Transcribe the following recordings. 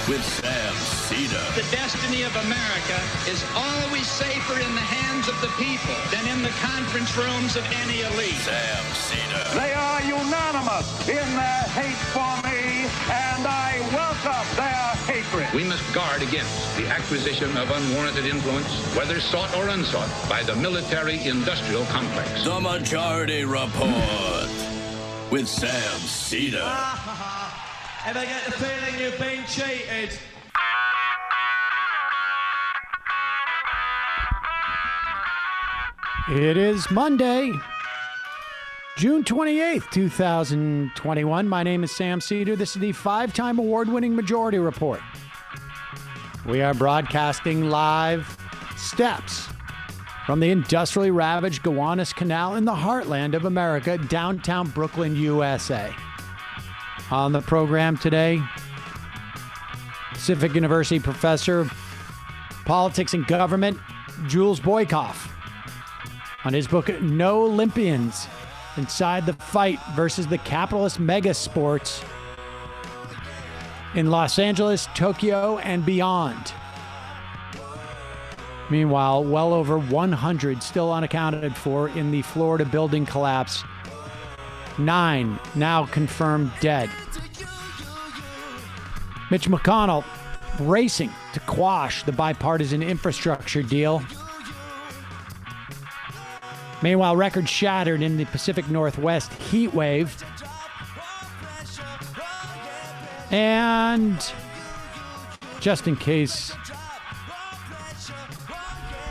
with Sam Seder. The destiny of America is always safer in the hands of the people than in the conference rooms of any elite. Sam Seder. They are unanimous in their hate for me, and I welcome their hatred. We must guard against the acquisition of unwarranted influence, whether sought or unsought, by the military-industrial complex. The Majority Report with Sam Seder. If I get the feeling you've been cheated. It is Monday, June 28th, 2021. My name is Sam Seder. This is the five-time award-winning Majority Report. We are broadcasting live steps from the industrially ravaged Gowanus Canal in the heartland of America, downtown Brooklyn, USA. On the program today, Pacific University professor of politics and government, Jules Boykoff, on his book, NOlympians, Inside the Fight versus the Capitalist Mega Sports in Los Angeles, Tokyo, and beyond. Meanwhile, well over 100 still unaccounted for in the Florida building collapse. 9 now confirmed dead. Mitch McConnell racing to quash the bipartisan infrastructure deal. Meanwhile, records shattered in the Pacific Northwest heat wave. And just in case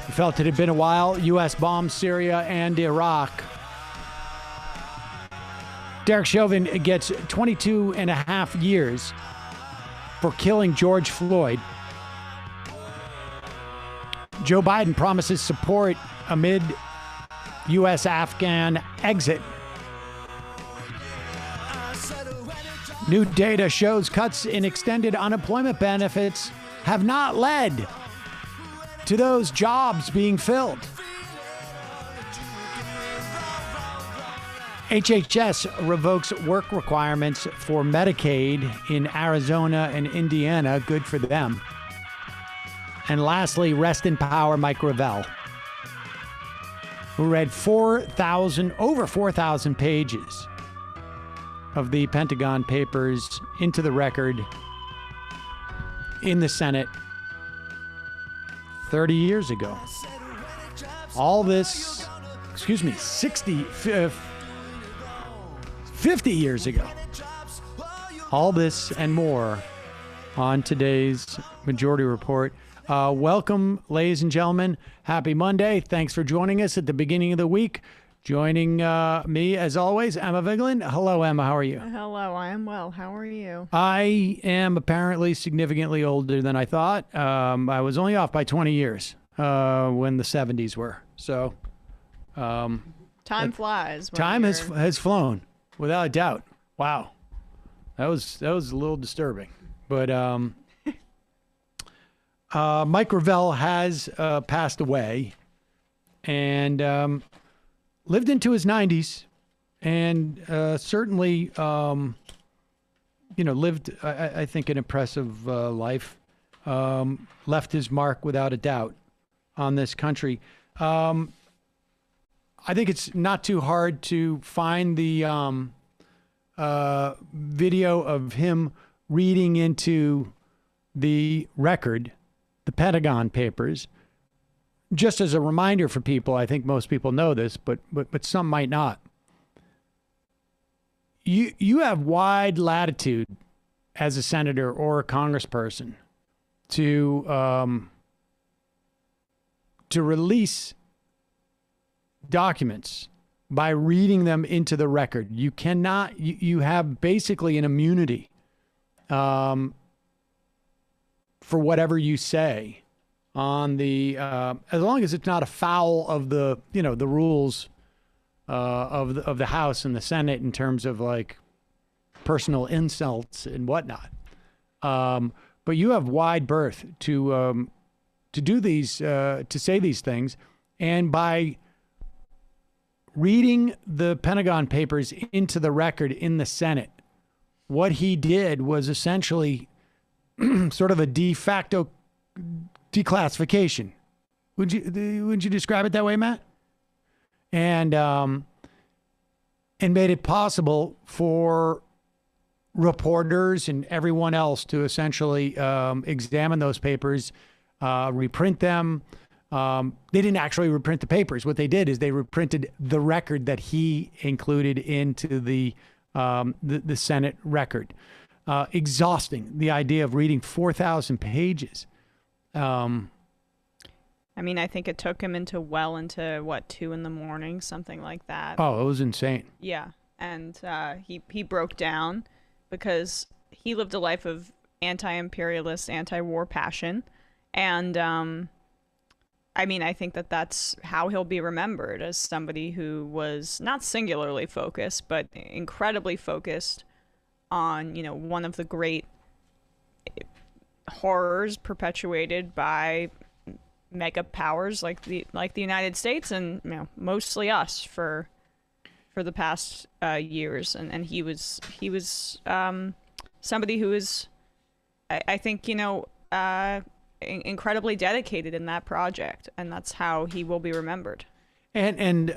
you felt it had been a while, U.S. bombed Syria and Iraq. Derek Chauvin gets 22 and a half years for killing George Floyd. Joe Biden promises support amid U.S.-Afghan exit. New data shows cuts in extended unemployment benefits have not led to those jobs being filled. HHS revokes work requirements for Medicaid in Arizona and Indiana. Good for them. And lastly, rest in power Mike Gravel, who read over 4,000 pages of the Pentagon Papers into the record in the Senate 30 years ago. All this, 50 years ago. All this and more on today's Majority Report. Welcome, ladies and gentlemen. Happy Monday. Thanks for joining us at the beginning of the week. Joining me, as always, Emma Vigeland. Hello, Emma. How are you? Hello. I am well. How are you? I am apparently significantly older than I thought. I was only off by 20 years when the 70s were. So time flies. Time has flown, without a doubt. Wow. That was a little disturbing. But Mike Gravel has passed away and lived into his 90s and certainly, lived, I think, an impressive life. Left his mark without a doubt on this country. I think it's not too hard to find the video of him reading into the record, the Pentagon Papers. Just as a reminder for people, I think most people know this, but some might not. You have wide latitude as a senator or a congressperson to release documents by reading them into the record. You cannot. You have basically an immunity for whatever you say on the as long as it's not a foul of the the rules of the House and the Senate in terms of like personal insults and whatnot. But you have wide berth to do these to say these things, and by reading the Pentagon Papers into the record in the Senate, what he did was essentially sort of a de facto declassification. Would you describe it that way, Matt? And made it possible for reporters and everyone else to essentially examine those papers, reprint them. They didn't actually reprint the papers. What they did is they reprinted the record that he included into the Senate record. Exhausting, the idea of reading 4,000 pages. I mean, I think it took him into 2 a.m, something like that. Oh, it was insane. Yeah, and he broke down because he lived a life of anti-imperialist, anti-war passion, and I mean, I think that's how he'll be remembered, as somebody who was not singularly focused, but incredibly focused on, one of the great horrors perpetuated by mega powers like the United States and mostly us for the past years, and he was somebody who is, I think, incredibly dedicated in that project, and that's how he will be remembered. And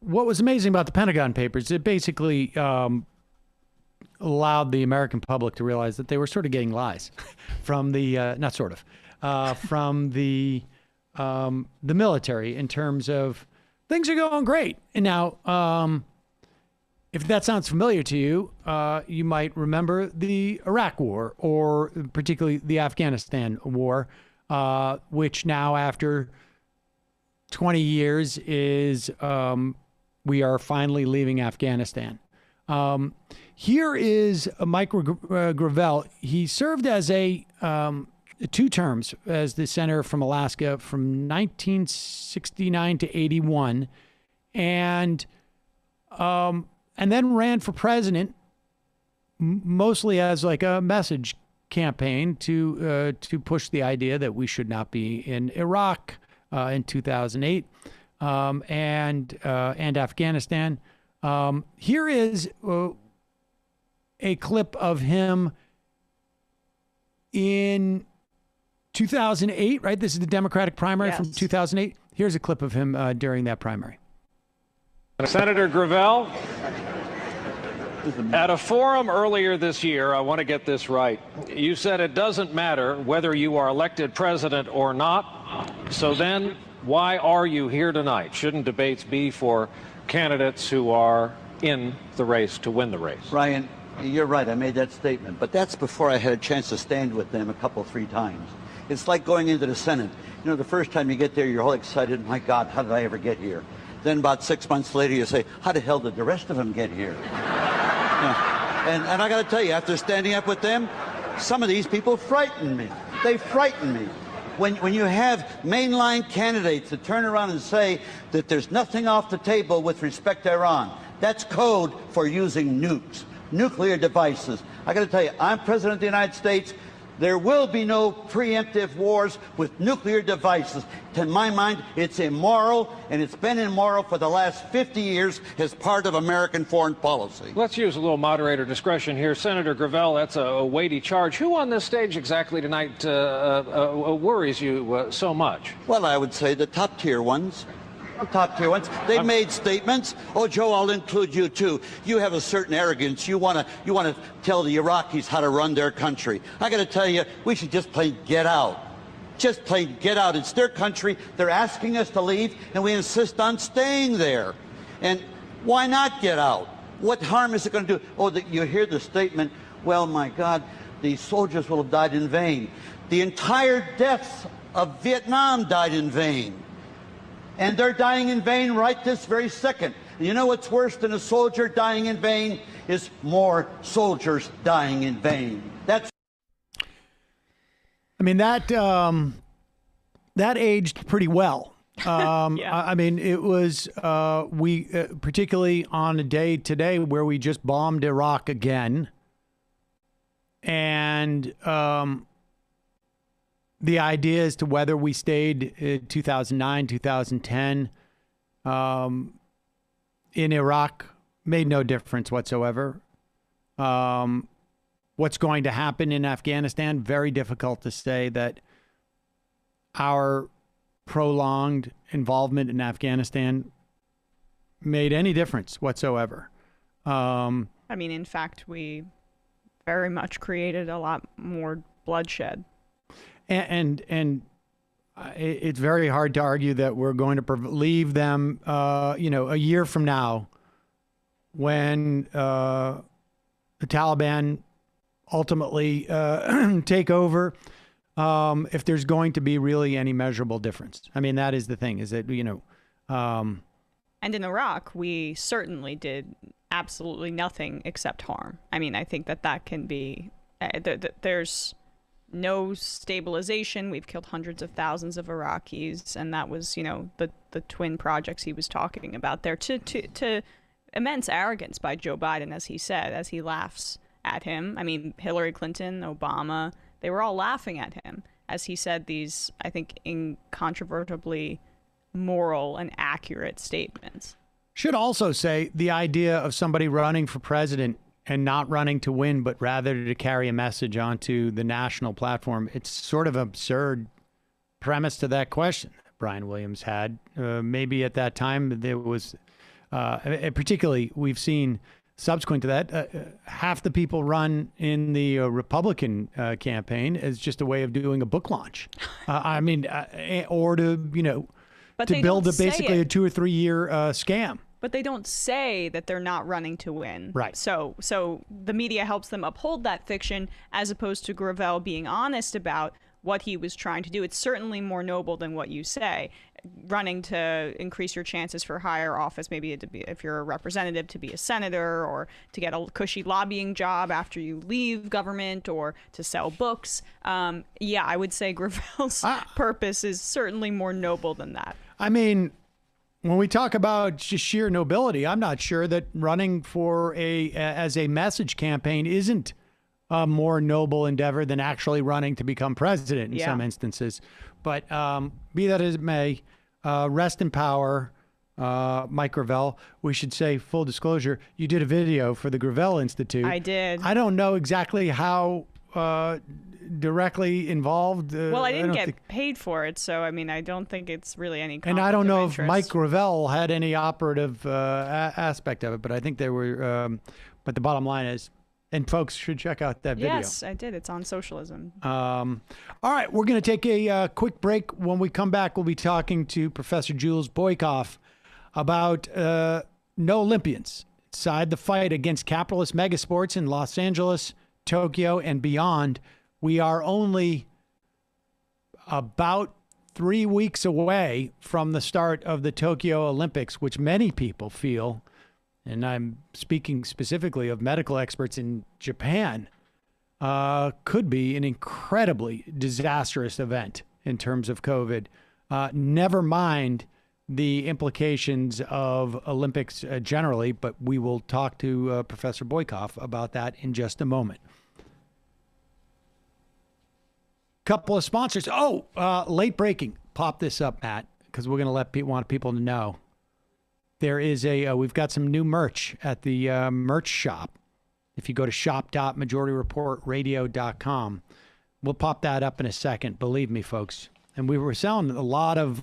what was amazing about the Pentagon Papers, it basically allowed the American public to realize that they were sort of getting lies from the from the military in terms of things are going great. And now, if that sounds familiar to you, you might remember the Iraq War, or particularly the Afghanistan War, which now after 20 years is we are finally leaving Afghanistan. Here is Mike Gravel. He served as 2 terms as the senator from Alaska from 1969 to 81, and then ran for president, mostly as like a message campaign to push the idea that we should not be in Iraq in 2008 and Afghanistan. Here is a clip of him in 2008, right? This is the Democratic primary from 2008. Here's a clip of him during that primary. Senator Gravel, at a forum earlier this year, I want to get this right. You said it doesn't matter whether you are elected president or not. So then why are you here tonight? Shouldn't debates be for candidates who are in the race to win the race? Ryan, you're right. I made that statement. But that's before I had a chance to stand with them 3 times. It's like going into the Senate. The first time you get there, you're all excited. My God, how did I ever get here? Then about 6 months later, you say, how the hell did the rest of them get here? And I got to tell you, after standing up with them, some of these people frighten me. They frighten me. When you have mainline candidates that turn around and say that there's nothing off the table with respect to Iran, that's code for using nukes, nuclear devices. I got to tell you, I'm President of the United States. There will be no preemptive wars with nuclear devices. To my mind, it's immoral, and it's been immoral for the last 50 years as part of American foreign policy. Let's use a little moderator discretion here. Senator Gravel, that's a weighty charge. Who on this stage exactly tonight worries you so much? Well, I would say the top-tier ones. Top tier ones. They've made statements. Oh, Joe, I'll include you too. You have a certain arrogance. You want to tell the Iraqis how to run their country. I got to tell you, we should just plain get out. Just plain get out. It's their country. They're asking us to leave, and we insist on staying there. And why not get out? What harm is it going to do? Oh, you hear the statement, well, my God, the soldiers will have died in vain. The entire deaths of Vietnam died in vain. And they're dying in vain right this very second. You know what's worse than a soldier dying in vain is more soldiers dying in vain. That's. I mean, that aged pretty well. I mean, it was particularly on a day today where we just bombed Iraq again, and the idea as to whether we stayed in 2009, 2010 in Iraq made no difference whatsoever. what's going to happen in Afghanistan. Very difficult to say that our prolonged involvement in Afghanistan made any difference whatsoever. I mean, in fact, we very much created a lot more bloodshed. And it's very hard to argue that we're going to leave them, a year from now when the Taliban ultimately take over, if there's going to be really any measurable difference. I mean, that is the thing, is that, and in Iraq, we certainly did absolutely nothing except harm. I mean, I think that can be, there's no stabilization. We've killed hundreds of thousands of Iraqis, and that was, the twin projects he was talking about there, to immense arrogance by Joe Biden, as he said, as he laughs at him. I mean, Hillary Clinton, Obama, they were all laughing at him as he said these, I think, incontrovertibly moral and accurate statements. Should also say the idea of somebody running for president and not running to win, but rather to carry a message onto the national platform. It's sort of absurd premise to that question Brian Williams had. Maybe at that time there was, particularly we've seen subsequent to that, half the people run in the Republican campaign as just a way of doing a book launch. Or to, but to build basically a 2 or 3 year scam. But they don't say that they're not running to win. Right. So the media helps them uphold that fiction, as opposed to Gravel being honest about what he was trying to do. It's certainly more noble than what you say. Running to increase your chances for higher office, maybe to be, if you're a representative, to be a senator, or to get a cushy lobbying job after you leave government, or to sell books. I would say Gravel's purpose is certainly more noble than that. I mean, when we talk about just sheer nobility, I'm not sure that running for as a message campaign isn't a more noble endeavor than actually running to become president in some instances. But be that as it may, rest in power, Mike Gravel. We should say, full disclosure, you did a video for the Gravel Institute. I did. I don't know exactly how directly involved. Well, I didn't get paid for it, so I mean, I don't think it's really any conflict. And I don't know of if Mike Gravel had any operative aspect of it, but I think there were. But the bottom line is, and folks should check out that video. Yes, I did. It's on Socialism. All right, we're going to take a quick break. When we come back, we'll be talking to Professor Jules Boykoff about NOlympians side the fight against capitalist megasports in Los Angeles, Tokyo, and beyond. We are only about 3 weeks away from the start of the Tokyo Olympics, which many people feel, and I'm speaking specifically of medical experts in Japan, could be an incredibly disastrous event in terms of COVID. Never mind the implications of Olympics generally, but we will talk to Professor Boykoff about that in just a moment. Couple of sponsors. Late breaking. Pop this up, Matt, because we're going to want people to know. There is we've got some new merch at the merch shop. If you go to shop.majorityreportradio.com, we'll pop that up in a second. Believe me, folks. And we were selling a lot of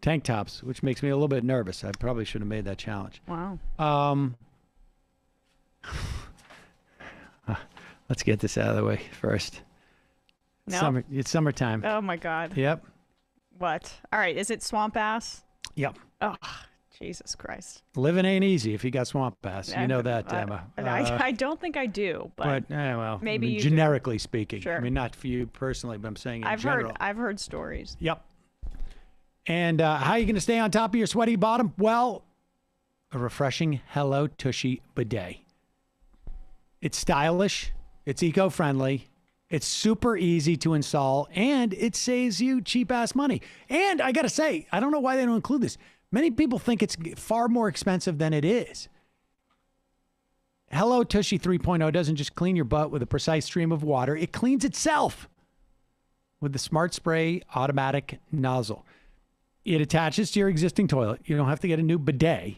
tank tops, which makes me a little bit nervous. I probably should have made that challenge. Wow. Let's get this out of the way first. No. It's summertime. Oh my God. Yep. What? All right. Is it swamp ass? Yep. Oh, Jesus Christ. Living ain't easy if you got swamp ass. You know that, Emma. I don't think I do, but maybe you generically speaking. Sure. I mean, not for you personally, but I'm saying in general. I've heard stories. Yep. And how are you going to stay on top of your sweaty bottom? Well, a refreshing Hello Tushy bidet. It's stylish. It's eco-friendly. It's super easy to install, and it saves you cheap-ass money. And I got to say, I don't know why they don't include this. Many people think it's far more expensive than it is. Hello Tushy 3.0 doesn't just clean your butt with a precise stream of water. It cleans itself with the Smart Spray automatic nozzle. It attaches to your existing toilet. You don't have to get a new bidet.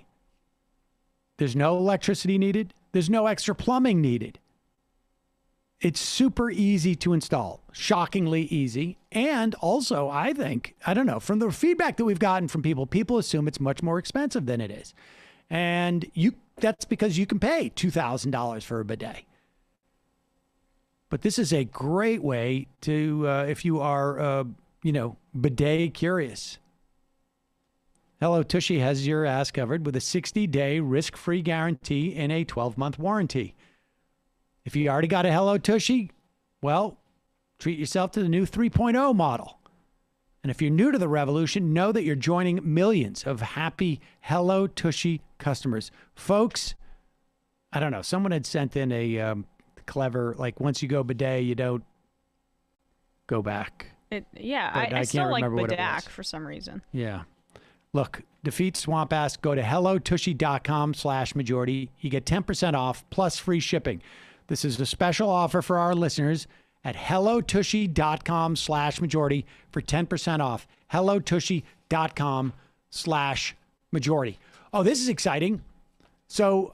There's no electricity needed. There's no extra plumbing needed. It's super easy to install, shockingly easy. And also, I think, I don't know, from the feedback that we've gotten from people assume it's much more expensive than it is. And that's because you can pay $2,000 for a bidet. But this is a great way to, if you are, bidet curious. Hello Tushy has your ass covered with a 60-day risk-free guarantee and a 12-month warranty. If you already got a Hello Tushy, well, treat yourself to the new 3.0 model. And if you're new to the revolution, know that you're joining millions of happy Hello Tushy customers. Folks, I don't know, someone had sent in a clever, like, once you go bidet, you don't go back. I still like Bedak for some reason. Yeah. Look, defeat Swamp Ass. Go to hellotushy.com/majority. You get 10% off plus free shipping. This is a special offer for our listeners at hellotushy.com/majority for 10% off. hellotushy.com/majority. Oh, this is exciting. So,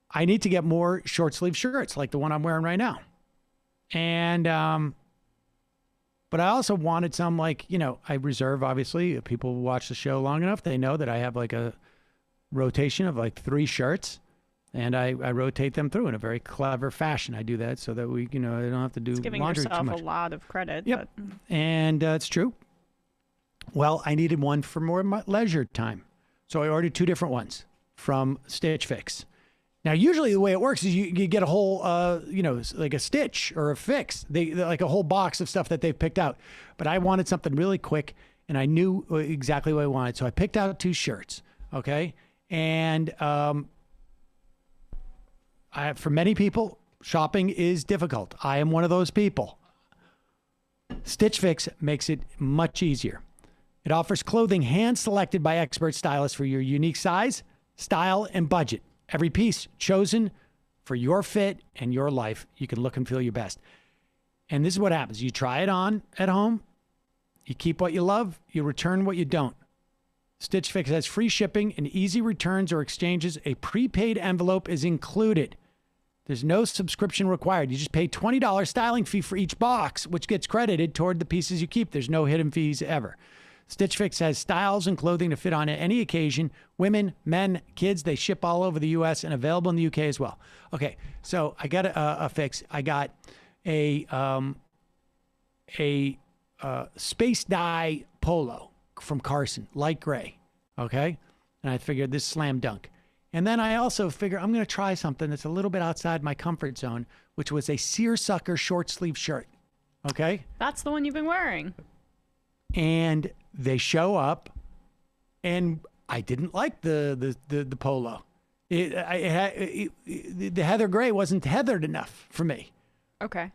I need to get more short sleeve shirts like the one I'm wearing right now. And, but I also wanted some, like, I reserve, obviously, people who watch the show long enough, they know that I have like a rotation of like 3 shirts. And I rotate them through in a very clever fashion. I do that so that we, I don't have to do it's giving laundry yourself too much. A lot of credit. Yep. But... And it's true. Well, I needed one for more leisure time. So I ordered 2 different ones from Stitch Fix. Now, usually the way it works is you get a whole, like a Stitch or a Fix. They're like a whole box of stuff that they've picked out. But I wanted something really quick, and I knew exactly what I wanted. So I picked out 2 shirts, okay? And for many people, shopping is difficult. I am one of those people. Stitch Fix makes it much easier. It offers clothing hand-selected by expert stylists for your unique size, style, and budget. Every piece chosen for your fit and your life. You can look and feel your best. And this is what happens. You try it on at home. You keep what you love. You return what you don't. Stitch Fix has free shipping and easy returns or exchanges. A prepaid envelope is included. There's no subscription required. You just pay $20 styling fee for each box, which gets credited toward the pieces you keep. There's no hidden fees ever. Stitch Fix has styles and clothing to fit on any occasion. Women, men, kids, they ship all over the U.S. and available in the U.K. as well. Okay, so I got a fix. I got a space dye polo from Carlson, light gray, okay? And I figured this slam dunk. And then I also figure I'm going to try something that's a little bit outside my comfort zone, which was a seersucker short sleeve shirt, okay? That's the one you've been wearing. And they show up, and I didn't like the polo. The heather gray wasn't heathered enough for me. Okay.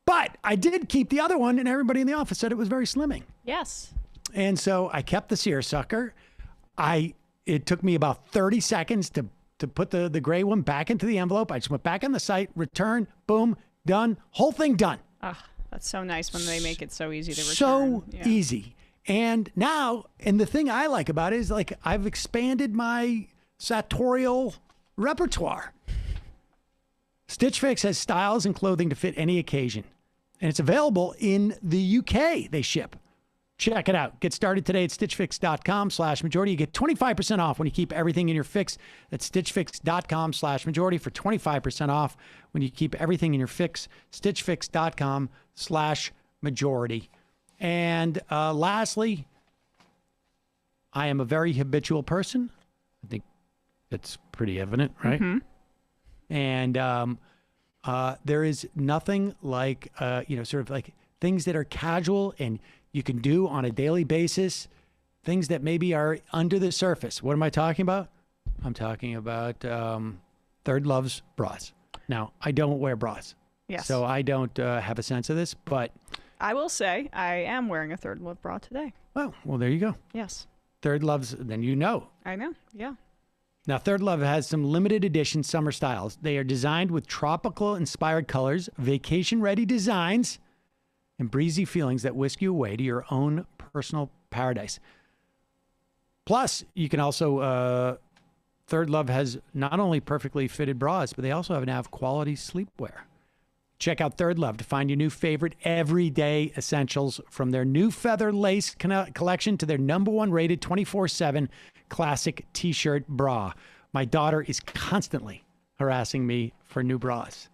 But I did keep the other one, and everybody in the office said it was very slimming. Yes. And so I kept the seersucker. It took me about 30 seconds to put the gray one back into the envelope. I just went back on the site, return, boom, done, whole thing done. That's so nice when they make it so easy to return. So easy. And now, and the thing I like about it is, like, I've expanded my sartorial repertoire. Stitch Fix has styles and clothing to fit any occasion. And it's available in the UK. They ship. Check it out. Get started today at stitchfix.com/majority. You get 25% off when you keep everything in your fix. That's stitchfix.com/majority for 25% off when you keep everything in your fix. Stitchfix.com/majority. And lastly, I am a very habitual person. I think that's pretty evident, right? Mm-hmm. And there is nothing like, sort of like things that are casual and you can do on a daily basis, things that maybe are under the surface. What am I talking about? I'm talking about Third Love's bras. Now, I don't wear bras. Yes. So I don't have a sense of this, but... I will say I am wearing a Third Love bra today. Oh, well, there you go. Yes. Third Love's, then you know. I know, yeah. Now, Third Love has some limited edition summer styles. They are designed with tropical-inspired colors, vacation-ready designs, and breezy feelings that whisk you away to your own personal paradise. Plus, you can also, Third Love has not only perfectly fitted bras, but they also have quality sleepwear. Check out Third Love to find your new favorite everyday essentials, from their new feather lace collection to their #1 rated 24/7 classic t-shirt bra. My daughter is constantly harassing me for new bras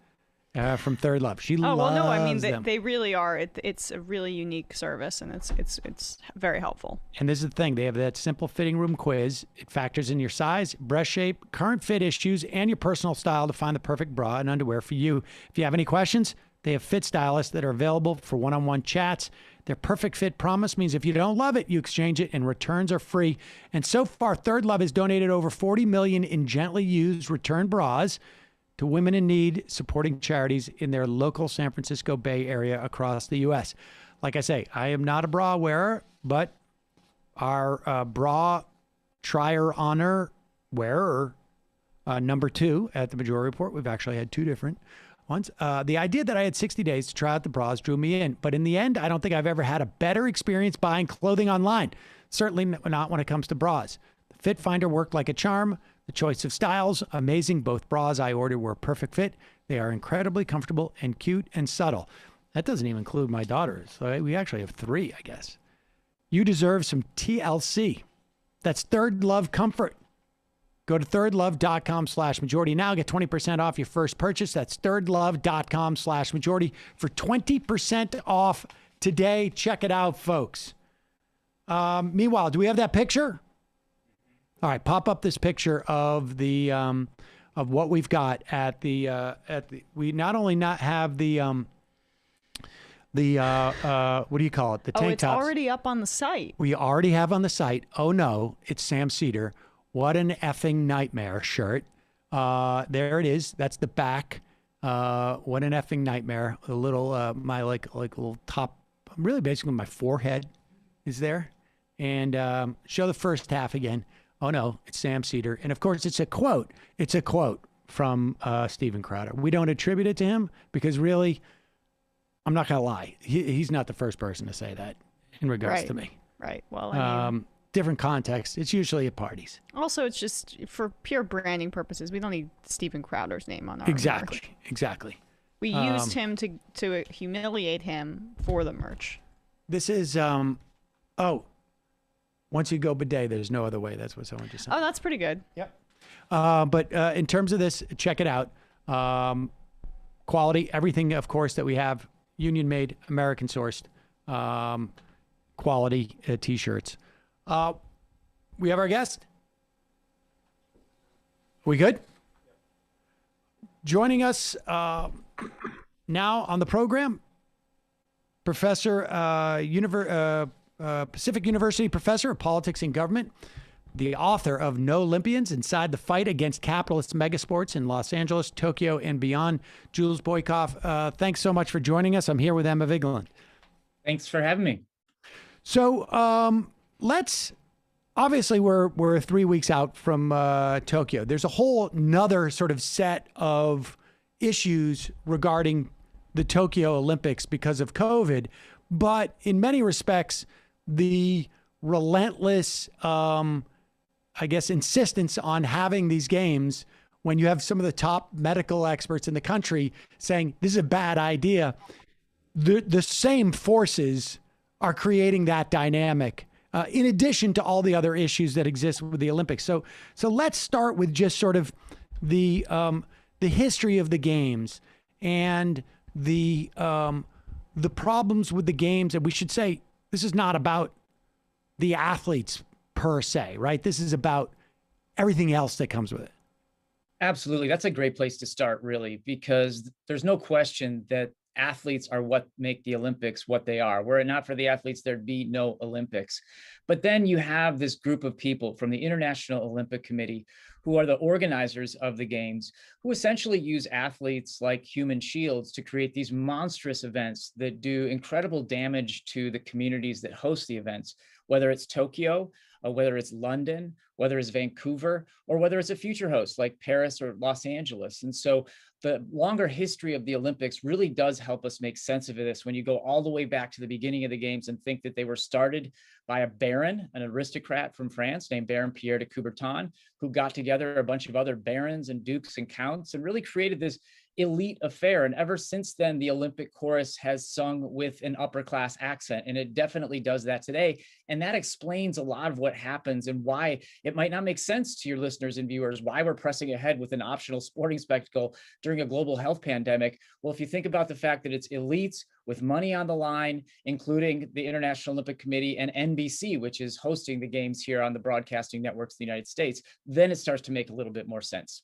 from Third Love. She loves well, no, I mean, them. they really are. It's a really unique service, and it's very helpful. And this is the thing. They have that simple fitting room quiz. It factors in your size, breast shape, current fit issues, and your personal style to find the perfect bra and underwear for you. If you have any questions, they have fit stylists that are available for one-on-one chats. Their perfect fit promise means if you don't love it, you exchange it, and returns are free. And so far, Third Love has donated over $40 million in gently used return bras to women in need, supporting charities in their local San Francisco Bay Area across the U.S. Like I say, I am not a bra wearer, but our bra trier honor wearer, number 2 at the Majority Report, we've actually had 2 different ones. The idea that I had 60 days to try out the bras drew me in. But in the end, I don't think I've ever had a better experience buying clothing online. Certainly not when it comes to bras. The Fit Finder worked like a charm. The choice of styles, amazing. Both bras I ordered were a perfect fit. They are incredibly comfortable and cute and subtle. That doesn't even include my daughters. So we actually have 3, I guess. You deserve some TLC. That's Third Love Comfort. Go to thirdlove.com/majority now. Get 20% off your first purchase. That's thirdlove.com/majority for 20% off today. Check it out, folks. Meanwhile, do we have that picture? All right, pop up this picture of the of what we've got at the we not only not have the what do you call it? The tank it's tops. already up on the site. We already have on the site. Oh no, it's Sam Seder. What an effing nightmare shirt. There it is. That's the back. What an effing nightmare. A little my like little top, really basically my forehead is there. And show the first half again. Oh no, it's Sam Seder. And of course it's a quote. It's a quote from Steven Crowder. We don't attribute it to him because really, I'm not going to lie. He's not the first person to say that in regards to me. Right. Well, I mean, different context. It's usually at parties. Also, it's just for pure branding purposes. We don't need Steven Crowder's name on our Exactly. merch. Exactly. We used him to humiliate him for the merch. This is once you go bidet, there's no other way. That's what someone just said. Oh, that's pretty good. Yep. But in terms of this, check it out. Quality, everything, of course, that we have, union made, American sourced, quality t-shirts. We have our guest. We good? Joining us now on the program, Professor, Pacific University Professor of Politics and Government, the author of NOlympians, Inside the Fight Against Capitalist Megasports in Los Angeles, Tokyo, and Beyond. Jules Boykoff, thanks so much for joining us. I'm here with Emma Vigeland. Thanks for having me. So obviously we're 3 weeks out from Tokyo. There's a whole nother sort of set of issues regarding the Tokyo Olympics because of COVID, but in many respects, the relentless, insistence on having these games when you have some of the top medical experts in the country saying this is a bad idea. The same forces are creating that dynamic, in addition to all the other issues that exist with the Olympics. So let's start with just sort of the history of the games and the problems with the games. And we should say this is not about the athletes per se, right? This is about everything else that comes with it. Absolutely. That's a great place to start, really, because there's no question that athletes are what make the Olympics what they are. Were it not for the athletes, there'd be no Olympics. But then you have this group of people from the International Olympic Committee who are the organizers of the games, who essentially use athletes like human shields to create these monstrous events that do incredible damage to the communities that host the events, whether it's Tokyo, whether it's London, whether it's Vancouver, or whether it's a future host like Paris or Los Angeles. And so the longer history of the Olympics really does help us make sense of this when you go all the way back to the beginning of the games and think that they were started by a baron, an aristocrat from France named Baron Pierre de Coubertin, who got together a bunch of other barons and dukes and counts and really created this elite affair. And ever since then, the Olympic chorus has sung with an upper class accent, and it definitely does that today. And that explains a lot of what happens and why it might not make sense to your listeners and viewers, why we're pressing ahead with an optional sporting spectacle during a global health pandemic. Well, if you think about the fact that it's elites with money on the line, including the International Olympic Committee and NBC, which is hosting the games here on the broadcasting networks of the United States, then it starts to make a little bit more sense.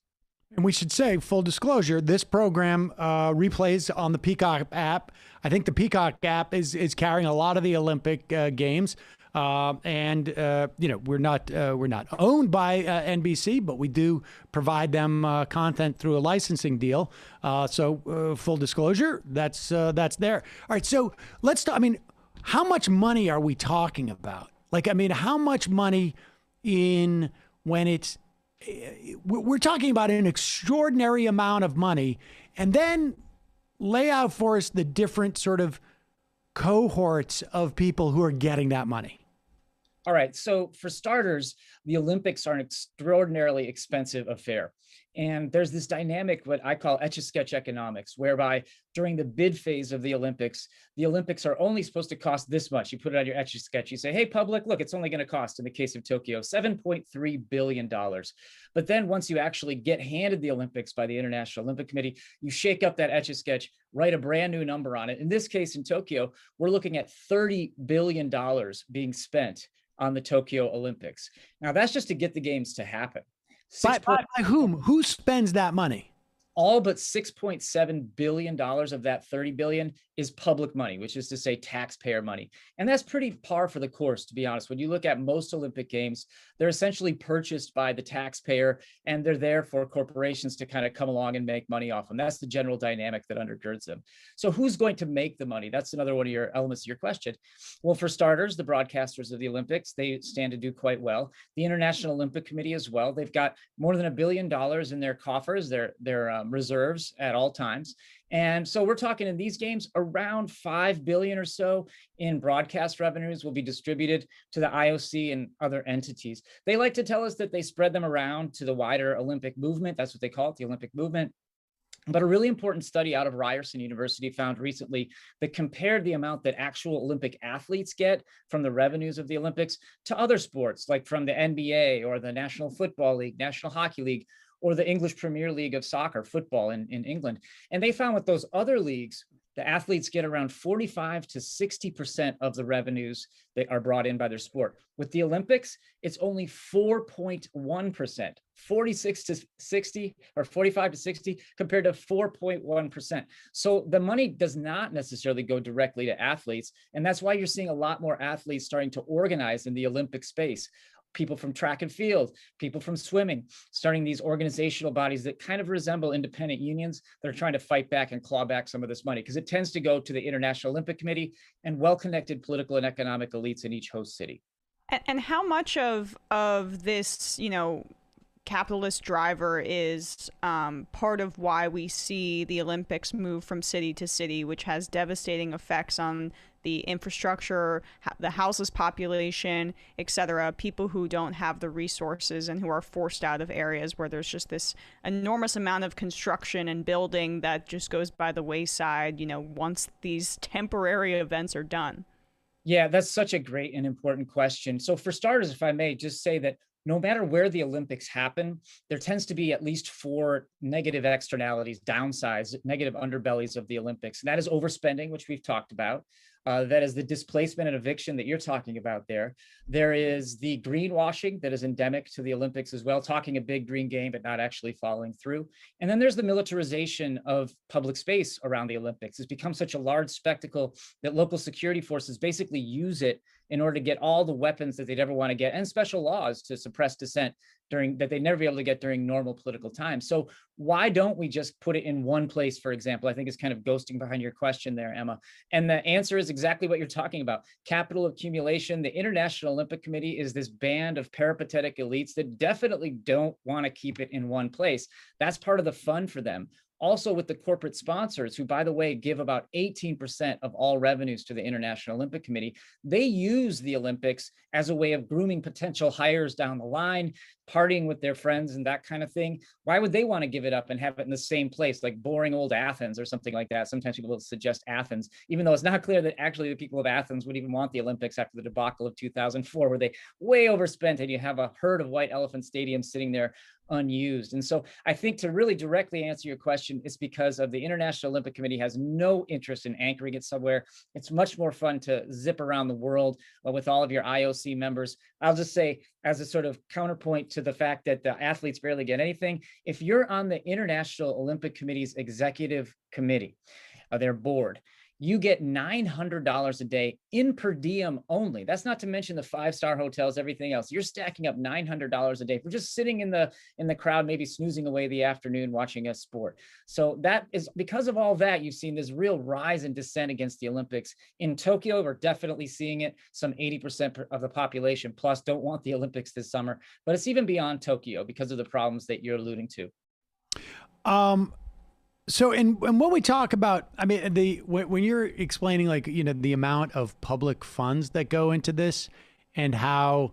And we should say, full disclosure, this program replays on the Peacock app. I think the Peacock app is carrying a lot of the Olympic games. And we're not owned by NBC, but we do provide them content through a licensing deal. So full disclosure, that's there. All right. So let's talk. I mean, how much money are we talking about? Like, I mean, how much money when it's, we're talking about an extraordinary amount of money, and then lay out for us the different sort of cohorts of people who are getting that money. All right. So for starters, the Olympics are an extraordinarily expensive affair. And there's this dynamic, what I call etch-a-sketch economics, whereby during the bid phase of the Olympics are only supposed to cost this much. You put it on your etch-a-sketch, you say, hey, public, look, it's only going to cost, in the case of Tokyo, $7.3 billion. But then once you actually get handed the Olympics by the International Olympic Committee, you shake up that etch-a-sketch, write a brand new number on it. In this case, in Tokyo, we're looking at $30 billion being spent on the Tokyo Olympics. Now, that's just to get the games to happen. By whom? Who spends that money? All but $6.7 billion of that $30 billion is public money, which is to say taxpayer money. And that's pretty par for the course, to be honest. When you look at most Olympic Games, they're essentially purchased by the taxpayer, and they're there for corporations to kind of come along and make money off them. That's the general dynamic that undergirds them. So who's going to make the money? That's another one of your elements of your question. Well, for starters, the broadcasters of the Olympics, they stand to do quite well. The International Olympic Committee as well. They've got more than $1 billion in their coffers, their reserves at all times. And so we're talking in these games, around $5 billion or so in broadcast revenues will be distributed to the IOC and other entities. They like to tell us that they spread them around to the wider Olympic movement. That's what they call it, the Olympic movement. But a really important study out of Ryerson University found recently that compared the amount that actual Olympic athletes get from the revenues of the Olympics to other sports, like from the NBA or the National Football League, National Hockey League, or the English Premier League of soccer, football in England. And they found with those other leagues, the athletes get around 45 to 60% of the revenues that are brought in by their sport. With the Olympics, it's only 4.1%, 46 to 60 or 45 to 60 compared to 4.1%. So the money does not necessarily go directly to athletes. And that's why you're seeing a lot more athletes starting to organize in the Olympic space. People from track and field, people from swimming, starting these organizational bodies that kind of resemble independent unions that are trying to fight back and claw back some of this money, because it tends to go to the International Olympic Committee and well-connected political and economic elites in each host city. And how much of this, capitalist driver is part of why we see the Olympics move from city to city, which has devastating effects on the infrastructure, the house's population, etc. People who don't have the resources and who are forced out of areas where there's just this enormous amount of construction and building that just goes by the wayside, once these temporary events are done. Yeah, that's such a great and important question. So for starters, if I may just say that no matter where the Olympics happen, there tends to be at least 4 negative externalities, downsides, negative underbellies of the Olympics. And that is overspending, which we've talked about. That is the displacement and eviction that you're talking about there. There is the greenwashing that is endemic to the Olympics as well, talking a big green game, but not actually following through. And then there's the militarization of public space around the Olympics. It's become such a large spectacle that local security forces basically use it in order to get all the weapons that they'd ever want to get, and special laws to suppress dissent that they'd never be able to get during normal political times. So why don't we just put it in one place, for example? I think it's kind of ghosting behind your question there, Emma. And the answer is exactly what you're talking about. Capital accumulation. The International Olympic Committee is this band of peripatetic elites that definitely don't want to keep it in one place. That's part of the fun for them. also with the corporate sponsors, who, by the way, give about 18% of all revenues to the International Olympic Committee. They use the Olympics as a way of grooming potential hires down the line, partying with their friends and that kind of thing. Why would they want to give it up and have it in the same place, like boring old Athens or something like that? Sometimes people will suggest Athens, even though it's not clear that actually the people of Athens would even want the Olympics after the debacle of 2004, where they way overspent and you have a herd of white elephant stadiums sitting there unused. And so I think, to really directly answer your question, it's because of the International Olympic Committee has no interest in anchoring it somewhere. It's much more fun to zip around the world with all of your IOC members. I'll just say, as a sort of counterpoint to the fact that the athletes barely get anything, if you're on the International Olympic Committee's executive committee, their board, you get $900 a day in per diem only. That's not to mention the 5-star hotels, everything else. You're stacking up $900 a day for just sitting in the crowd, maybe snoozing away the afternoon watching a sport. So that is because of all that, you've seen this real rise in dissent against the Olympics. In Tokyo, we're definitely seeing it. Some 80% of the population plus don't want the Olympics this summer, but it's even beyond Tokyo because of the problems that you're alluding to. So, and when we talk about, I mean, when you're explaining, like, you know, the amount of public funds that go into this and how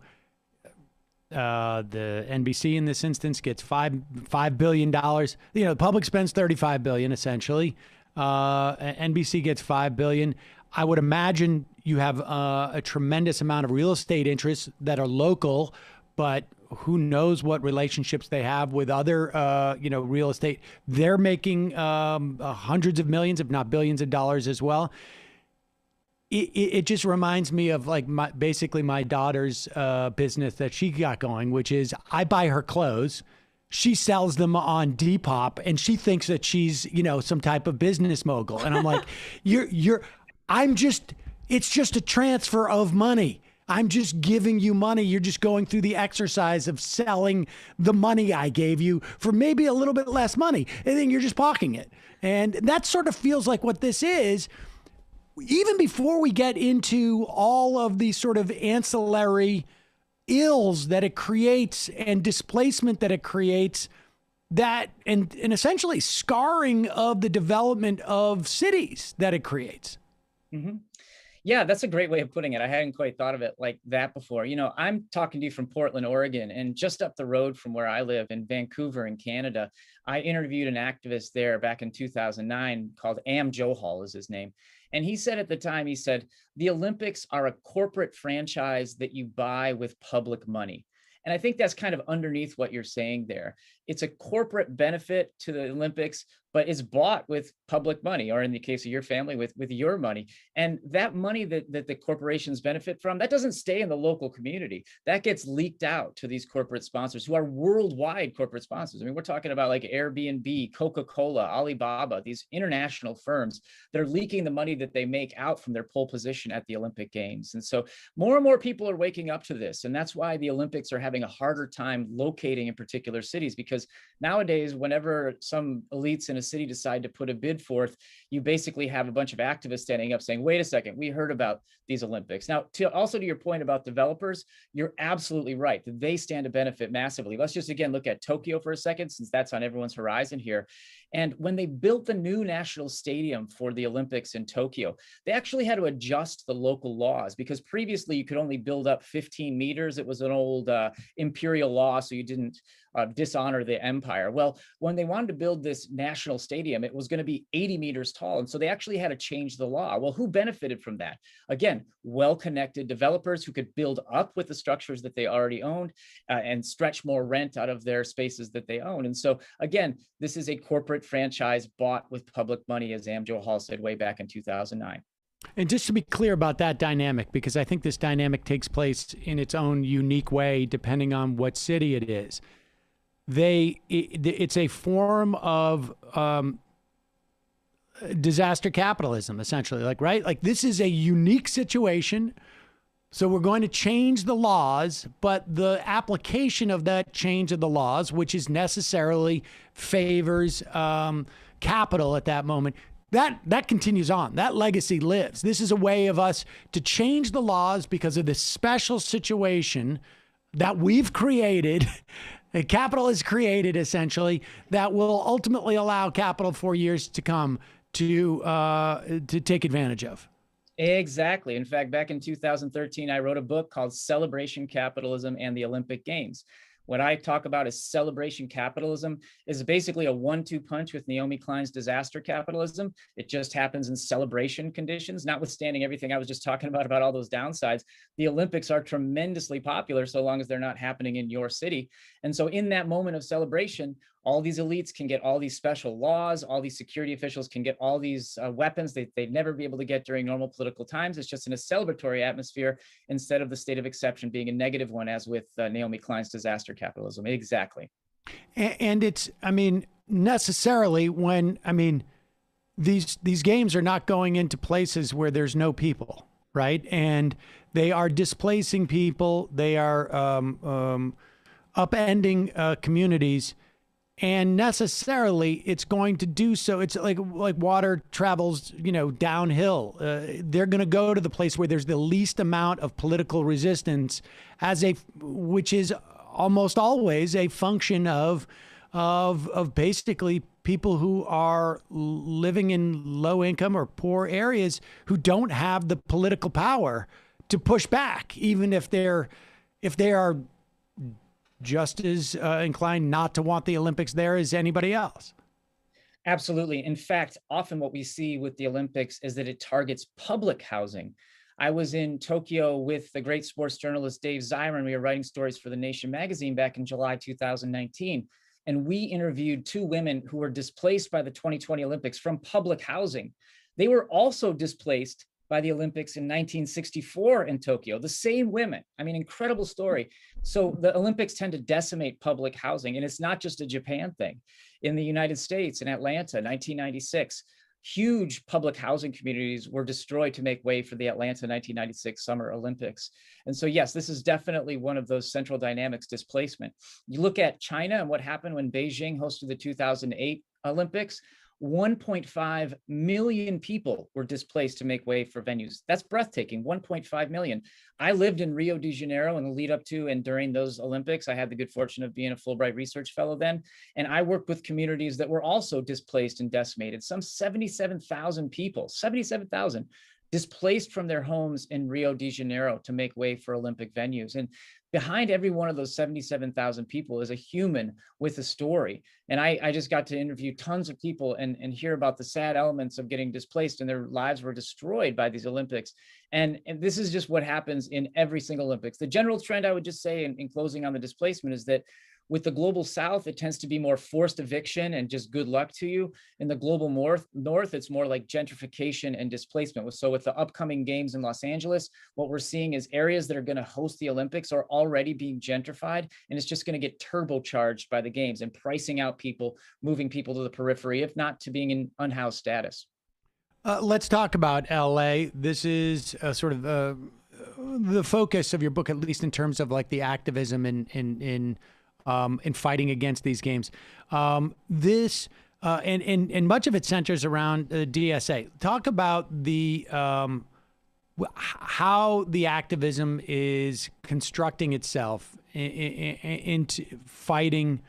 the NBC in this instance gets $5 billion, you know, the public spends $35 billion essentially. NBC gets $5 billion. I would imagine you have a tremendous amount of real estate interests that are local, but who knows what relationships they have with other, you know, real estate. They're making hundreds of millions, if not billions of dollars as well. It just reminds me of, like, basically my daughter's business that she got going, which is I buy her clothes. She sells them on Depop, and she thinks that she's, you know, some type of business mogul. And I'm like, it's just a transfer of money. I'm just giving you money. You're just going through the exercise of selling the money I gave you for maybe a little bit less money. And then you're just pocketing it. And that sort of feels like what this is. Even before we get into all of these sort of ancillary ills that it creates and displacement that it creates, that and essentially scarring of the development of cities that it creates. Mm-hmm. Yeah, that's a great way of putting it. I hadn't quite thought of it like that before. You know, I'm talking to you from Portland, Oregon, and just up the road from where I live in Vancouver in Canada, I interviewed an activist there back in 2009 called Am Johal is his name. And he said at the time, he said, the Olympics are a corporate franchise that you buy with public money. And I think that's kind of underneath what you're saying there. It's a corporate benefit to the Olympics, but it's bought with public money, or in the case of your family, with your money. And that money that the corporations benefit from, that doesn't stay in the local community. That gets leaked out to these corporate sponsors who are worldwide corporate sponsors. I mean, we're talking about like Airbnb, Coca-Cola, Alibaba, these international firms that are leaking the money that they make out from their pole position at the Olympic Games. And so more and more people are waking up to this. And that's why the Olympics are having a harder time locating in particular cities, because nowadays, whenever some elites in a city decide to put a bid forth, you basically have a bunch of activists standing up saying, wait a second, we heard about these Olympics. Now, also to your point about developers, you're absolutely right that they stand to benefit massively. Let's just again look at Tokyo for a second, since that's on everyone's horizon here. And when they built the new national stadium for the Olympics in Tokyo, they actually had to adjust the local laws, because previously you could only build up 15 meters. It was an old imperial law, so you didn't dishonor the empire. Well, when they wanted to build this national stadium, it was going to be 80 meters tall. And so they actually had to change the law. Well, who benefited from that? Again, well-connected developers who could build up with the structures that they already owned and stretch more rent out of their spaces that they own. And so again, this is a corporate franchise bought with public money, as Am Johal said way back in 2009. And just to be clear about that dynamic, because I think this dynamic takes place in its own unique way, depending on what city it is. It's a form of disaster capitalism, essentially, like, right? Like, this is a unique situation. So we're going to change the laws, but the application of that change of the laws, which is necessarily favors capital at that moment, that continues on. That legacy lives. This is a way of us to change the laws because of this special situation that we've created A capital is created essentially that will ultimately allow capital for years to come to take advantage of. Exactly. In fact, back in 2013, I wrote a book called Celebration Capitalism and the Olympic Games. What I talk about is celebration capitalism is basically a 1-2 punch with Naomi Klein's disaster capitalism. It just happens in celebration conditions, notwithstanding everything I was just talking about all those downsides. The Olympics are tremendously popular so long as they're not happening in your city. And so in that moment of celebration, all these elites can get all these special laws, all these security officials can get all these weapons they'd never be able to get during normal political times. It's just in a celebratory atmosphere instead of the state of exception being a negative one, as with Naomi Klein's disaster capitalism. Exactly. And it's, I mean, necessarily when, I mean, these games are not going into places where there's no people, right? And they are displacing people. They are upending communities. And necessarily, it's going to do so. It's like water travels, downhill. They're going to go to the place where there's the least amount of political resistance, which is almost always a function of basically people who are living in low income or poor areas who don't have the political power to push back, even if they are just as inclined not to want the Olympics there as anybody else. Absolutely. In fact, often what we see with the Olympics is that it targets public housing. I was in Tokyo with the great sports journalist Dave Zirin. We were writing stories for The Nation magazine back in July 2019. And we interviewed 2 women who were displaced by the 2020 Olympics from public housing. They were also displaced by the Olympics in 1964 in Tokyo, the same women. I mean, incredible story. So the Olympics tend to decimate public housing, and it's not just a Japan thing. In the United States, in Atlanta, 1996, huge public housing communities were destroyed to make way for the Atlanta 1996 Summer Olympics. And so, yes, this is definitely one of those central dynamics, displacement. You look at China and what happened when Beijing hosted the 2008 Olympics. 1.5 million people were displaced to make way for venues. That's breathtaking, 1.5 million. I lived in Rio de Janeiro in the lead up to and during those Olympics. I had the good fortune of being a Fulbright research fellow then. And I worked with communities that were also displaced and decimated. Some 77,000 people, 77,000 displaced from their homes in Rio de Janeiro to make way for Olympic venues. And behind every one of those 77,000 people is a human with a story. And I just got to interview tons of people and hear about the sad elements of getting displaced, and their lives were destroyed by these Olympics. And this is just what happens in every single Olympics. The general trend, I would just say in closing on the displacement, is that with the global South, it tends to be more forced eviction and just good luck to you. In the global North, it's more like gentrification and displacement. So with the upcoming games in Los Angeles, what we're seeing is areas that are going to host the Olympics are already being gentrified, and it's just going to get turbocharged by the games and pricing out people, moving people to the periphery, if not to being in unhoused status. Let's talk about LA. This is sort of the focus of your book, at least in terms of like the activism in fighting against these games. And much of it centers around DSA. Talk about the how the activism is constructing itself into fighting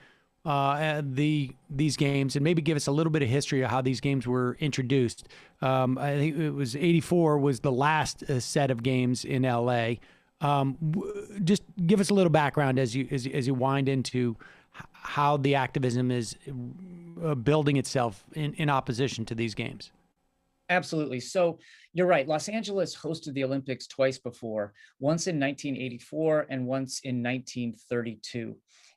these games, and maybe give us a little bit of history of how these games were introduced. I think it was 1984 was the last set of games in LA. Just give us a little background as you wind into how the activism is building itself in opposition to these games. Absolutely. So you're right. Los Angeles hosted the Olympics twice before, once in 1984 and once in 1932.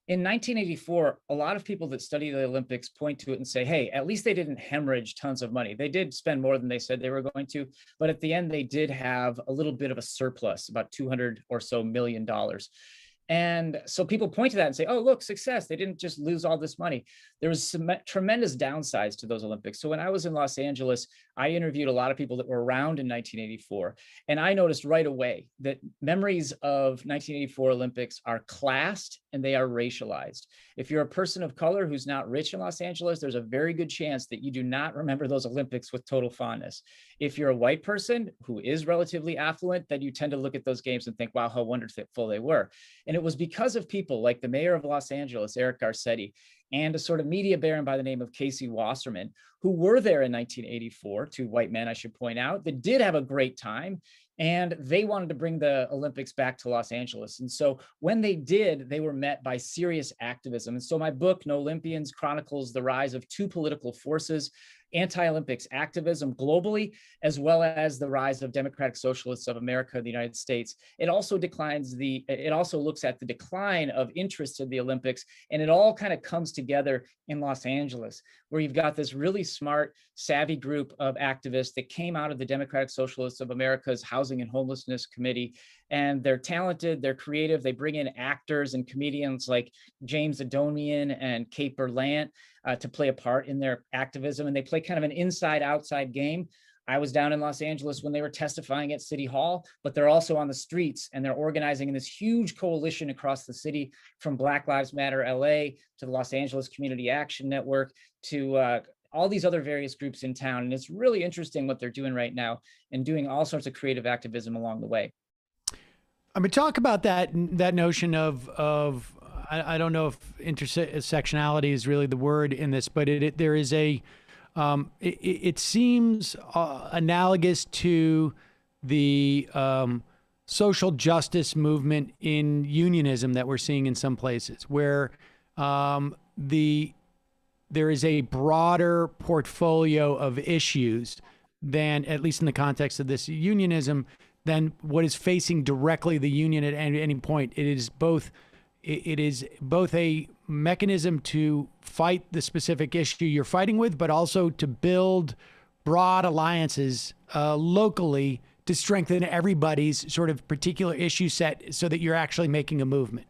In 1984, a lot of people that study the Olympics point to it and say, hey, at least they didn't hemorrhage tons of money. They did spend more than they said they were going to, but at the end, they did have a little bit of a surplus, about $200 or so million. And so people point to that and say, oh, look, success. They didn't just lose all this money. There was some tremendous downsides to those Olympics. So when I was in Los Angeles, I interviewed a lot of people that were around in 1984. And I noticed right away that memories of 1984 Olympics are classed and they are racialized. If you're a person of color who's not rich in Los Angeles, there's a very good chance that you do not remember those Olympics with total fondness. If you're a white person who is relatively affluent, then you tend to look at those games and think, wow, how wonderful they were. And it it was because of people like the mayor of Los Angeles, Eric Garcetti, and a sort of media baron by the name of Casey Wasserman, who were there in 1984, two white men, I should point out, that did have a great time. And they wanted to bring the Olympics back to Los Angeles. And so when they did, they were met by serious activism. And so my book, NOlympians, chronicles the rise of two political forces, anti-Olympics activism globally, as well as the rise of Democratic Socialists of America, the United States. It also looks at the decline of interest in the Olympics, and it all kind of comes together in Los Angeles, where you've got this really smart, savvy group of activists that came out of the Democratic Socialists of America's Housing and Homelessness Committee. And they're talented, they're creative, they bring in actors and comedians like James Adomian and Kate Berlant to play a part in their activism. And they play kind of an inside-outside game. I was down in Los Angeles when they were testifying at City Hall, but they're also on the streets and they're organizing in this huge coalition across the city, from Black Lives Matter LA to the Los Angeles Community Action Network to all these other various groups in town. And it's really interesting what they're doing right now and doing all sorts of creative activism along the way. I mean, talk about that notion of I don't know if intersectionality is really the word in this, but there is a it seems analogous to the social justice movement in unionism that we're seeing in some places, where there is a broader portfolio of issues than, at least in the context of this unionism, than what is facing directly the union at any point. It is both a mechanism to fight the specific issue you're fighting with, but also to build broad alliances locally to strengthen everybody's sort of particular issue set so that you're actually making a movement.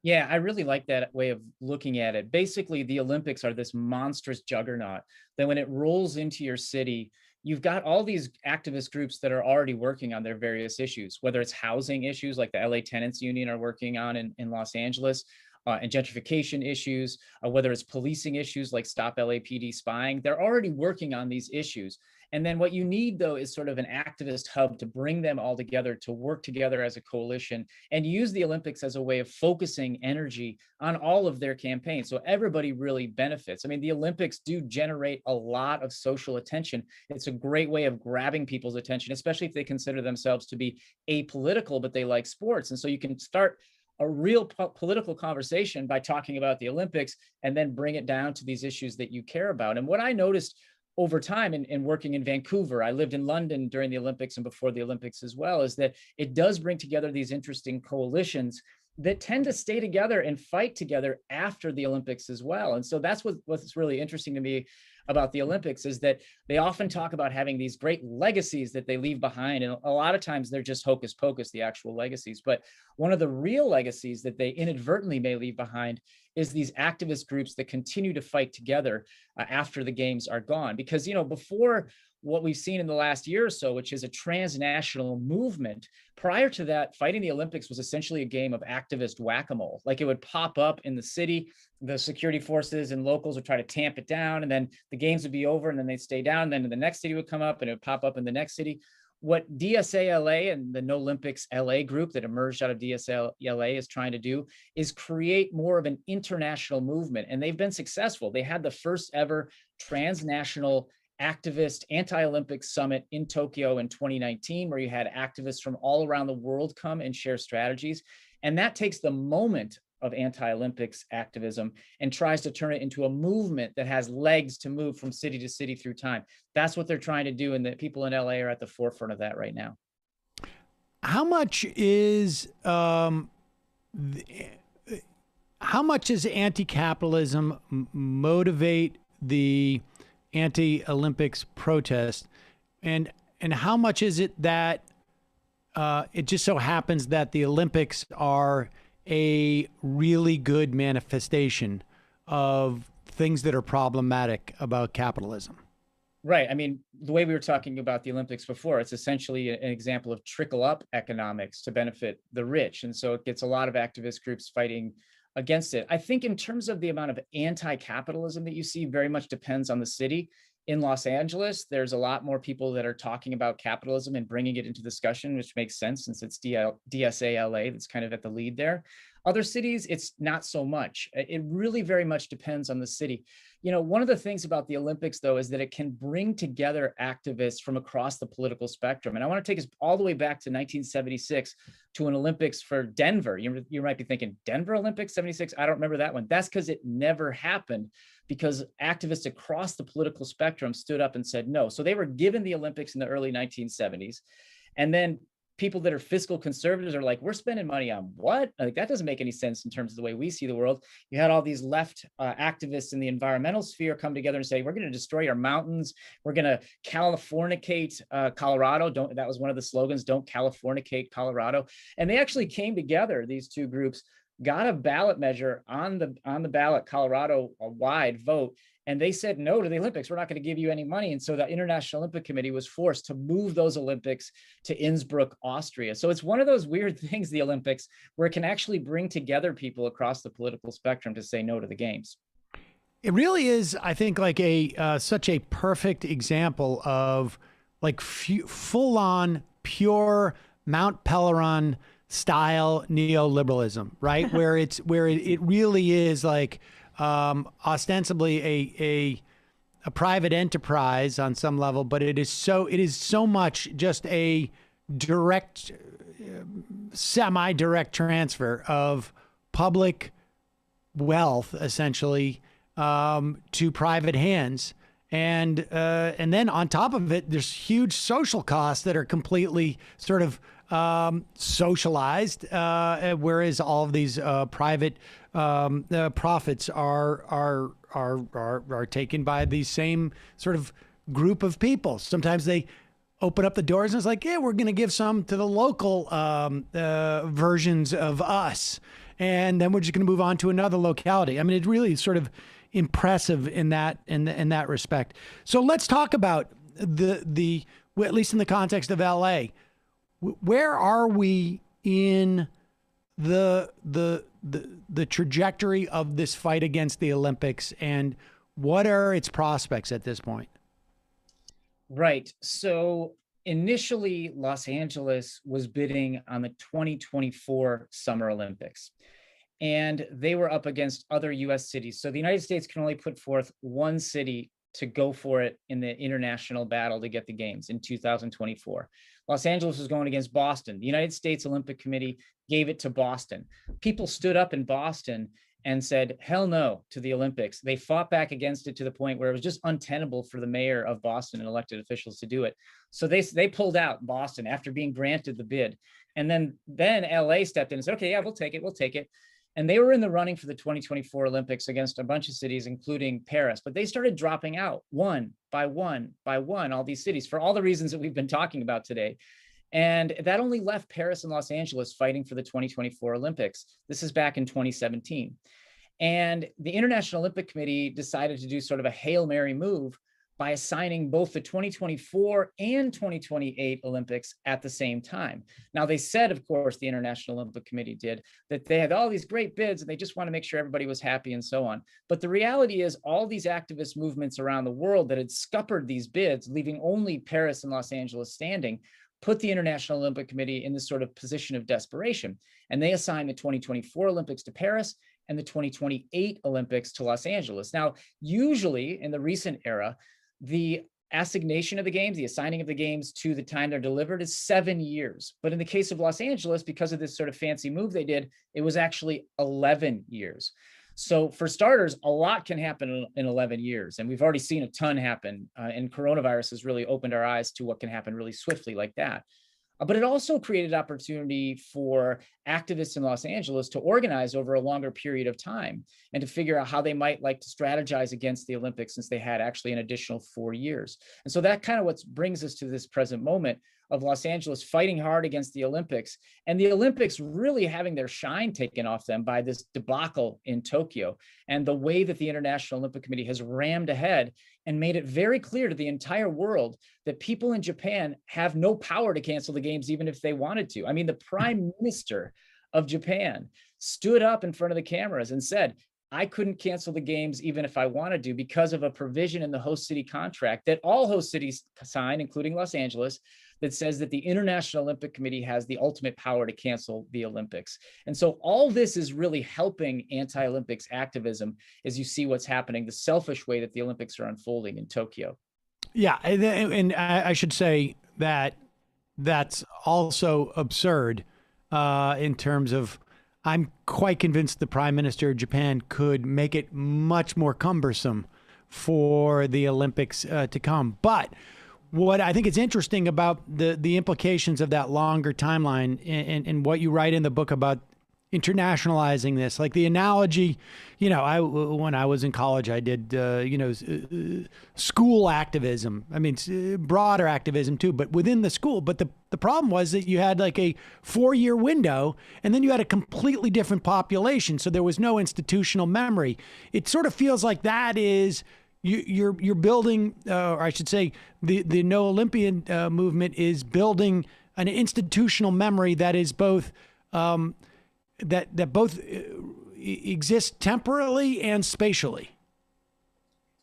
Yeah, I really like that way of looking at it. Basically, the Olympics are this monstrous juggernaut that when it rolls into your city, you've got all these activist groups that are already working on their various issues, whether it's housing issues like the LA Tenants Union are working on in Los Angeles, and gentrification issues, whether it's policing issues like Stop LAPD Spying. They're already working on these issues. And then what you need, though, is sort of an activist hub to bring them all together, to work together as a coalition and use the Olympics as a way of focusing energy on all of their campaigns. So everybody really benefits. I mean, the Olympics do generate a lot of social attention. It's a great way of grabbing people's attention, especially if they consider themselves to be apolitical, but they like sports. And so you can start a real political conversation by talking about the Olympics and then bring it down to these issues that you care about. And what I noticed over time in working in Vancouver, I lived in London during the Olympics and before the Olympics as well, is that it does bring together these interesting coalitions that tend to stay together and fight together after the Olympics as well. And so that's what's really interesting to me about the Olympics, is that they often talk about having these great legacies that they leave behind. And a lot of times they're just hocus pocus, the actual legacies. But one of the real legacies that they inadvertently may leave behind is these activist groups that continue to fight together after the games are gone. Because, you know, before what we've seen in the last year or so, which is a transnational movement, prior to that, fighting the Olympics was essentially a game of activist whack-a-mole. Like, it would pop up in the city, the security forces and locals would try to tamp it down, and then the games would be over and then they'd stay down, and then the next city would come up and it would pop up in the next city. What DSA LA and the NOlympics LA group that emerged out of DSA LA is trying to do is create more of an international movement. And they've been successful. They had the first ever transnational activist anti-Olympic summit in Tokyo in 2019, where you had activists from all around the world come and share strategies. And that takes the moment of anti-Olympics activism and tries to turn it into a movement that has legs to move from city to city through time. That's what they're trying to do, and the people in LA are at the forefront of that right now. How much is anti-capitalism motivate the anti-Olympics protest, and how much is it that it just so happens that the Olympics are a really good manifestation of things that are problematic about capitalism? Right. I mean, the way we were talking about the Olympics before, it's essentially an example of trickle-up economics to benefit the rich. And so it gets a lot of activist groups fighting against it. I think in terms of the amount of anti-capitalism that you see, very much depends on the city. In Los Angeles, there's a lot more people that are talking about capitalism and bringing it into discussion, which makes sense since it's DSA-LA that's kind of at the lead there. Other cities, it's not so much. It really very much depends on the city. You know, one of the things about the Olympics, though, is that it can bring together activists from across the political spectrum. And I want to take us all the way back to 1976 to an Olympics for Denver. You might be thinking, Denver Olympics, 76? I don't remember that one. That's because it never happened, because activists across the political spectrum stood up and said no. So they were given the Olympics in the early 1970s. And then people that are fiscal conservatives are like, we're spending money on what? Like, that doesn't make any sense in terms of the way we see the world. You had all these left activists in the environmental sphere come together and say, we're going to destroy our mountains. We're going to Californicate Colorado. That was one of the slogans, don't Californicate Colorado. And they actually came together, these two groups, got a ballot measure on the ballot, Colorado, a wide vote. And they said no to the Olympics. We're not going to give you any money. And so the International Olympic Committee was forced to move those Olympics to Innsbruck, Austria. So it's one of those weird things, the Olympics, where it can actually bring together people across the political spectrum to say no to the games. It really is, I think, like such a perfect example of like full-on pure Mount Peleron style neoliberalism, right? where it really is like ostensibly a private enterprise on some level, but it is so much just a direct, semi-direct transfer of public wealth, essentially, to private hands. And then on top of it, there's huge social costs that are completely sort of socialized, whereas all of these private profits are taken by the same sort of group of people. Sometimes they open up the doors and it's like, yeah, we're going to give some to the local versions of us, and then we're just going to move on to another locality. I mean, it really is sort of impressive in that respect. So let's talk about the at least in the context of LA. Where are we in the trajectory of this fight against the Olympics, and what are its prospects at this point? Right. So initially, Los Angeles was bidding on the 2024 Summer Olympics, and they were up against other U.S. cities. So the United States can only put forth one city to go for it in the international battle to get the games in 2024. Los Angeles was going against Boston. The United States Olympic Committee gave it to Boston. People stood up in Boston and said, hell no to the Olympics. They fought back against it to the point where it was just untenable for the mayor of Boston and elected officials to do it. So they pulled out Boston after being granted the bid. And then LA stepped in and said, okay, yeah, we'll take it. And they were in the running for the 2024 Olympics against a bunch of cities, including Paris, but they started dropping out one by one, all these cities, for all the reasons that we've been talking about today. And that only left Paris and Los Angeles fighting for the 2024 Olympics. This is back in 2017. And the International Olympic Committee decided to do sort of a Hail Mary move by assigning both the 2024 and 2028 Olympics at the same time. Now, they said, of course, the International Olympic Committee did, that they had all these great bids and they just want to make sure everybody was happy and so on. But the reality is all these activist movements around the world that had scuppered these bids, leaving only Paris and Los Angeles standing, put the International Olympic Committee in this sort of position of desperation. And they assigned the 2024 Olympics to Paris and the 2028 Olympics to Los Angeles. Now, usually in the recent era, the assignation of the games, the assigning of the games to the time they're delivered is 7 years. But in the case of Los Angeles, because of this sort of fancy move they did, it was actually 11 years. So for starters, a lot can happen in 11 years. And we've already seen a ton happen. And coronavirus has really opened our eyes to what can happen really swiftly like that. But it also created opportunity for activists in Los Angeles to organize over a longer period of time and to figure out how they might like to strategize against the Olympics, since they had actually an additional 4 years. And so that kind of what brings us to this present moment of Los Angeles fighting hard against the Olympics, and the Olympics really having their shine taken off them by this debacle in Tokyo, and the way that the International Olympic Committee has rammed ahead and made it very clear to the entire world that people in Japan have no power to cancel the games, even if they wanted to. I mean, the Prime Minister of Japan stood up in front of the cameras and said, I couldn't cancel the games even if I wanted to because of a provision in the host city contract that all host cities sign, including Los Angeles, that says that the International Olympic Committee has the ultimate power to cancel the Olympics. And so all this is really helping anti-Olympics activism as you see what's happening, the selfish way that the Olympics are unfolding in Tokyo. Yeah, and I should say that that's also absurd in terms of, I'm quite convinced the Prime Minister of Japan could make it much more cumbersome for the Olympics to come. But what I think is interesting about the implications of that longer timeline and what you write in the book about internationalizing this, like the analogy, when I was in college, I did, school activism. I mean, broader activism too, but within the school. But the problem was that you had like a 4-year window and then you had a completely different population. So there was no institutional memory. It sort of feels like that is, you're building, or I should say, the No Olympian movement is building an institutional memory that is both that both exist temporally and spatially.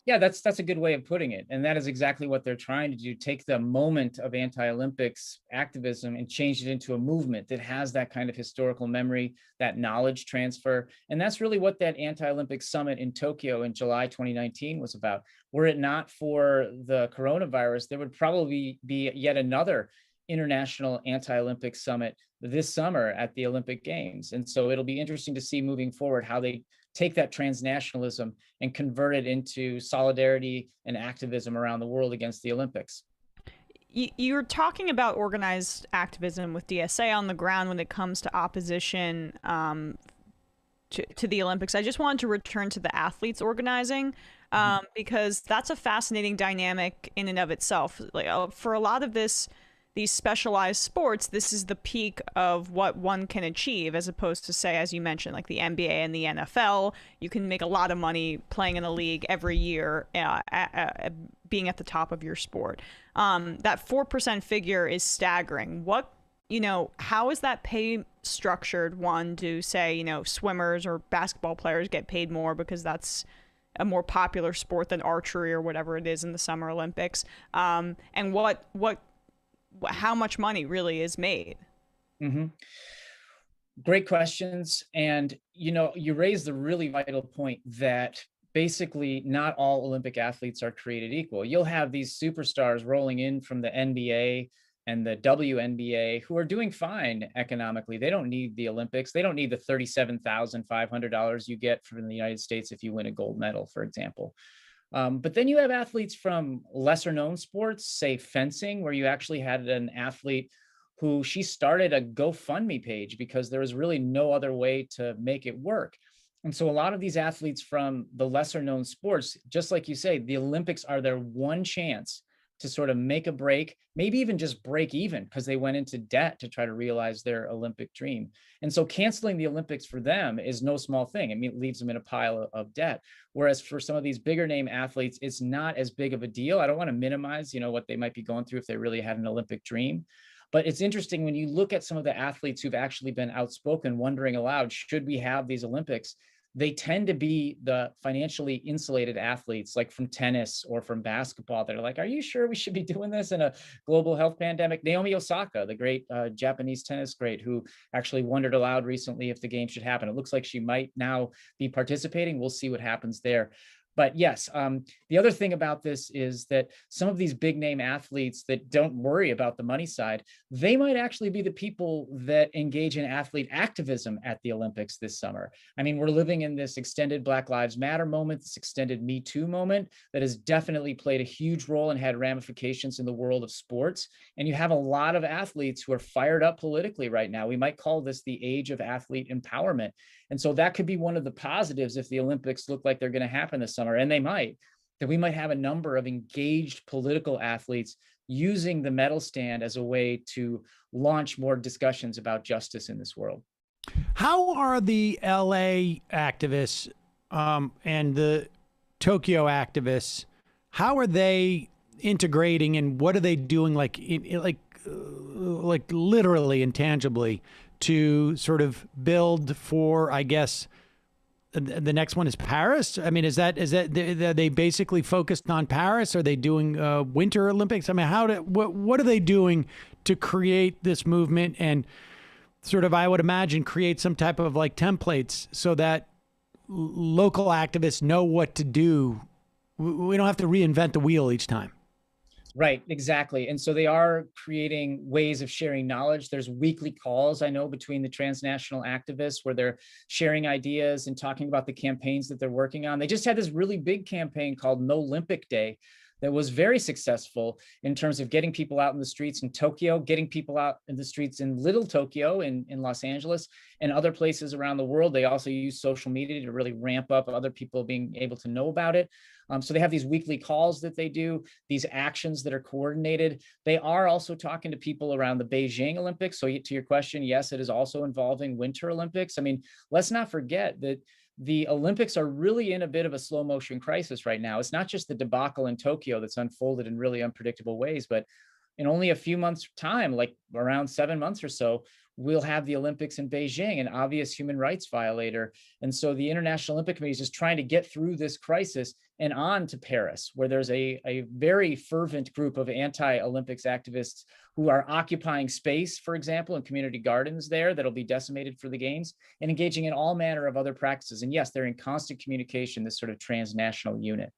Yeah, that's a good way of putting it. And that is exactly what they're trying to do, take the moment of anti-Olympics activism and change it into a movement that has that kind of historical memory, that knowledge transfer. And that's really what that anti-Olympics summit in Tokyo in July 2019 was about. Were it not for the coronavirus, there would probably be yet another international anti-Olympics summit this summer at the Olympic Games. And so it'll be interesting to see moving forward how they take that transnationalism and convert it into solidarity and activism around the world against the Olympics. You're talking about organized activism with DSA on the ground when it comes to opposition to the Olympics. I just wanted to return to the athletes organizing because that's a fascinating dynamic in and of itself. Like, for a lot of these specialized sports, this is the peak of what one can achieve, as opposed to, say, as you mentioned, like the NBA and the NFL. You can make a lot of money playing in a league every year, being at the top of your sport. That 4% figure is staggering. How is that pay structured? One, do, say, swimmers or basketball players get paid more because that's a more popular sport than archery or whatever it is in the Summer Olympics? And how much money really is made? Mm-hmm. Great questions. And, you raised the really vital point that basically not all Olympic athletes are created equal. You'll have these superstars rolling in from the NBA and the WNBA who are doing fine economically. They don't need the Olympics. They don't need the $37,500 you get from the United States if you win a gold medal, for example. But then you have athletes from lesser known sports, say fencing, where you actually had an athlete who she started a GoFundMe page because there was really no other way to make it work. And so a lot of these athletes from the lesser known sports, just like you say, the Olympics are their one chance to sort of make a break, maybe even just break even because they went into debt to try to realize their Olympic dream. And so canceling the Olympics for them is no small thing. I mean, it leaves them in a pile of debt. Whereas for some of these bigger name athletes, it's not as big of a deal. I don't want to minimize, what they might be going through if they really had an Olympic dream. But it's interesting when you look at some of the athletes who've actually been outspoken, wondering aloud, should we have these Olympics? They tend to be the financially insulated athletes, like from tennis or from basketball. They're like, are you sure we should be doing this in a global health pandemic? Naomi Osaka, the great Japanese tennis great, who actually wondered aloud recently if the game should happen. It looks like she might now be participating. We'll see what happens there. But yes, the other thing about this is that some of these big name athletes that don't worry about the money side, they might actually be the people that engage in athlete activism at the Olympics this summer. I mean, we're living in this extended Black Lives Matter moment, this extended Me Too moment that has definitely played a huge role and had ramifications in the world of sports. And you have a lot of athletes who are fired up politically right now. We might call this the age of athlete empowerment. And so that could be one of the positives if the Olympics look like they're going to happen this summer, and they might, that we might have a number of engaged political athletes using the medal stand as a way to launch more discussions about justice in this world. How are the LA activists and the Tokyo activists, how are they integrating, and what are they doing like literally and tangibly to sort of build for, I guess, the next one is Paris. I mean, is that are they basically focused on Paris? Are they doing Winter Olympics? I mean, what are they doing to create this movement and sort of, I would imagine, create some type of like templates so that local activists know what to do? We don't have to reinvent the wheel each time. Right, exactly. And so they are creating ways of sharing knowledge. There's weekly calls, I know, between the transnational activists where they're sharing ideas and talking about the campaigns that they're working on. They just had this really big campaign called NOlympic Day that was very successful in terms of getting people out in the streets in Tokyo, getting people out in the streets in Little Tokyo in Los Angeles and other places around the world. They also use social media to really ramp up other people being able to know about it. So they have these weekly calls that they do, these actions that are coordinated. They are also talking to people around the Beijing Olympics. So to your question, yes, it is also involving Winter Olympics. I mean, let's not forget that the Olympics are really in a bit of a slow motion crisis right now. It's not just the debacle in Tokyo that's unfolded in really unpredictable ways, but in only a few months' time, like around 7 months or so, we'll have the Olympics in Beijing, an obvious human rights violator. And so the International Olympic Committee is just trying to get through this crisis and on to Paris, where there's a very fervent group of anti-Olympics activists who are occupying space, for example, in community gardens there that'll be decimated for the games, and engaging in all manner of other practices. And yes, they're in constant communication, this sort of transnational unit.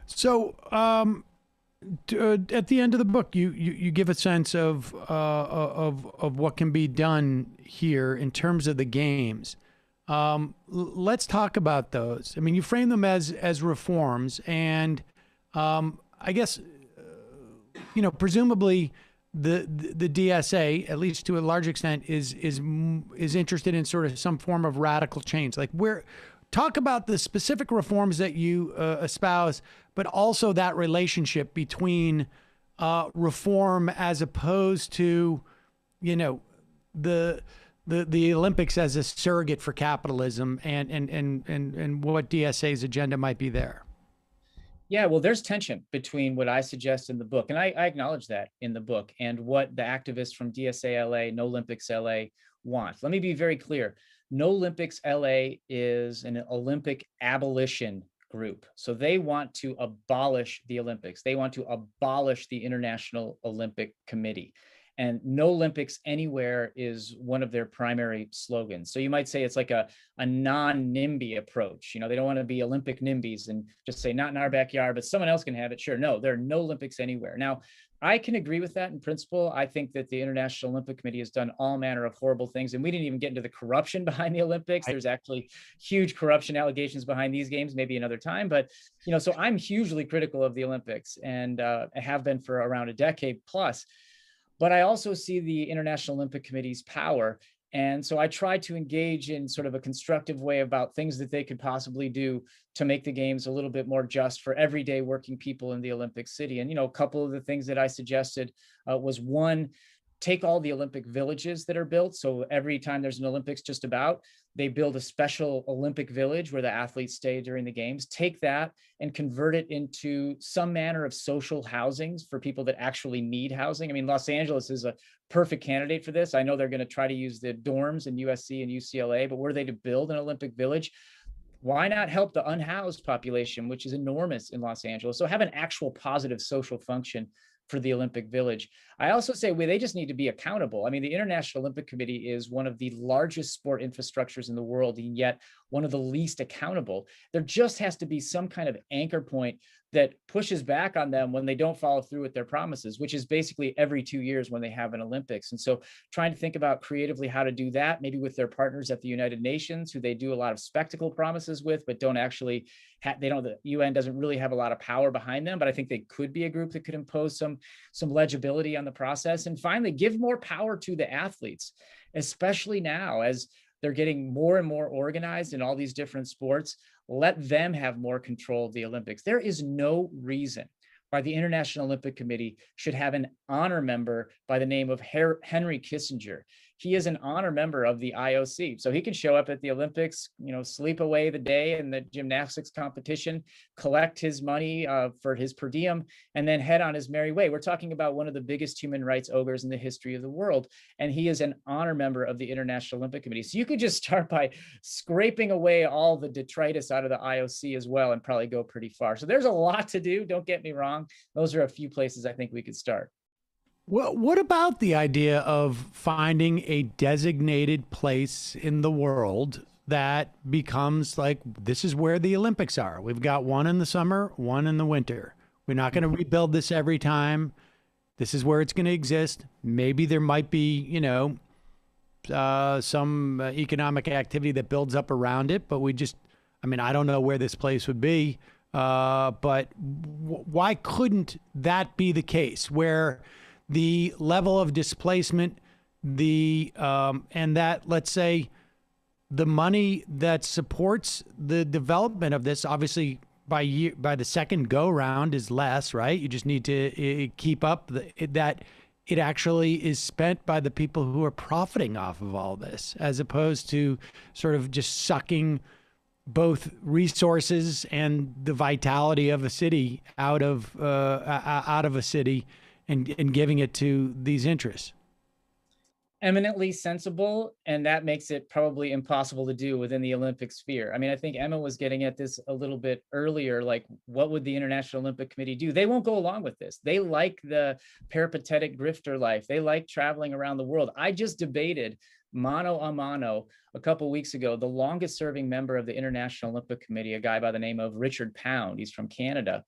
So at the end of the book, you give a sense of what can be done here in terms of the games. Let's talk about those. I mean, you frame them as reforms, and I guess presumably the DSA, at least to a large extent, is interested in sort of some form of radical change. Like, talk about the specific reforms that you espouse, but also that relationship between reform as opposed to, the Olympics as a surrogate for capitalism, and what DSA's agenda might be there. Yeah, well, there's tension between what I suggest in the book, and I acknowledge that in the book, and what the activists from DSA LA, NOlympics LA want. Let me be very clear. NOlympics LA is an Olympic abolition group. So they want to abolish the Olympics. They want to abolish the International Olympic Committee. And No Olympics Anywhere is one of their primary slogans. So you might say it's like a non-NIMBY approach. They don't want to be Olympic NIMBYs and just say, not in our backyard, but someone else can have it. Sure, no, there are no Olympics anywhere. Now, I can agree with that in principle. I think that the International Olympic Committee has done all manner of horrible things, and we didn't even get into the corruption behind the Olympics. There's actually huge corruption allegations behind these games, maybe another time. But, so I'm hugely critical of the Olympics, and I have been for around a decade plus. But I also see the International Olympic Committee's power. And so I try to engage in sort of a constructive way about things that they could possibly do to make the games a little bit more just for everyday working people in the Olympic city. And, a couple of the things that I suggested was, one, take all the Olympic villages that are built. So every time there's an Olympics just about, they build a special Olympic village where the athletes stay during the games. Take that and convert it into some manner of social housings for people that actually need housing. I mean, Los Angeles is a perfect candidate for this. I know they're going to try to use the dorms in USC and UCLA, but were they to build an Olympic village, why not help the unhoused population, which is enormous in Los Angeles? So have an actual positive social function for the Olympic Village. I also say they just need to be accountable. I mean, the International Olympic Committee is one of the largest sport infrastructures in the world, and yet one of the least accountable. There just has to be some kind of anchor point that pushes back on them when they don't follow through with their promises, which is basically every 2 years when they have an Olympics. And so trying to think about creatively how to do that, maybe with their partners at the United Nations, who they do a lot of spectacle promises with, but don't actually the UN doesn't really have a lot of power behind them, but I think they could be a group that could impose some legibility on the process. And finally, give more power to the athletes, especially now as they're getting more and more organized in all these different sports. Let them have more control of the Olympics. There is no reason why the International Olympic Committee should have an honor member by the name of Henry Kissinger. he is an honor member of the IOC. So he can show up at the Olympics, sleep away the day in the gymnastics competition, collect his money for his per diem, and then head on his merry way. We're talking about one of the biggest human rights ogres in the history of the world. And he is an honor member of the International Olympic Committee. So you could just start by scraping away all the detritus out of the IOC as well and probably go pretty far. So there's a lot to do. Don't get me wrong. Those are a few places I think we could start. Well, what about the idea of finding a designated place in the world that becomes like, this is where the Olympics are? We've got one in the summer, one in the winter. We're not going to rebuild this every time. This is where it's going to exist. Maybe there might be, some economic activity that builds up around it, but I don't know where this place would be. But why couldn't that be the case, where the level of displacement, and that, let's say, the money that supports the development of this, obviously by the second go round, is less, right? You just need to keep up that it actually is spent by the people who are profiting off of all this, as opposed to sort of just sucking both resources and the vitality of a city out of a city and giving it to these interests. Eminently sensible, and that makes it probably impossible to do within the Olympic sphere. I mean, I think Emma was getting at this a little bit earlier, like, what would the International Olympic Committee do? They won't go along with this. They like the peripatetic grifter life. They like traveling around the world. I just debated mano a mano a couple of weeks ago the longest serving member of the International Olympic Committee, a guy by the name of Richard Pound. He's from Canada.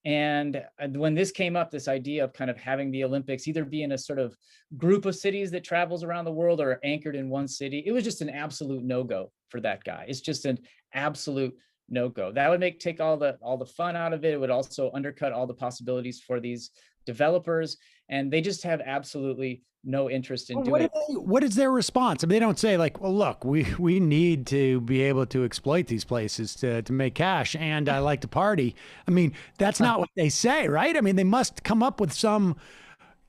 And when this came up, this idea of kind of having the Olympics either be in a sort of group of cities that travels around the world or anchored in one city, it was just an absolute no-go for that guy. It's just an absolute no-go. That would take all the fun out of it. It would also undercut all the possibilities for these developers, and they just have absolutely no interest in doing it. What is their response? I mean, they don't say like, well, look, we need to be able to exploit these places to make cash, and I like to party. I mean, that's not what they say, right? I mean, they must come up with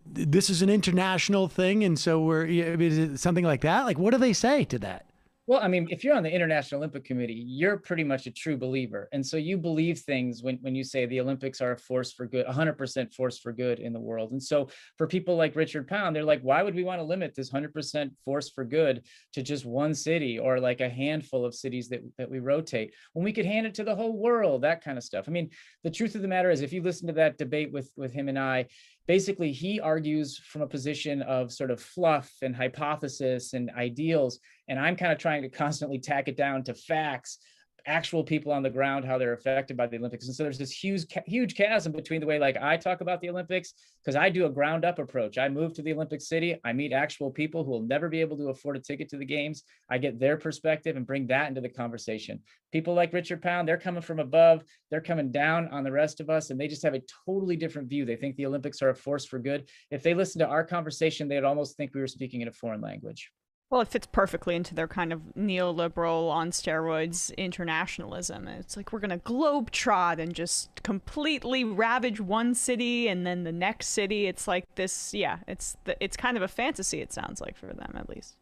this is an international thing, and so is it something like that? Like, what do they say to that? Well, I mean, if you're on the International Olympic Committee, you're pretty much a true believer. And so you believe things when you say the Olympics are a force for good, 100% force for good in the world. And so for people like Richard Pound, they're like, why would we want to limit this 100% force for good to just one city or like a handful of cities that we rotate when we could hand it to the whole world, that kind of stuff. I mean, the truth of the matter is, if you listen to that debate with him and I, basically, he argues from a position of sort of fluff and hypothesis and ideals. And I'm kind of trying to constantly tack it down to facts, actual people on the ground, how they're affected by the Olympics. And so there's this huge chasm between the way like I talk about the Olympics, because I do a ground up approach. I move to the Olympic city. I meet actual people who will never be able to afford a ticket to the games. I get their perspective and bring that into the conversation. People like Richard Pound, they're coming from above. They're coming down on the rest of us, and they just have a totally different view. They think the Olympics are a force for good. If they listen to our conversation, they'd almost think we were speaking in a foreign language. Well, it fits perfectly into their kind of neoliberal on steroids internationalism. It's like, we're going to globetrot and just completely ravage one city and then the next city. It's like this. Yeah, it's kind of a fantasy, it sounds like, for them, at least.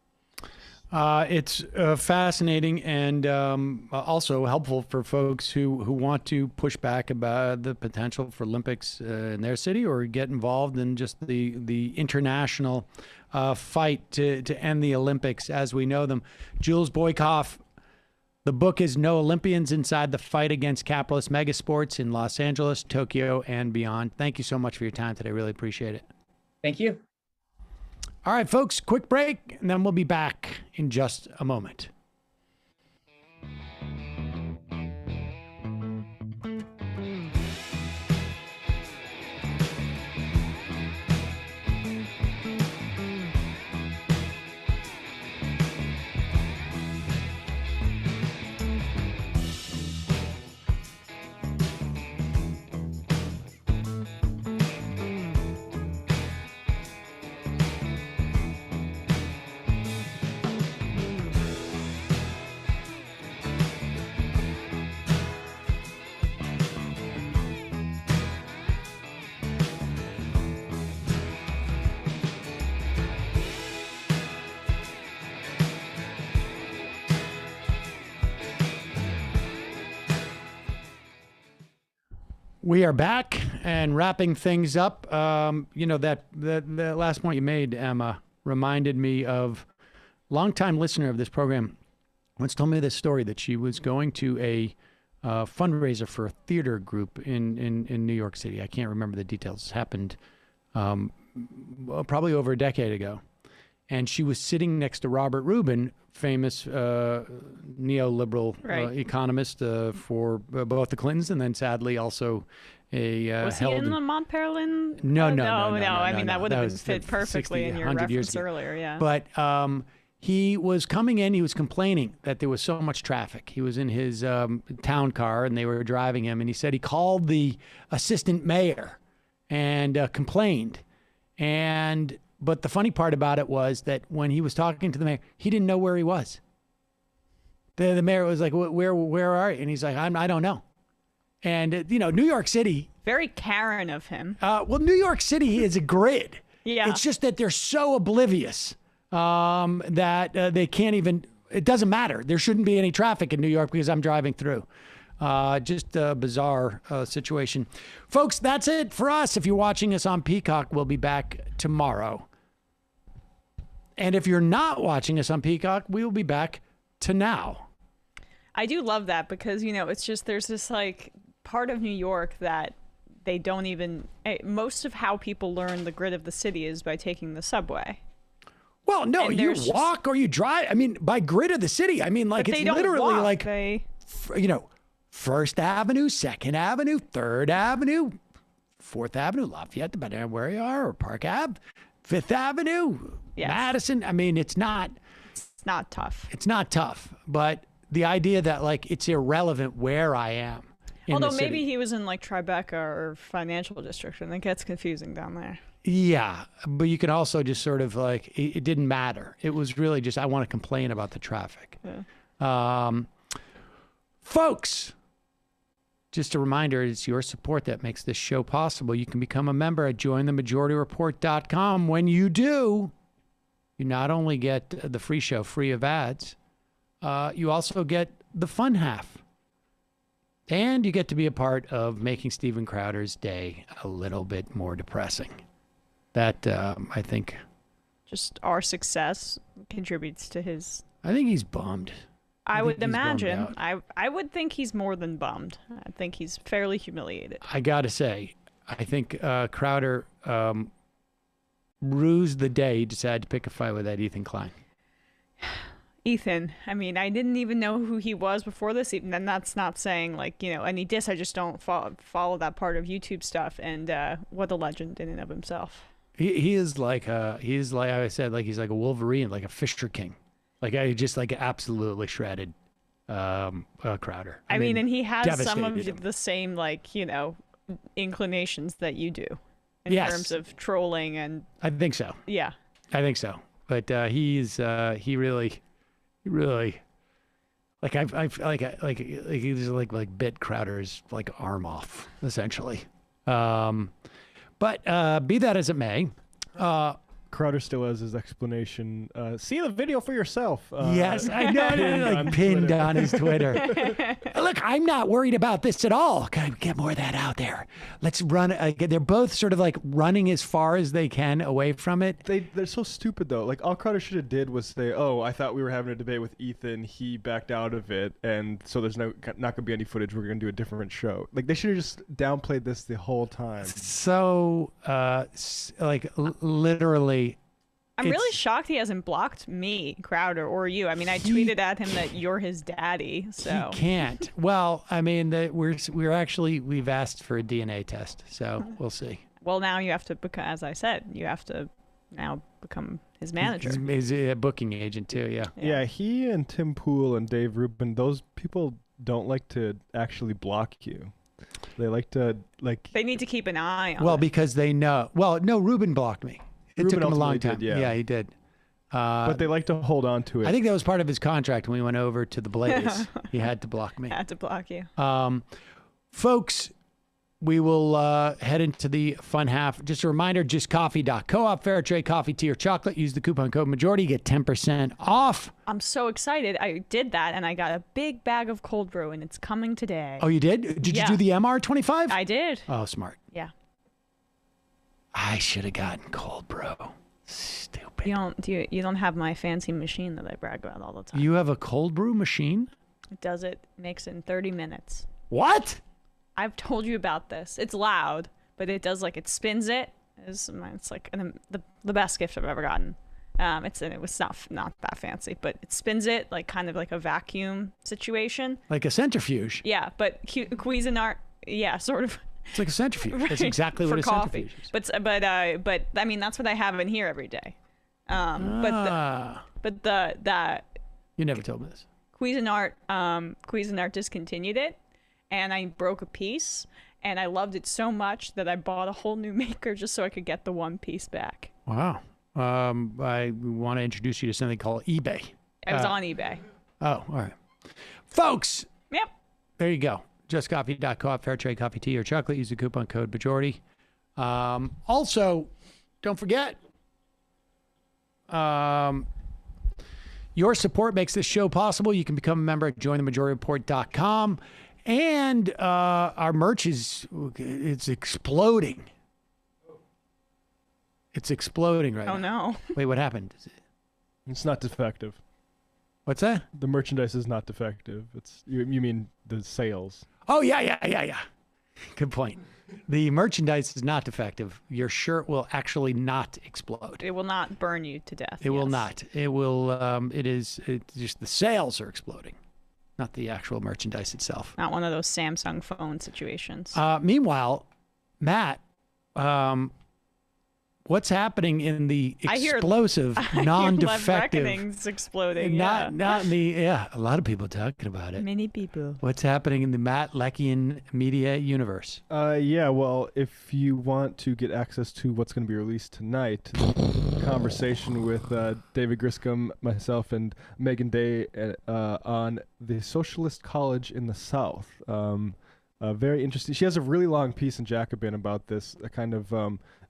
It's fascinating and also helpful for folks who want to push back about the potential for Olympics in their city, or get involved in just the international fight to end the Olympics as we know them. Jules Boykoff, the book is No Olympians: Inside the Fight Against Capitalist Megasports in Los Angeles, Tokyo, and Beyond. Thank you so much for your time today. Really appreciate it. Thank you. All right, folks, quick break, and then we'll be back in just a moment. We are back and wrapping things up. That last point you made, Emma, reminded me of a longtime listener of this program once told me this story that she was going to a fundraiser for a theater group in New York City. I can't remember the details. It happened probably over a decade ago. And she was sitting next to Robert Rubin, famous neoliberal economist for both the Clintons and then sadly also was he in the Mont Pelerin? No. I mean, that would have been fit perfectly in your reference earlier, yeah. But he was coming in, he was complaining that there was so much traffic. He was in his town car and they were driving him. And he said he called the assistant mayor and complained. But the funny part about it was that when he was talking to the mayor, he didn't know where he was. The mayor was like, where are you? And he's like, I don't know. And, New York City. Very Karen of him. New York City is a grid. Yeah. It's just that they're so oblivious that they can't even, it doesn't matter. There shouldn't be any traffic in New York because I'm driving through. Just a bizarre situation. Folks, that's it for us. If you're watching us on Peacock, we'll be back tomorrow. And if you're not watching us on Peacock, we will be back to now. I do love that because, it's just there's this like part of New York that they don't even, most of how people learn the grid of the city is by taking the subway. Well, no, you walk or you drive. I mean, by grid of the city, I mean, like it's literally like, First Avenue, Second Avenue, Third Avenue, Fourth Avenue, Lafayette, depending on where you are, or Park Ave, Fifth Avenue, Madison. I mean, it's not tough. It's not tough, but the idea that like it's irrelevant where I am. Although maybe he was in like Tribeca or Financial District, and it gets confusing down there. Yeah, but you can also just sort of like it didn't matter. It was really just I want to complain about the traffic. Yeah. Folks. Just a reminder, it's your support that makes this show possible. You can become a member at jointhemajorityreport.com. When you do, you not only get the free show free of ads, you also get the fun half. And you get to be a part of making Steven Crowder's day a little bit more depressing. That, I think... Just our success contributes to his... I think he's bummed. I would imagine. I would think he's more than bummed. I think he's fairly humiliated. I got to say, I think Crowder rused the day he decided to pick a fight with that Ethan Klein. Ethan, I mean, I didn't even know who he was before this. Even then, that's not saying like any diss. I just don't follow that part of YouTube stuff. And what a legend in and of himself. He is like I said, like he's like a Wolverine, like a Fisher King. Like I just like absolutely shredded Crowder. I mean, and he has some of the same like inclinations that you do in terms of trolling and. I think so. Yeah. I think so, but he really like he just like bit Crowder's like arm off essentially. But be that as it may. Crowder still has his explanation. See the video for yourself. Yes, I know. Like pinned on his Twitter. Look, I'm not worried about this at all. Gotta get more of that out there. Let's run. They're both sort of like running as far as they can away from it. They're so stupid though. Like all Crowder should have did was say, "Oh, I thought we were having a debate with Ethan. He backed out of it, and so there's not gonna be any footage. We're gonna do a different show." Like they should have just downplayed this the whole time. So, literally. I'm really shocked he hasn't blocked me, Crowder, or you. I mean, I tweeted at him that you're his daddy, so. He can't. Well, I mean, we've asked for a DNA test, so we'll see. Well, now you have to, as I said, you have to now become his manager. He's a booking agent too, yeah. Yeah, he and Tim Pool and Dave Rubin, those people don't like to actually block you. They like to, They need to keep an eye on it. Because they know. Well, no, Rubin blocked me. It took him a long time. Yeah, he did. But they like to hold on to it. I think that was part of his contract when we went over to the Blaze. He had to block me. Had to block you. Folks, we will head into the fun half. Just a reminder, justcoffee.coop, fair trade coffee, tea, or chocolate. Use the coupon code majority, get 10% off. I'm so excited. I did that, and I got a big bag of cold brew, and it's coming today. Oh, you did? Did you do the MR25? I did. Oh, smart. Yeah. I should have gotten cold brew. Stupid. You don't have my fancy machine that I brag about all the time. You have a cold brew machine? It makes it in 30 minutes. What? I've told you about this. It's loud, but it does it spins it. It's like the best gift I've ever gotten. It was not that fancy, but it spins it kind of like a vacuum situation. Like a centrifuge. Yeah, but Cuisinart, sort of. It's like a centrifuge. That's exactly what a centrifuge is. But I mean that's what I have in here every day. But you never told me this. Cuisinart discontinued it, and I broke a piece, and I loved it so much that I bought a whole new maker just so I could get the one piece back. Wow. I want to introduce you to something called eBay. I was on eBay. Oh, all right. Folks. Yep. There you go. JustCoffee.coop, fair trade coffee, tea, or chocolate. Use the coupon code majority. Also, don't forget, your support makes this show possible. You can become a member at jointhemajority.report.com. And our merch it's exploding. It's exploding right now. Oh, no. Wait, what happened? It's not defective. What's that? The merchandise is not defective. You mean the sales. Oh, yeah. Good point. The merchandise is not defective. Your shirt will actually not explode. It will not burn you to death. It will not. It will. It's just the sales are exploding, not the actual merchandise itself. Not one of those Samsung phone situations. Meanwhile, Matt, what's happening in the explosive, non-defective? Reckoning's exploding. Not in the a lot of people are talking about it. Many people. What's happening in the Matt Leckian media universe? Well, if you want to get access to what's going to be released tonight, conversation with David Griscom, myself, and Megan Day on the Socialist College in the South. Very interesting. She has a really long piece in Jacobin about this, a kind of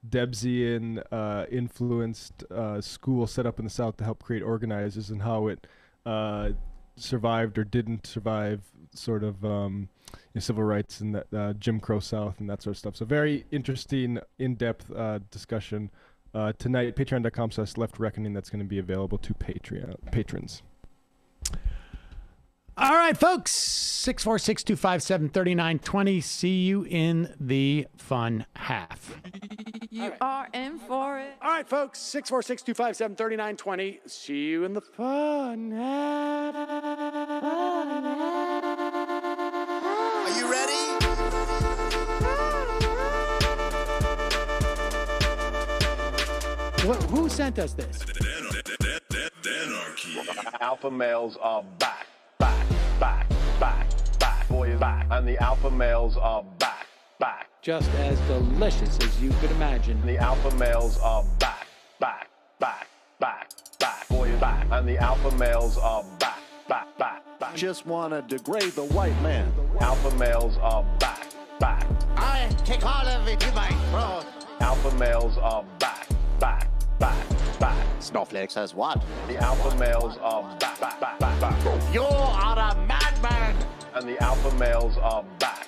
Debsian influenced school set up in the South to help create organizers, and how it survived or didn't survive sort of civil rights in the Jim Crow South and that sort of stuff. So very interesting, in-depth discussion tonight. Patreon.com/leftreckoning. That's going to be available to patrons. All right, folks. 646-257-3920. See you in the fun half. You are in for it. All right, folks. 646-257-3920. See you in the fun half. Are you ready? Who sent us this? Alpha males are back. Boys back. And the alpha males are back. Just as delicious as you could imagine. The alpha males are back. Boys back. And the alpha males are back. Just want to degrade the white man. Alpha males are back. I take all of it in my throat. Alpha males are back. Snowflake says what? The alpha males are back. You are a madman. And the alpha males are back.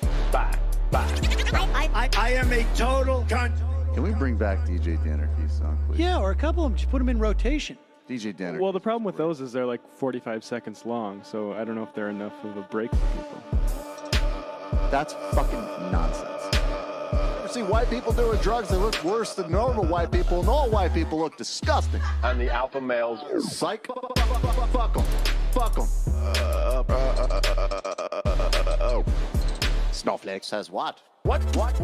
I am a total cunt. Can we bring back DJ Danarchy's song, please? Yeah, or a couple of them. Just put them in rotation. DJ Danarchy. Well, the problem with those is they're like 45 seconds long, so I don't know if they're enough of a break for people. That's fucking nonsense. See white people doing drugs, they look worse than normal white people, and all white people look disgusting. And the alpha males... Psych. Fuck them. Snowflake says what? Snowflake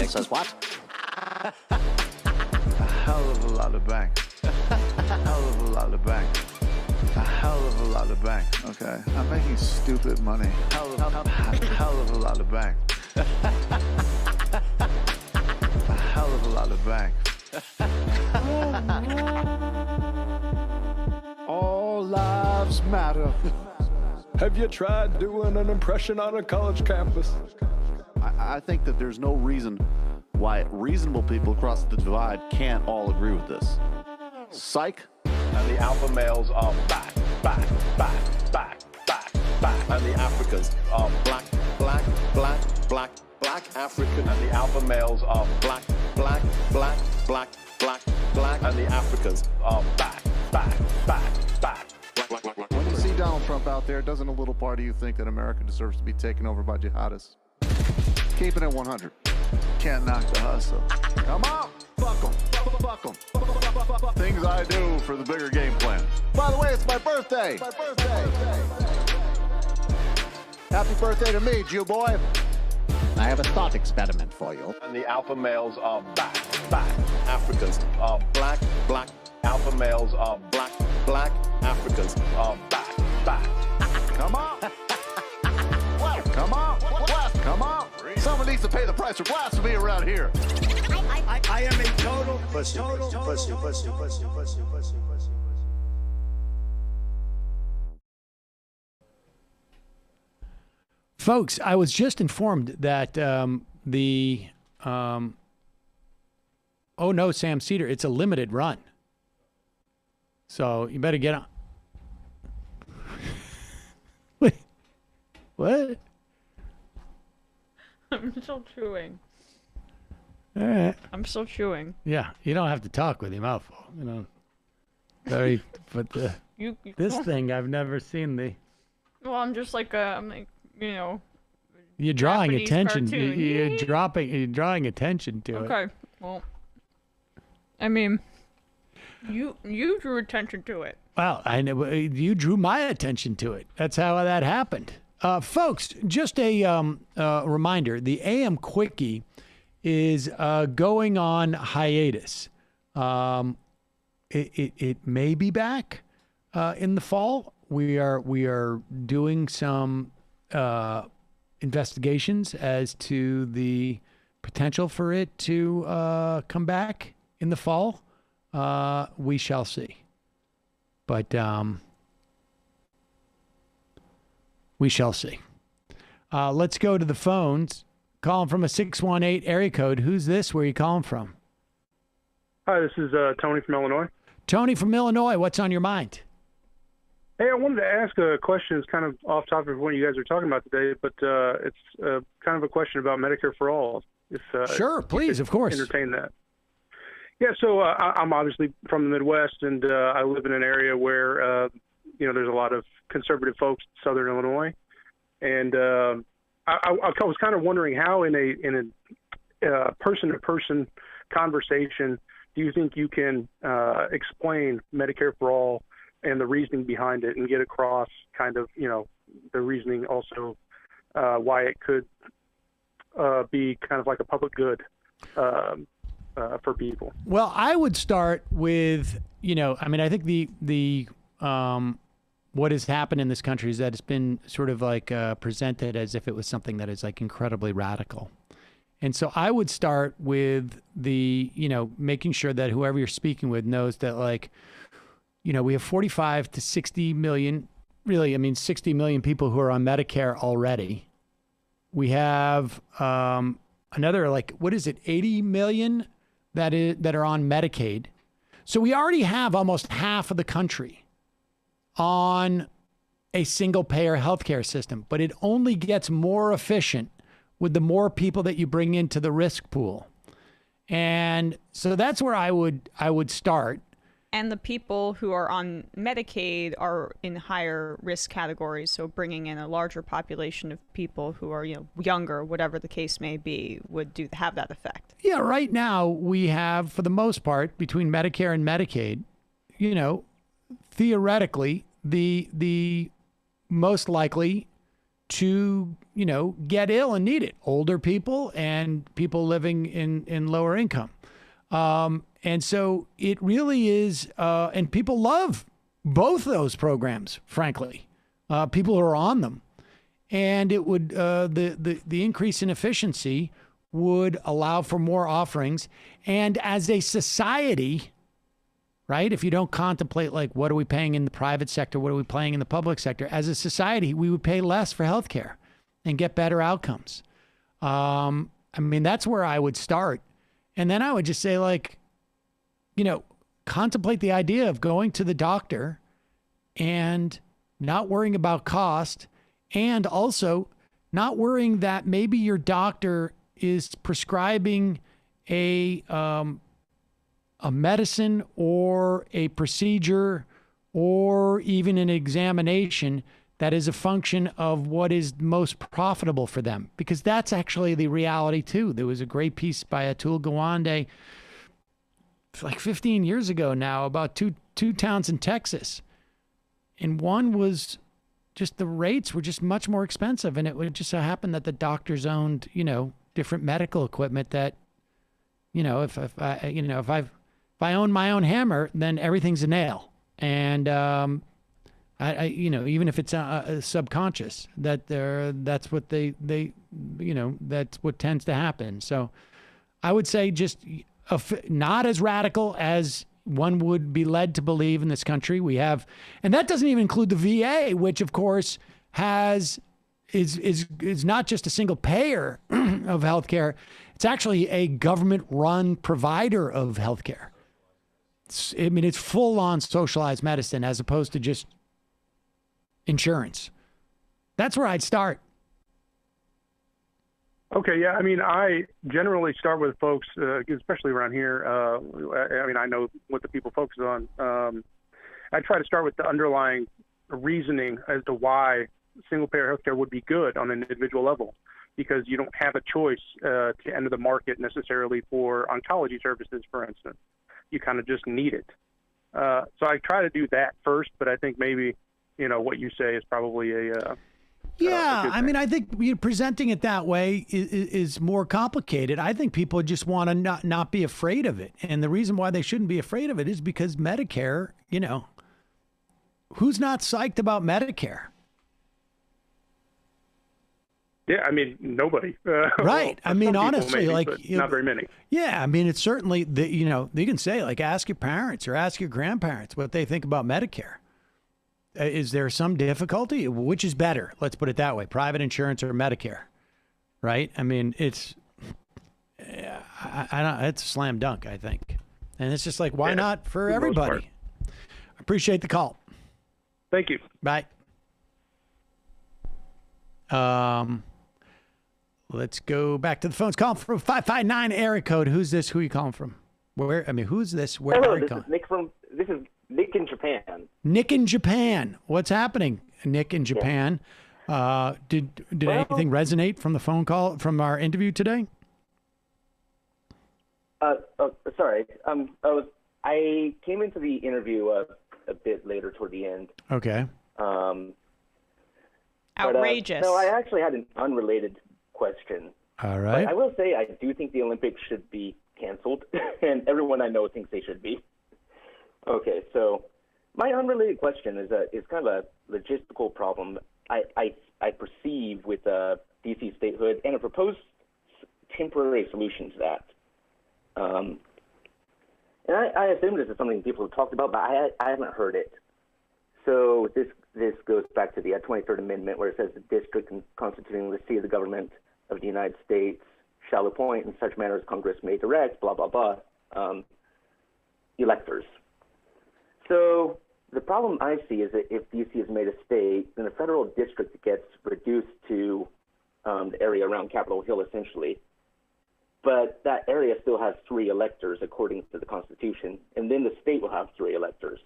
says what? A hell of a lot of bang. A hell of a lot of bang. A hell of a lot of bang. Okay, I'm making stupid money. Hell of a lot of bang. A hell of a lot of bang. All lives matter? Have you tried doing an impression on a college campus? I think that there's no reason why reasonable people across the divide can't all agree with this. Psych. And the alpha males are back, back, back, back, back, back. And the Africans are black, black, black, black, black African. And the alpha males are black, black, black, black, black, black. And the Africans are back, back, back, back. When you see Donald Trump out there, doesn't a little part of you think that America deserves to be taken over by jihadists? Keeping it 100. Can't knock the hustle. Come on! Fuck 'em. Fuck 'em. Things I do for the bigger game plan. By the way, it's my birthday! Happy birthday to me, Jew boy! I have a thought experiment for you. And the alpha males are back, back. Africans are black, black. Alpha males are black, black. Africans are back, back. Come on! Come on! Come on! Someone needs to pay the price for blasphemy around here. I am a total pussy. Folks, I was just informed that oh no, Sam Seder, it's a limited run. So you better get on. Wait, what? I'm still chewing. All right. I'm still chewing. Yeah, you don't have to talk with your mouth full, you know. Very, but this thing I've never seen the. Well, I'm just like I'm like, you know. You're drawing Japanese attention. cartoon. You're drawing attention to it. Okay. Well, I mean, you drew attention to it. Well, I know you drew my attention to it. That's how that happened. Folks, just a reminder, the AM Quickie is going on hiatus. It may be back in the fall. We are doing some investigations as to the potential for it to come back in the fall. We shall see. But we shall see. Let's go to the phones. Calling from a 618 area code. Who's this? Where are you calling from? Hi, this is Tony from Illinois. Tony from Illinois. What's on your mind? Hey, I wanted to ask a question. It's kind of off topic of what you guys are talking about today, but it's kind of a question about Medicare for All. Sure, please, of course. Entertain that. Yeah, so I'm obviously from the Midwest, and I live in an area where, there's a lot of conservative folks in Southern Illinois. And I was kind of wondering how in a person-to-person conversation do you think you can explain Medicare for All and the reasoning behind it and get across kind of, the reasoning also why it could be kind of like a public good for people? Well, I would start with, I think the what has happened in this country is that it's been sort of like presented as if it was something that is like incredibly radical. And so I would start with the, making sure that whoever you're speaking with knows that, like, we have 45 to 60 million, 60 million people who are on Medicare already. We have another, 80 million that are on Medicaid. So we already have almost half of the country on a single payer healthcare system, but it only gets more efficient with the more people that you bring into the risk pool. And so that's where I would start. And the people who are on Medicaid are in higher risk categories, so bringing in a larger population of people who are, younger, whatever the case may be, would have that effect. Yeah, right now we have, for the most part, between Medicare and Medicaid, theoretically, the most likely to, get ill and need it, older people and people living in lower income. And so it really is, and people love both those programs, frankly, people who are on them. And it would, the increase in efficiency would allow for more offerings. And as a society, right? If you don't contemplate, like, what are we paying in the private sector? What are we paying in the public sector? As a society, we would pay less for healthcare and get better outcomes. I mean, that's where I would start. And then I would just say, like, you know, contemplate the idea of going to the doctor and not worrying about cost, and also not worrying that maybe your doctor is prescribing a medicine or a procedure or even an examination that is a function of what is most profitable for them, because that's actually the reality too. There was a great piece by Atul Gawande like 15 years ago now about two towns in Texas. And one was just, the rates were just much more expensive. And it would just so happen that the doctors owned, you know, different medical equipment that, you know, if I own my own hammer, then everything's a nail. And, I you know, even if it's subconscious, that's what they, you know, that's what tends to happen. So I would say just not as radical as one would be led to believe in this country. We have, and that doesn't even include the VA, which of course is not just a single payer of healthcare. It's actually a government-run provider of healthcare. It's full-on socialized medicine as opposed to just insurance. That's where I'd start. Okay, yeah. I mean, I generally start with folks, especially around here. I mean, I know what the people focus on. I try to start with the underlying reasoning as to why single-payer healthcare would be good on an individual level, because you don't have a choice to enter the market necessarily for oncology services, for instance. You kind of just need it. So I try to do that first, but I think maybe, you know, what you say is probably a I mean, I think presenting it that way is more complicated. I think people just want to not be afraid of it. And the reason why they shouldn't be afraid of it is because Medicare, you know, who's not psyched about Medicare? Yeah, I mean, nobody. Right. Well, I mean, honestly, maybe, like, not very many. Yeah. I mean, it's certainly, you know, you can say, like, ask your parents or ask your grandparents what they think about Medicare. Is there some difficulty? Which is better? Let's put it that way. Private insurance or Medicare, right? I mean, it's, it's a slam dunk, I think. And it's just like, why not for everybody? I appreciate the call. Thank you. Bye. Let's go back to the phones. Call from 559 area code. Who's this? Who are you calling from? Where? I mean, who's this? Where Hello, are you this calling? This is Nick in Japan. Nick in Japan. What's happening, Nick in Japan? Did anything resonate from the phone call from our interview today? Sorry. I came into the interview a bit later toward the end. Okay. Outrageous. No, I actually had an unrelated question. All right. But I will say I do think the Olympics should be canceled, and everyone I know thinks they should be. Okay, so my unrelated question is kind of a logistical problem I perceive with DC statehood and a proposed temporary solution to that. And I assume this is something people have talked about, but I haven't heard it. So this goes back to the 23rd Amendment, where it says the district constituting the seat of the government of the United States shall appoint in such manner as Congress may direct, blah, blah, blah, electors. So the problem I see is that if D.C. is made a state, then the federal district gets reduced to the area around Capitol Hill, essentially. But that area still has 3 electors according to the Constitution, and then the state will have 3 electors.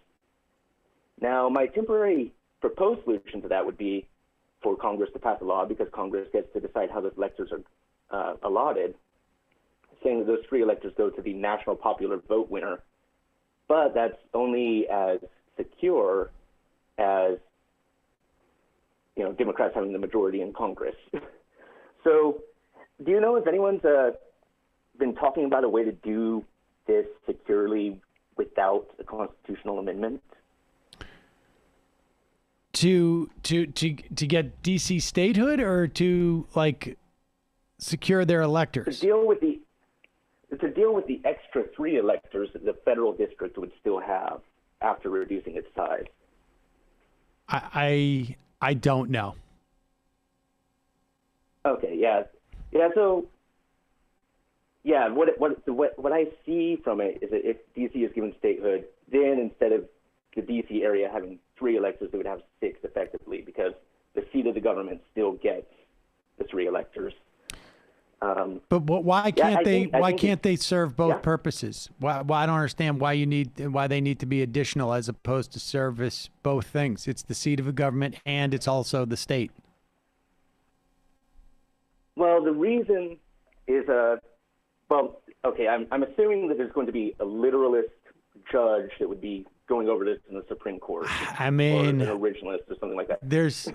Now, my temporary proposed solution to that would be for Congress to pass a law, because Congress gets to decide how those electors are allotted, saying that those 3 electors go to the national popular vote winner. But that's only as secure as, you know, Democrats having the majority in Congress. So do you know if anyone's been talking about a way to do this securely without a constitutional amendment? To get DC statehood, or to, like, secure their electors? To deal with the to deal with the extra 3 electors that the federal district would still have after reducing its size? I don't know. Okay, yeah. So, yeah, what I see from it is that if D.C. is given statehood, then instead of the D.C. area having 3 electors, they would have 6 effectively, because the seat of the government still gets the 3 electors. But why can't they serve both purposes? Why I don't understand why they need to be additional as opposed to service both things. It's the seat of the government and it's also the state. Well, the reason is I'm assuming that there's going to be a literalist judge that would be going over this in the Supreme Court. I mean, or an originalist or something like that. There's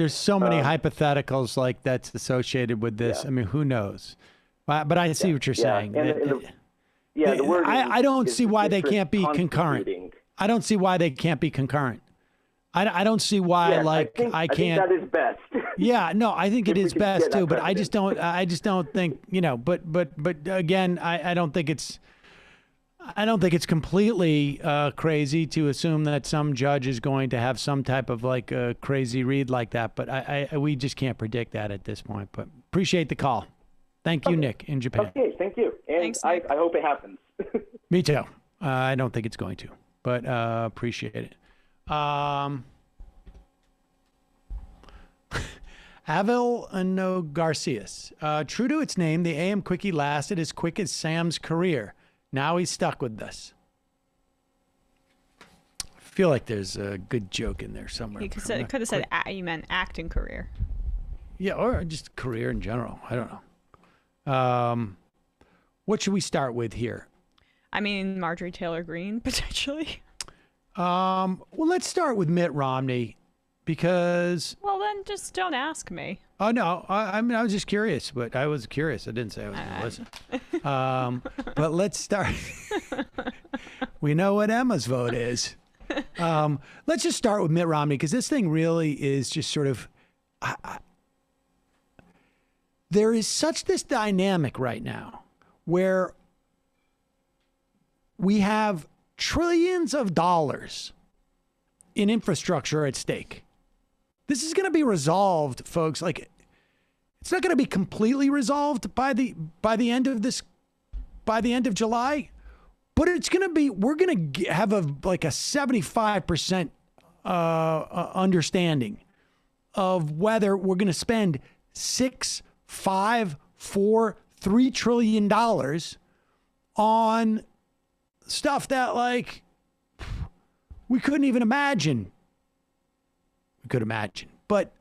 so many hypotheticals like that's associated with this. Yeah. I mean, who knows? But I see what you're saying. The word I don't see why they can't be concurrent. I don't see why they can't be concurrent. I don't see why I can't. I think that is best. Yeah, no, I think it is best too, but I just don't think, but again, I don't think it's completely crazy to assume that some judge is going to have some type of like a crazy read like that, but we just can't predict that at this point. But appreciate the call. Thank you, Nick, in Japan. Okay, thank you. And Thanks, I hope it happens. Me too. I don't think it's going to, but appreciate it. Avil No Garcias. True to its name, the AM Quickie lasted as quick as Sam's career. Now he's stuck with us. I feel like there's a good joke in there somewhere. You could have said you meant acting career. Yeah, or just career in general. I don't know. What should we start with here? I mean, Marjorie Taylor Greene, potentially. Well, let's start with Mitt Romney because... Well, then just don't ask me. Oh, no. I mean, I was just curious, but I was curious. I didn't say I was going to listen. But let's start. We know what Emma's vote is. Let's just start with Mitt Romney because this thing really is just sort of... there is such this dynamic right now where we have trillions of dollars in infrastructure at stake. This is going to be resolved, folks. Like, it's not going to be completely resolved by the end of July, but it's going to be. We're going to have a 75% understanding of whether we're going to spend $6, $5, $4, $3 trillion on stuff that we couldn't even imagine. We could imagine, but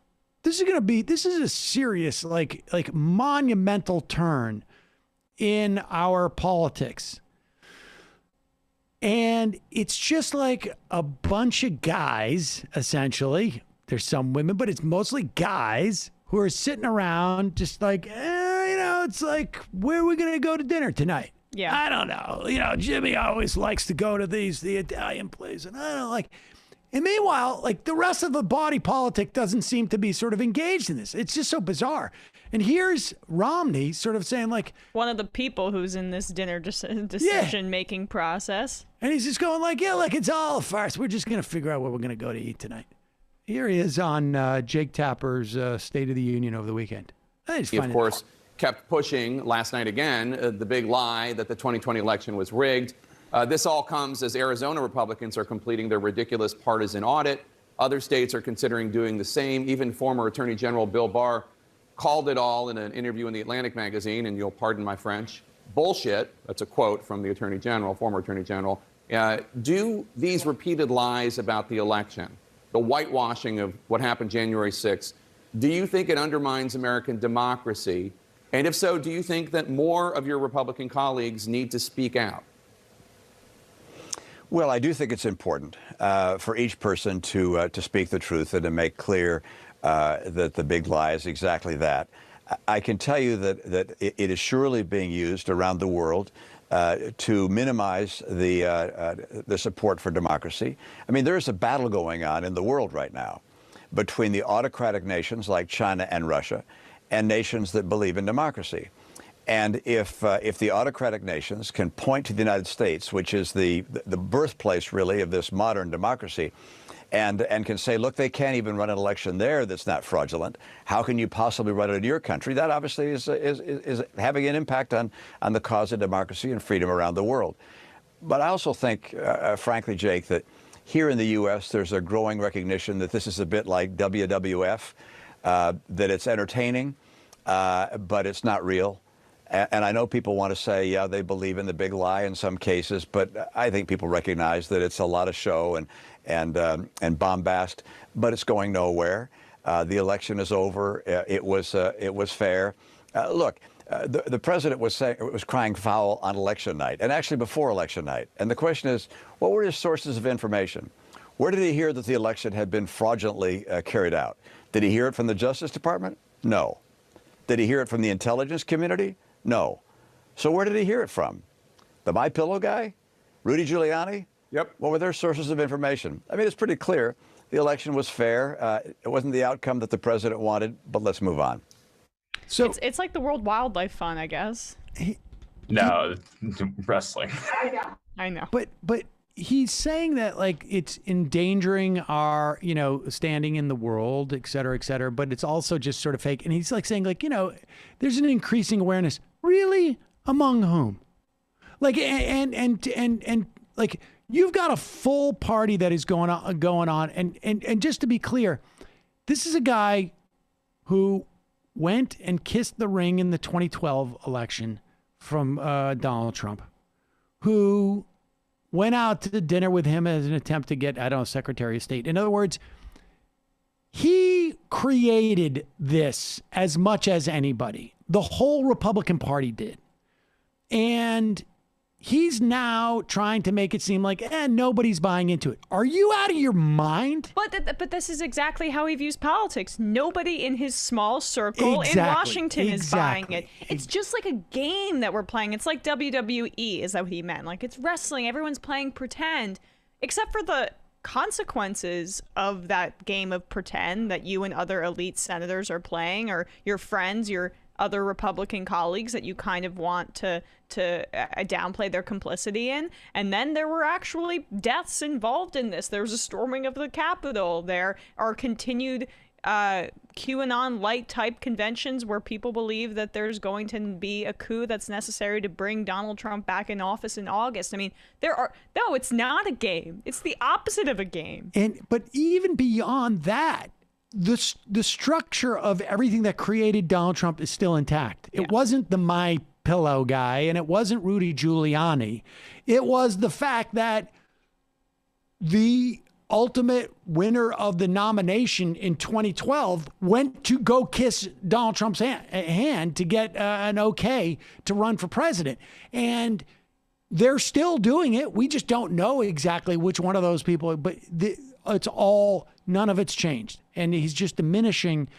this is a serious, monumental turn in our politics. And it's just like a bunch of guys, essentially. There's some women, but it's mostly guys who are sitting around just it's like, where are we going to go to dinner tonight? Yeah. I don't know. Jimmy always likes to go to the Italian place, and I don't like. And meanwhile, the rest of the body politic doesn't seem to be sort of engaged in this. It's just so bizarre. And here's Romney sort of saying one of the people who's in this dinner decision-making process. And he's just going it's all a farce. We're just going to figure out where we're going to go to eat tonight. Here he is on Jake Tapper's State of the Union over the weekend. He, of course, kept pushing last night again the big lie that the 2020 election was rigged. This all comes as Arizona Republicans are completing their ridiculous partisan audit. Other states are considering doing the same. Even former Attorney General Bill Barr called it all in an interview in the Atlantic magazine, and you'll pardon my French, bullshit. That's a quote from the Attorney General, former Attorney General. Do these repeated lies about the election, the whitewashing of what happened January 6th, do you think it undermines American democracy? And if so, do you think that more of your Republican colleagues need to speak out? Well, I do think it's important for each person to speak the truth and to make clear that the big lie is exactly that. I can tell you that it is surely being used around the world to minimize the support for democracy. I mean, there is a battle going on in the world right now between the autocratic nations like China and Russia and nations that believe in democracy. And if the autocratic nations can point to the United States, which is the birthplace really of this modern democracy, and can say, look, they can't even run an election there that's not fraudulent. How can you possibly run it in your country? That obviously is having an impact on the cause of democracy and freedom around the world. But I also think, frankly, Jake, that here in the U.S., there's a growing recognition that this is a bit like WWF, that it's entertaining, but it's not real. And I know people want to say, yeah, they believe in the big lie in some cases, but I think people recognize that it's a lot of show and bombast, but it's going nowhere. The election is over. It was fair. Look, the president was crying foul on election night, and actually before election night. And the question is, what were his sources of information? Where did he hear that the election had been fraudulently carried out? Did he hear it from the Justice Department? No. Did he hear it from the intelligence community? No. So where did he hear it from? The MyPillow guy? Rudy Giuliani? Yep. What were their sources of information? I mean, it's pretty clear. The election was fair. It wasn't the outcome that the president wanted, but let's move on. So it's like the World Wildlife Fund, I guess. No, wrestling. I know. But he's saying that like it's endangering our, standing in the world, et cetera, but it's also just sort of fake. And he's like saying like, there's an increasing awareness. Really? Among whom? Like, and like, you've got a full party that is going on. And just to be clear, this is a guy who went and kissed the ring in the 2012 election from Donald Trump, who went out to dinner with him as an attempt to get, Secretary of State. In other words, he created this as much as anybody. The whole Republican Party did. And he's now trying to make it seem like, nobody's buying into it. Are you out of your mind? But this is exactly how he views politics. Nobody in his small circle in Washington is buying it. It's just like a game that we're playing. It's like WWE, is that what he meant? Like, it's wrestling. Everyone's playing pretend, except for the consequences of that game of pretend that you and other elite senators are playing, or your friends, your other Republican colleagues that you kind of want to downplay their complicity in. And then there were actually deaths involved in this. There was a storming of the Capitol. There are continued QAnon light type conventions where people believe that there's going to be a coup that's necessary to bring Donald Trump back in office in August. I mean, it's not a game. It's the opposite of a game. But even beyond that, the structure of everything that created Donald Trump is still intact. It wasn't the MyPillow guy, and it wasn't Rudy Giuliani. It was the fact that the ultimate winner of the nomination in 2012 went to go kiss Donald Trump's hand to get an okay to run for president. And they're still doing it. We just don't know exactly which one of those people, but none of it's changed. And he's just diminishing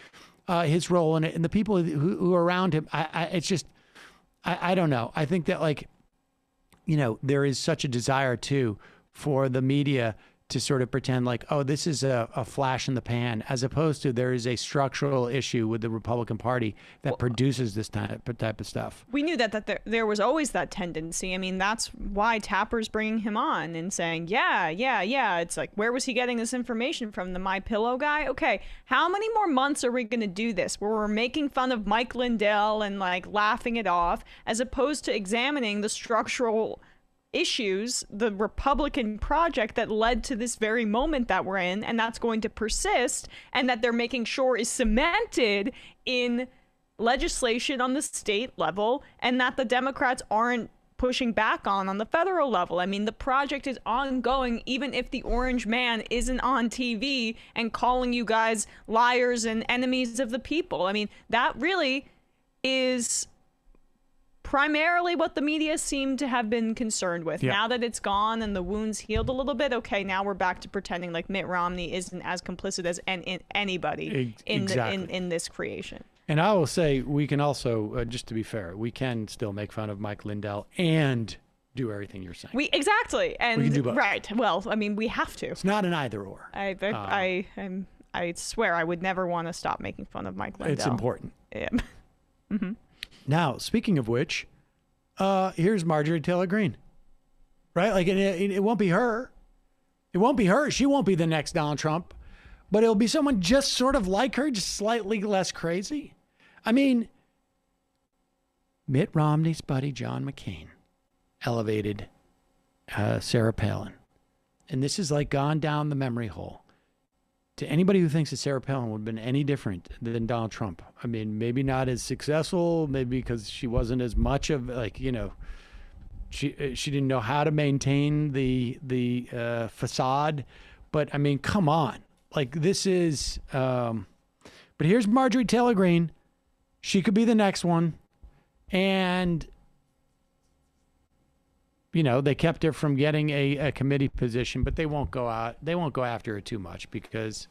his role in it. And the people who are around him, I don't know. I think that there is such a desire too for the media to sort of pretend like, oh, this is a flash in the pan, as opposed to there is a structural issue with the Republican Party that produces this type of stuff. We knew that there was always that tendency. I mean, that's why Tapper's bringing him on and saying, yeah. It's like, where was he getting this information from? The MyPillow guy? Okay, how many more months are we going to do this where we're making fun of Mike Lindell and like laughing it off, as opposed to examining the structural issues, the Republican project that led to this very moment that we're in, and that's going to persist, and that they're making sure is cemented in legislation on the state level, and that the Democrats aren't pushing back on the federal level. I mean, the project is ongoing, even if the orange man isn't on TV and calling you guys liars and enemies of the people. I mean, that really is primarily what the media seem to have been concerned with. Yeah. Now that it's gone and the wounds healed a little bit, okay, now we're back to pretending like Mitt Romney isn't as complicit as anybody in this creation. And I will say, we can also, just to be fair, we can still make fun of Mike Lindell and do everything you're saying. Exactly. And we can do both. Right. Well, I mean, we have to. It's not an either or. I swear I would never want to stop making fun of Mike Lindell. It's important. Yeah. Mm-hmm. Now, speaking of which, here's Marjorie Taylor Greene, right? Like it won't be her. It won't be her. She won't be the next Donald Trump, but it'll be someone just sort of like her, just slightly less crazy. I mean, Mitt Romney's buddy, John McCain, elevated Sarah Palin. And this is like gone down the memory hole. To anybody who thinks that Sarah Palin would have been any different than Donald Trump, I mean, maybe not as successful, maybe because she wasn't as much of she didn't know how to maintain the facade. But I mean, come on, like this is. But here's Marjorie Taylor Greene. She could be the next one, and they kept her from getting a committee position, but they won't go after her too much because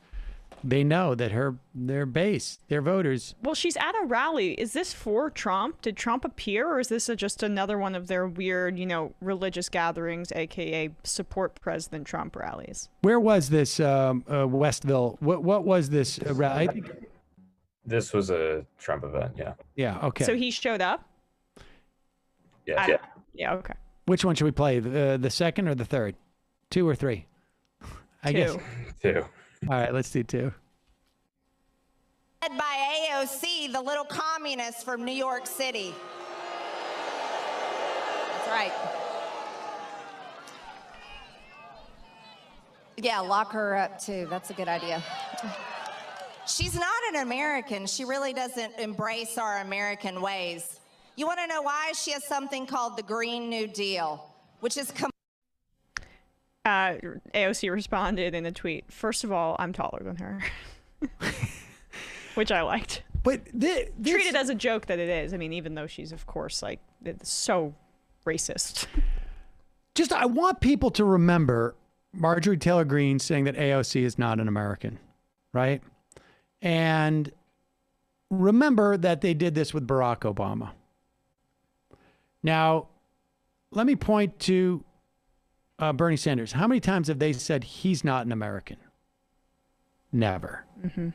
they know that their base, their voters. Well, she's at a rally. Is this for Trump? Did Trump appear, or is this just another one of their weird, religious gatherings, aka support President Trump rallies? Where was this, Westville? What was this rally? This was a Trump event, yeah. Yeah, okay. So he showed up? Yeah. Yeah, okay. Which one should we play? The second or the third? 2 or 3? I guess. 2. All right, let's do 2. Led by AOC, the little communist from New York City. That's right. Yeah, lock her up too. That's a good idea. She's not an American. She really doesn't embrace our American ways. You want to know why? She has something called the Green New Deal, which is... AOC responded in a tweet, "First of all, I'm taller than her." Which I liked. But treat it as a joke that it is. I mean, even though she's, of course, like, so racist. Just, I want people to remember Marjorie Taylor Greene saying that AOC is not an American, right? And remember that they did this with Barack Obama. Now, let me point to Bernie Sanders. How many times have they said he's not an American? Never. Mm-hmm.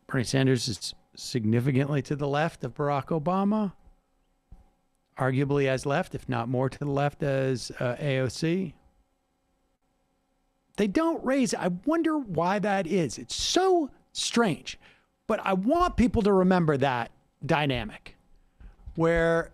Bernie Sanders is significantly to the left of Barack Obama, arguably as left, if not more to the left as AOC. They don't raise it. I wonder why that is. It's so strange. But I want people to remember that dynamic where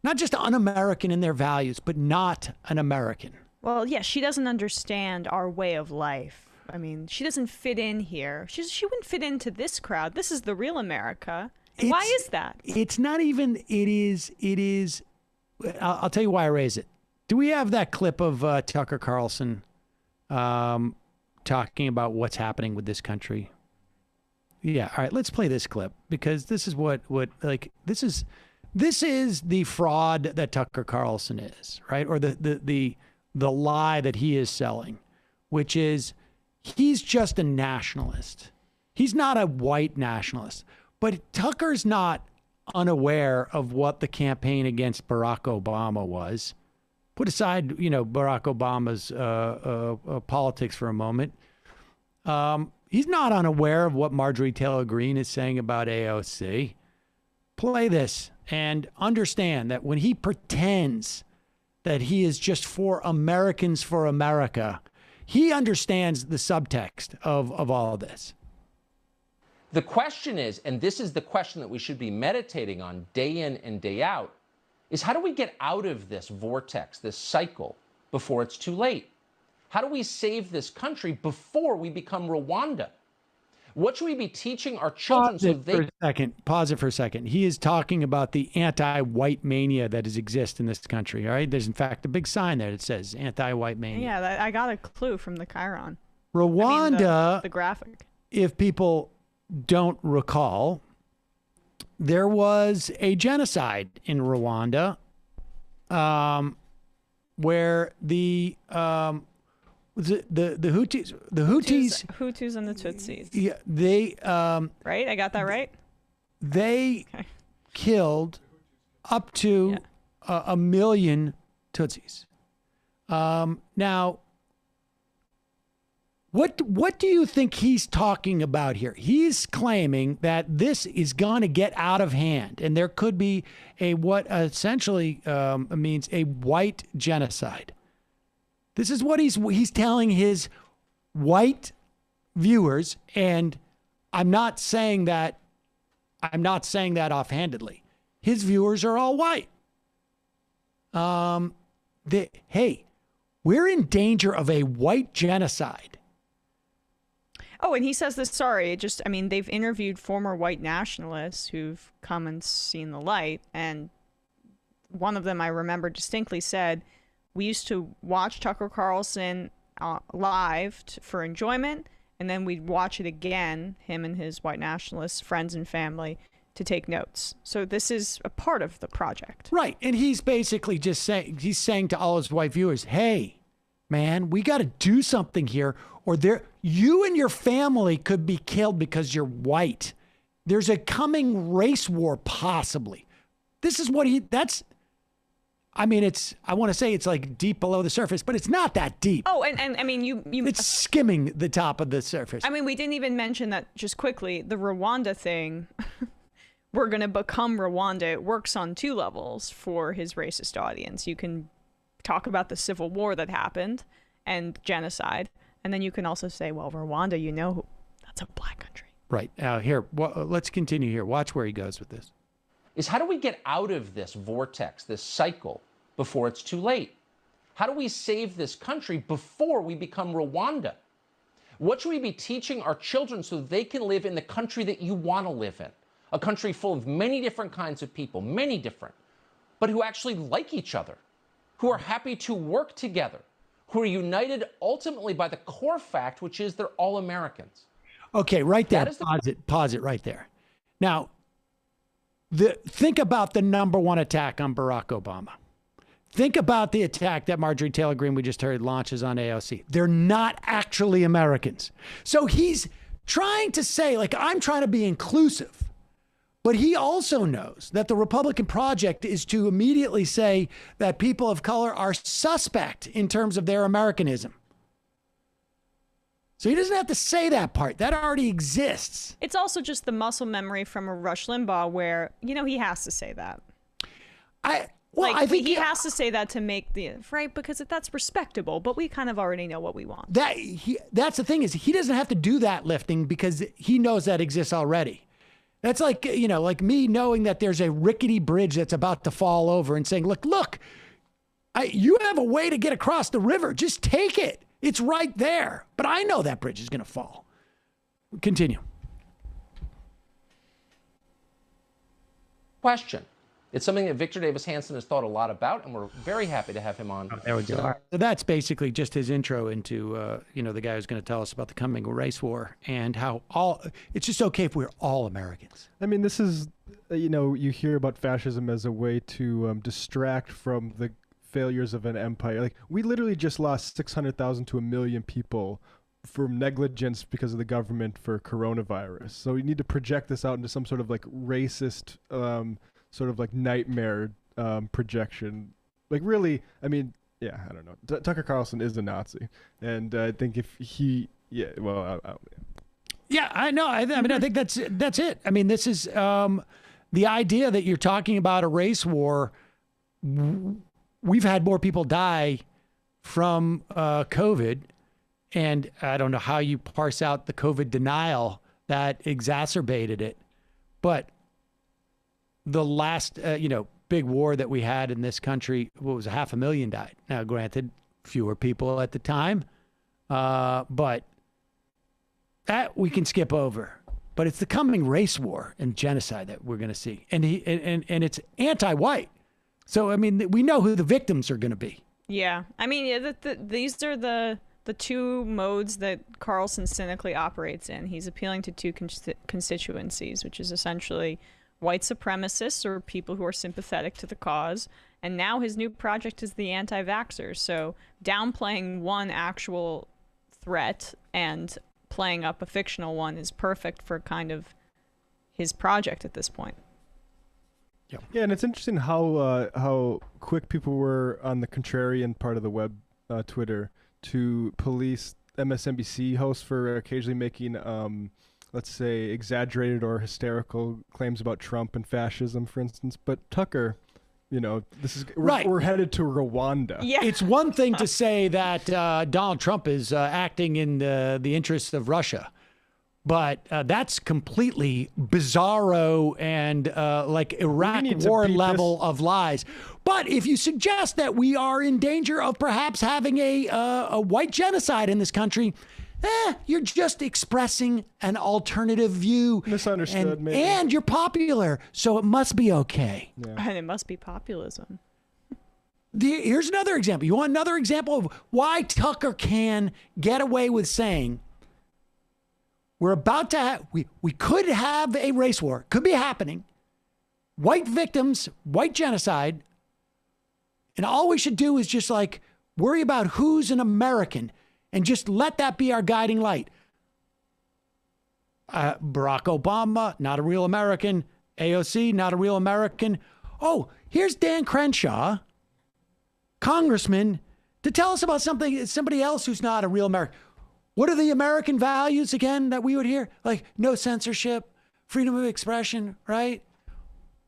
not just un-American in their values, but not an American. Well, yeah, she doesn't understand our way of life. I mean, she doesn't fit in here. She wouldn't fit into this crowd. This is the real America. Why is that? It's not even, it is, I'll tell you why I raise it. Do we have that clip of Tucker Carlson talking about what's happening with this country? Yeah, all right, let's play this clip because this is this is the fraud that Tucker Carlson is, right? Or the lie that he is selling, which is he's just a nationalist. He's not a white nationalist, but Tucker's not unaware of what the campaign against Barack Obama was. Put aside, Barack Obama's politics for a moment. He's not unaware of what Marjorie Taylor Greene is saying about AOC. Play this and understand that when he pretends that he is just for Americans for America, he understands the subtext of all of this. The question is, and this is the question that we should be meditating on day in and day out, is how do we get out of this vortex, this cycle, before it's too late? How do we save this country before we become Rwanda? What should we be teaching our children Pause it for a second. He is talking about the anti-white mania that exists in this country, all right? There's, in fact, a big sign there that says anti-white mania. Yeah, I got a clue from the Chiron. Rwanda, the graphic. If people don't recall, there was a genocide in Rwanda where the Hutus and the Tutsis. Yeah, they right? I got that right? They killed up to 1 million Tutsis. Now, What do you think he's talking about here? He's claiming that this is going to get out of hand, and there could be what essentially means a white genocide. This is what he's telling his white viewers, and I'm not saying that offhandedly. His viewers are all white. Hey, we're in danger of a white genocide. Oh, and he says this, they've interviewed former white nationalists who've come and seen the light. And one of them I remember distinctly said, we used to watch Tucker Carlson live for enjoyment. And then we'd watch it again, him and his white nationalist friends and family, to take notes. So this is a part of the project. Right. And he's basically just saying to all his white viewers, hey, man, we got to do something here, or you and your family could be killed because you're white. There's a coming race war, possibly. This is what I want to say it's like deep below the surface, but it's not that deep. Oh, and I mean, it's skimming the top of the surface. I mean, we didn't even mention that, just quickly, the Rwanda thing. We're going to become Rwanda. It works on two levels for his racist audience. You can talk about the civil war that happened and genocide. And then you can also say, well, Rwanda, that's a black country. Right. Let's continue here. Watch where he goes with this. Is how do we get out of this vortex, this cycle, before it's too late? How do we save this country before we become Rwanda? What should we be teaching our children so they can live in the country that you want to live in? A country full of many different kinds of people, many different, but who actually like each other, who are happy to work together, who are united ultimately by the core fact, which is they're all Americans. Okay, right there. Pause it right there. Now, think about the number one attack on Barack Obama. Think about the attack that Marjorie Taylor Greene, we just heard, launches on AOC. They're not actually Americans. So he's trying to say, I'm trying to be inclusive. But he also knows that the Republican project is to immediately say that people of color are suspect in terms of their Americanism. So he doesn't have to say that part. That already exists. It's also just the muscle memory from a Rush Limbaugh where, he has to say that. I think he has to say that to make right, because that's respectable, but we kind of already know what we want. That's the thing, is he doesn't have to do that lifting because he knows that exists already. That's like me knowing that there's a rickety bridge that's about to fall over and saying, look, you have a way to get across the river. Just take it. It's right there. But I know that bridge is going to fall. Continue. Question. It's something that Victor Davis Hanson has thought a lot about, and we're very happy to have him on. There we go. So that's basically just his intro into, the guy who's going to tell us about the coming race war and how it's just okay if we're all Americans. I mean, this is, you hear about fascism as a way to distract from the failures of an empire. We literally just lost 600,000 to 1 million people from negligence because of the government for coronavirus. So we need to project this out into some sort of racist, sort of nightmare projection. Really, I mean, yeah, I don't know. Tucker Carlson is a Nazi. And I think if he, Yeah, I know. I think that's it. I mean, this is the idea that you're talking about a race war. We've had more people die from COVID, and I don't know how you parse out the COVID denial that exacerbated it, but the last, big war that we had in this country, what was 500,000 died. Now, granted, fewer people at the time, but that we can skip over. But it's the coming race war and genocide that we're going to see, and it's anti-white. So I mean, we know who the victims are going to be. Yeah, I mean, these are the two modes that Carlson cynically operates in. He's appealing to two constituencies, which is essentially white supremacists or people who are sympathetic to the cause. And now his new project is the anti-vaxxers. So downplaying one actual threat and playing up a fictional one is perfect for kind of his project at this point. Yeah, and it's interesting how quick people were on the contrarian part of the web, Twitter, to police MSNBC hosts for occasionally making, let's say, exaggerated or hysterical claims about Trump and fascism, for instance. But Tucker, this is we're headed to Rwanda. Yeah. It's one thing to say that Donald Trump is acting in the interests of Russia, but that's completely bizarro and like Iraq war level of lies. But if you suggest that we are in danger of perhaps having a white genocide in this country, you're just expressing an alternative view. Misunderstood, maybe. And you're popular, so it must be okay. Yeah. And it must be populism. Here's another example. You want another example of why Tucker can get away with saying, we're about to have, we could have a race war. Could be happening. White victims, white genocide. And all we should do is just like worry about who's an American and just let that be our guiding light. Barack Obama, not a real American. AOC, not a real American. Oh, here's Dan Crenshaw, congressman, to tell us about somebody else who's not a real American. What are the American values again that we would hear? Like no censorship, freedom of expression, right?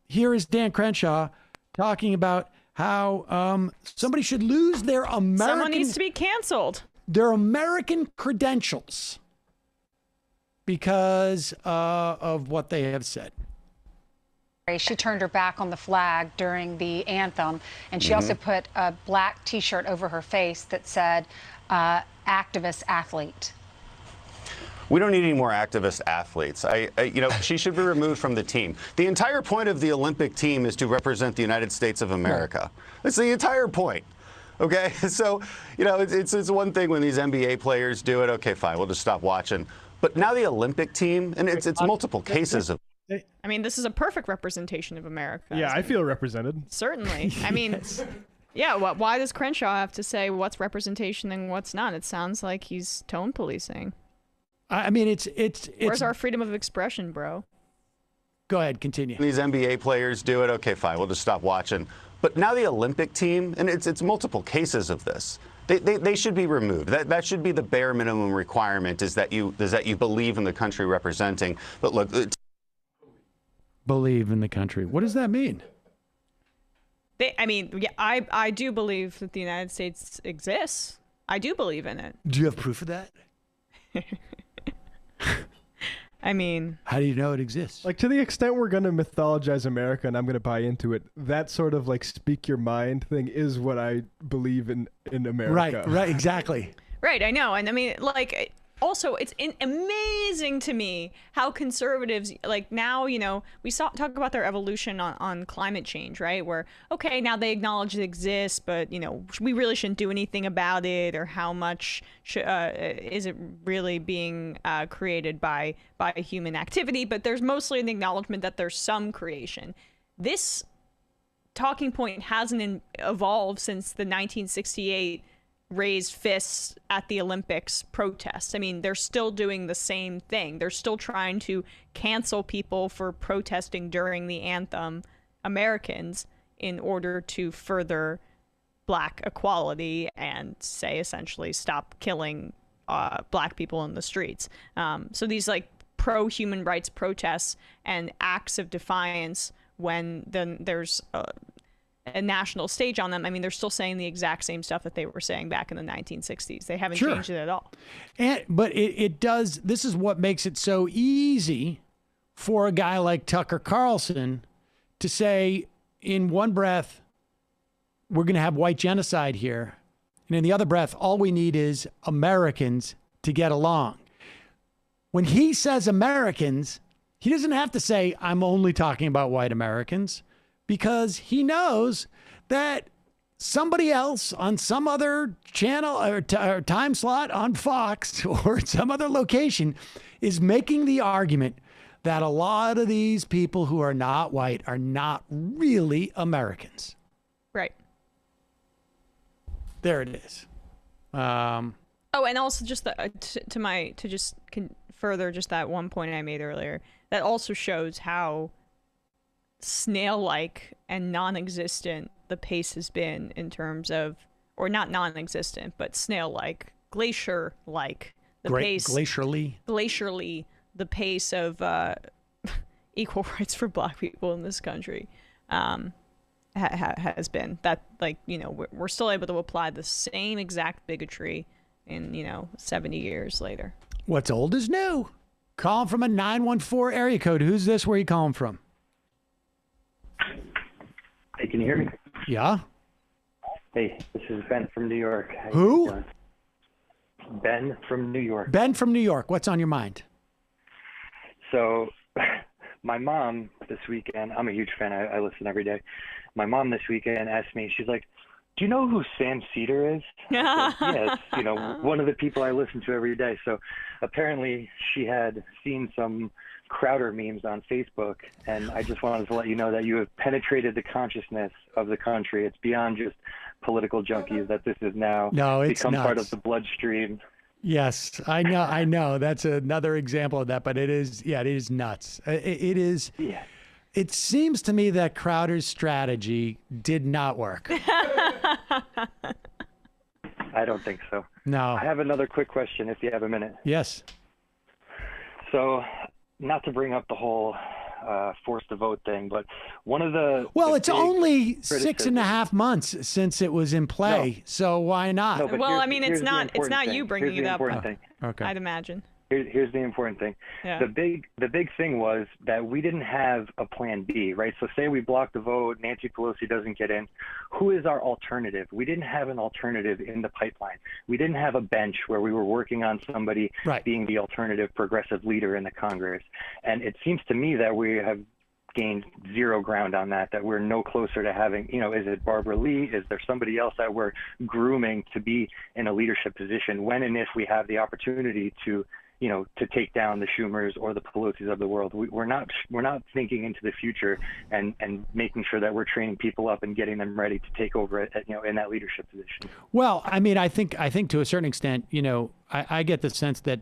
Here is Dan Crenshaw talking about how somebody should lose their American... Someone needs to be canceled. Their American credentials because of what they have said. She turned her back on the flag during the anthem, and she also put a black T-shirt over her face that said, activist athlete. We don't need any more activist athletes. She should be removed from the team. The entire point of the Olympic team is to represent the United States of America. That's the entire point. Okay, so, it's one thing when these NBA players do it. Okay, fine, we'll just stop watching. But now the Olympic team, and it's multiple cases of. I mean, this is a perfect representation of America. Yeah, I feel represented. Certainly. I mean, yeah, why does Crenshaw have to say what's representation and what's not? It sounds like he's tone policing. I mean, it's Where's our freedom of expression, bro? Go ahead, continue. These NBA players do it. Okay, fine, we'll just stop watching. But now the Olympic team, and it's multiple cases of this. They should be removed. That should be the bare minimum requirement, is that you believe in the country representing. But look, believe in the country. What does that mean? I do believe that the United States exists. I do believe in it. Do you have proof of that? I mean, how do you know it exists? Like, to the extent we're going to mythologize America and I'm going to buy into it, that sort of like speak your mind thing is what I believe in America. Right, exactly. Right, I know. And I mean, like, also, it's amazing to me how conservatives, like now, we talk about their evolution on climate change, right? Where, okay, now they acknowledge it exists, but, we really shouldn't do anything about it, or how much is it really being created by human activity? But there's mostly an acknowledgement that there's some creation. This talking point hasn't evolved since the 1968 raised fists at the Olympics protests. I mean, they're still doing the same thing. They're still trying to cancel people for protesting during the anthem, Americans, in order to further black equality and say essentially stop killing black people in the streets. So these like pro-human rights protests and acts of defiance, when then there's a national stage on them, I mean, they're still saying the exact same stuff that they were saying back in the 1960s. They haven't changed it at all. But it does, this is what makes it so easy for a guy like Tucker Carlson to say in one breath, we're going to have white genocide here. And in the other breath, all we need is Americans to get along. When he says Americans, he doesn't have to say, I'm only talking about white Americans, because he knows that somebody else on some other channel or time slot on Fox or some other location is making the argument that a lot of these people who are not white are not really Americans. Right. There it is. And also just further just that one point I made earlier, that also shows how snail-like and non-existent the pace has been in terms of, or not non-existent, but snail-like glacier-like. Glacially The pace of equal rights for Black people in this country has been. That, like, you know, we're still able to apply the same exact bigotry in, you know, 70 years later. What's old is new. Calling from a 914 area code. Who's this? Where are you calling from? Hey, can you hear me? Yeah. Hey, this is Ben from New York. How Who? you doing? Ben from New York. Ben from New York. What's on your mind? So, my mom this weekend, I'm a huge fan. I listen every day. My mom this weekend asked me, she's like, do you know who Sam Seder is? I said, yeah, it's, you know, one of the people I listen to every day. So apparently she had seen some Crowder memes on Facebook, and I just wanted to let you know that you have penetrated the consciousness of the country. It's beyond just political junkies, that this is now become part of the bloodstream. Yes, I know. That's another example of that, but it is nuts. It is. Yeah. It seems to me that Crowder's strategy did not work. I don't think so. No. I have another quick question if you have a minute. Yes. So, not to bring up the whole forced to vote thing, but one of the... Well, it's only 6.5 months since it was in play, so why not? No, well, I mean, it's not you bringing it up. Okay. I'd imagine. Here's the important thing. Yeah. The big thing was that we didn't have a plan B, right? So say we block the vote, Nancy Pelosi doesn't get in. Who is our alternative? We didn't have an alternative in the pipeline. We didn't have a bench where we were working on somebody being the alternative progressive leader in the Congress. And it seems to me that we have gained zero ground on that we're no closer to having, you know, is it Barbara Lee? Is there somebody else that we're grooming to be in a leadership position when and if we have the opportunity to, you know, to take down the Schumers or the Pelosi's of the world? We're not thinking into the future and making sure that we're training people up and getting them ready to take over in that leadership position. Well, I mean, I think to a certain extent, you know, I get the sense that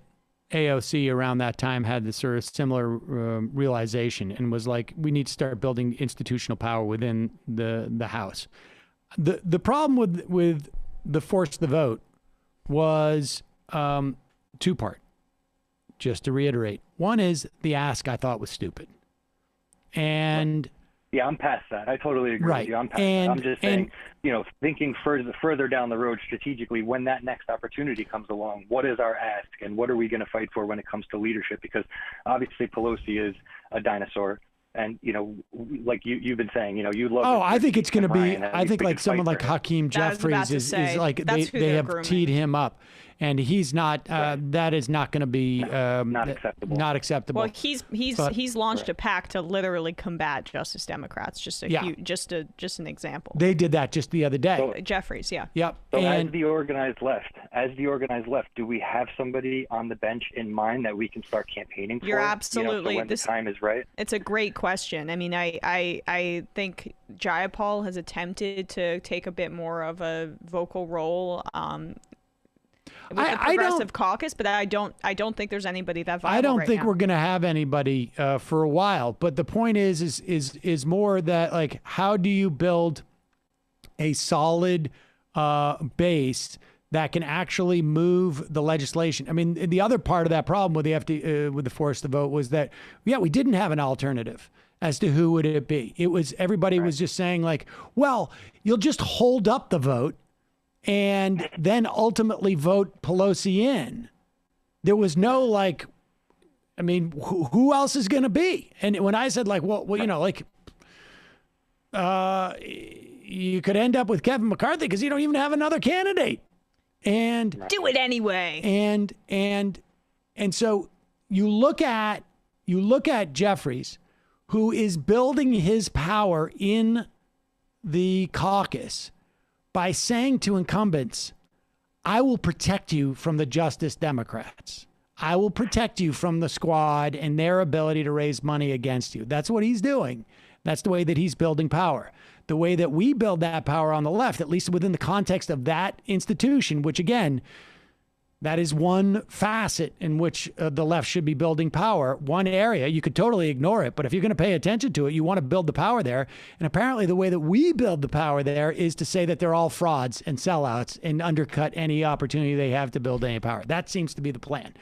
AOC around that time had this sort of similar realization and was like, we need to start building institutional power within the House. The problem with the force the vote was two-part. Just to reiterate, one is the ask I thought was stupid, and yeah, I'm past that. I totally agree with you. I'm past that. I'm just saying, you know, thinking further down the road strategically, when that next opportunity comes along, what is our ask and what are we going to fight for when it comes to leadership? Because obviously Pelosi is a dinosaur. And, you know, like you've been saying, you know, you love. Oh, I think it's going to be. I think like someone like Hakeem Jeffries is like they have teed him up, and he's not. That is not going to be not acceptable. Not acceptable. Well, he's launched a pact to literally combat Justice Democrats. Just an example. They did that just the other day. So, Jeffries, yeah. Yep. So as the organized left, do we have somebody on the bench in mind that we can start campaigning for? You're absolutely. You know, so when the time is right. It's a great question. I mean, I think Jayapal has attempted to take a bit more of a vocal role with the Progressive Caucus, but I don't think there's anybody that viable. I don't right think now. we're going to have anybody for a while. But the point is more that, like, how do you build a solid base that can actually move the legislation? I mean, the other part of that problem with the force to vote was that, we didn't have an alternative as to who would it be. It was everybody was just saying like, well, you'll just hold up the vote and then ultimately vote Pelosi in. There was no like, I mean, who else is going to be? And when I said like, well, you know, like, you could end up with Kevin McCarthy because you don't even have another candidate. And do it anyway. And so you look at Jeffries, who is building his power in the caucus by saying to incumbents, I will protect you from the Justice Democrats. I will protect you from the squad and their ability to raise money against you. That's what he's doing. That's the way that he's building power. The way that we build that power on the left, at least within the context of that institution, which again, That is one facet in which the left should be building power. One area, you could totally ignore it, but if you're going to pay attention to it, you want to build the power there. And apparently the way that we build the power there is to say that they're all frauds and sellouts and undercut any opportunity they have to build any power. That seems to be the plan.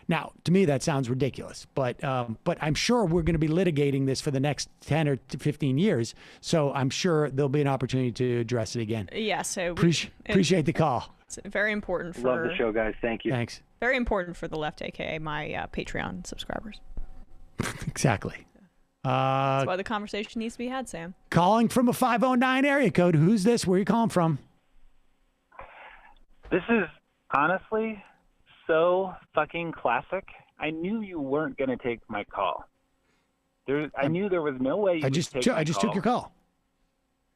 Now, to me, that sounds ridiculous, but I'm sure we're going to be litigating this for the next 10 or 15 years. So I'm sure there'll be an opportunity to address it again. Yeah, so appreciate the call. It's very important for... Love the show, guys. Thank you. Thanks. Very important for the left, a.k.a. my Patreon subscribers. Exactly. That's why the conversation needs to be had, Sam. Calling from a 509 area code. Who's this? Where are you calling from? This is honestly so fucking classic. I knew you weren't going to take my call. I knew there was no way you would take my call. I just took your call.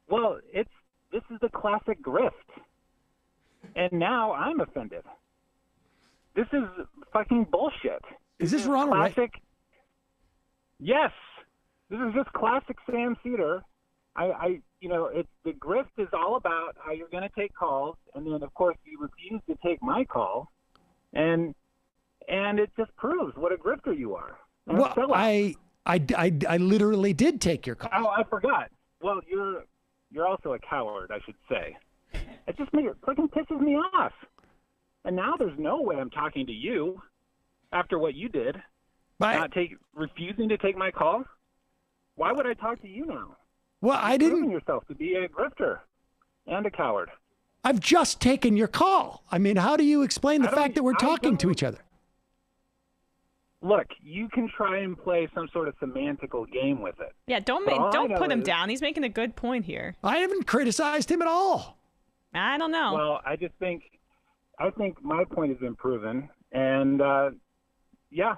Well, this is the classic grift. And now I'm offended. This is fucking bullshit. Is this wrong or right? Yes. This is just classic Sam Seder. The grift is all about how you're going to take calls, and then of course you refuse to take my call, and it just proves what a grifter you are. And Well, I literally did take your call. Oh, I forgot. Well, you're also a coward, I should say. It just fucking pisses me off. And now there's no way I'm talking to you after what you did. Refusing to take my call. Why would I talk to you now? Well, I didn't. Proving yourself to be a grifter and a coward. I've just taken your call. I mean, how do you explain the fact that we're talking to each other? Look, you can try and play some sort of semantical game with it. Yeah, don't put him down. He's making a good point here. I haven't criticized him at all. I don't know. Well, I think my point has been proven, and yeah.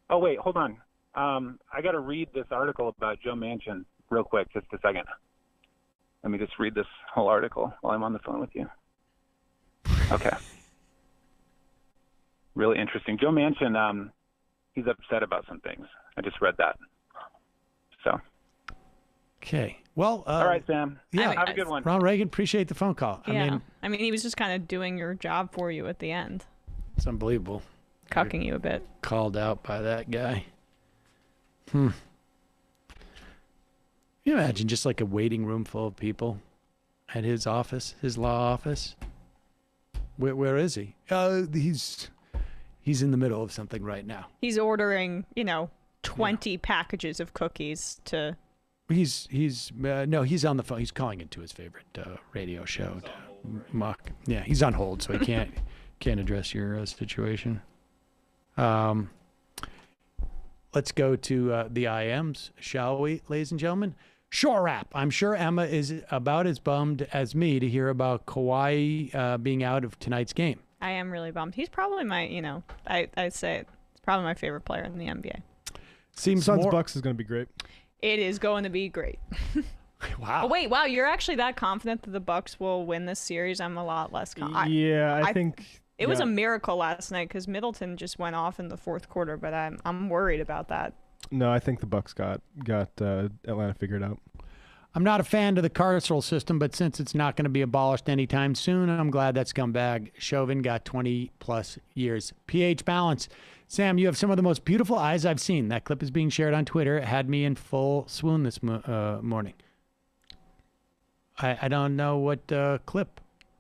Oh wait, hold on. I got to read this article about Joe Manchin real quick, just a second. Let me just read this whole article while I'm on the phone with you. Okay. Really interesting. Joe Manchin, he's upset about some things. I just read that. So. Okay. Well. All right, Sam. Yeah. Have a good one. Ron Reagan, appreciate the phone call. Yeah. I mean, he was just kind of doing your job for you at the end. It's unbelievable. Cucking you a bit. Called out by that guy. Can you imagine just like a waiting room full of people at his office, his law office? Where is he? He's in the middle of something right now. He's ordering, 20 packages of cookies to... He's on the phone. He's calling into his favorite radio show to mock. Yeah, he's on hold, so he can't address your situation. Let's go to the IMs, shall we, ladies and gentlemen? Shore wrap. I'm sure Emma is about as bummed as me to hear about Kawhi being out of tonight's game. I am really bummed. He's probably my, I say it's probably my favorite player in the NBA. Suns-Bucks is going to be great. It is going to be great. Wow. Oh, wait, wow. You're actually that confident that the Bucks will win this series? I'm a lot less confident. Yeah, I think... It was a miracle last night because Middleton just went off in the fourth quarter, but I'm worried about that. No, I think the Bucks got Atlanta figured out. I'm not a fan of the carceral system, but since it's not going to be abolished anytime soon, I'm glad that scumbag Chauvin got 20-plus years. pH balance. Sam, you have some of the most beautiful eyes I've seen. That clip is being shared on Twitter. It had me in full swoon this morning. I don't know what clip.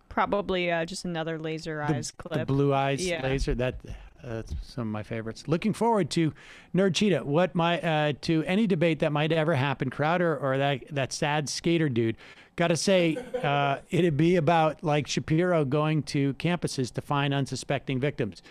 Probably just another laser eyes clip. The blue eyes laser. That's some of my favorites. Looking forward to Nerd Cheetah. To any debate that might ever happen, Crowder or that sad skater dude. Got to say, it'd be about like Shapiro going to campuses to find unsuspecting victims.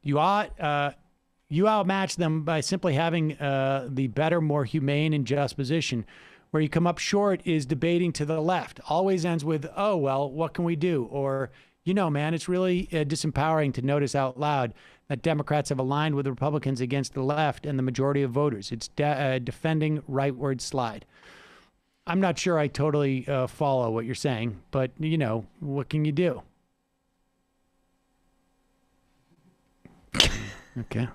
You outmatch them by simply having the better, more humane and just position. Where you come up short is debating to the left. Always ends with, oh, well, what can we do? Or, man, it's really disempowering to notice out loud that Democrats have aligned with Republicans against the left and the majority of voters. It's defending rightward slide. I'm not sure I totally follow what you're saying, but, what can you do? Okay.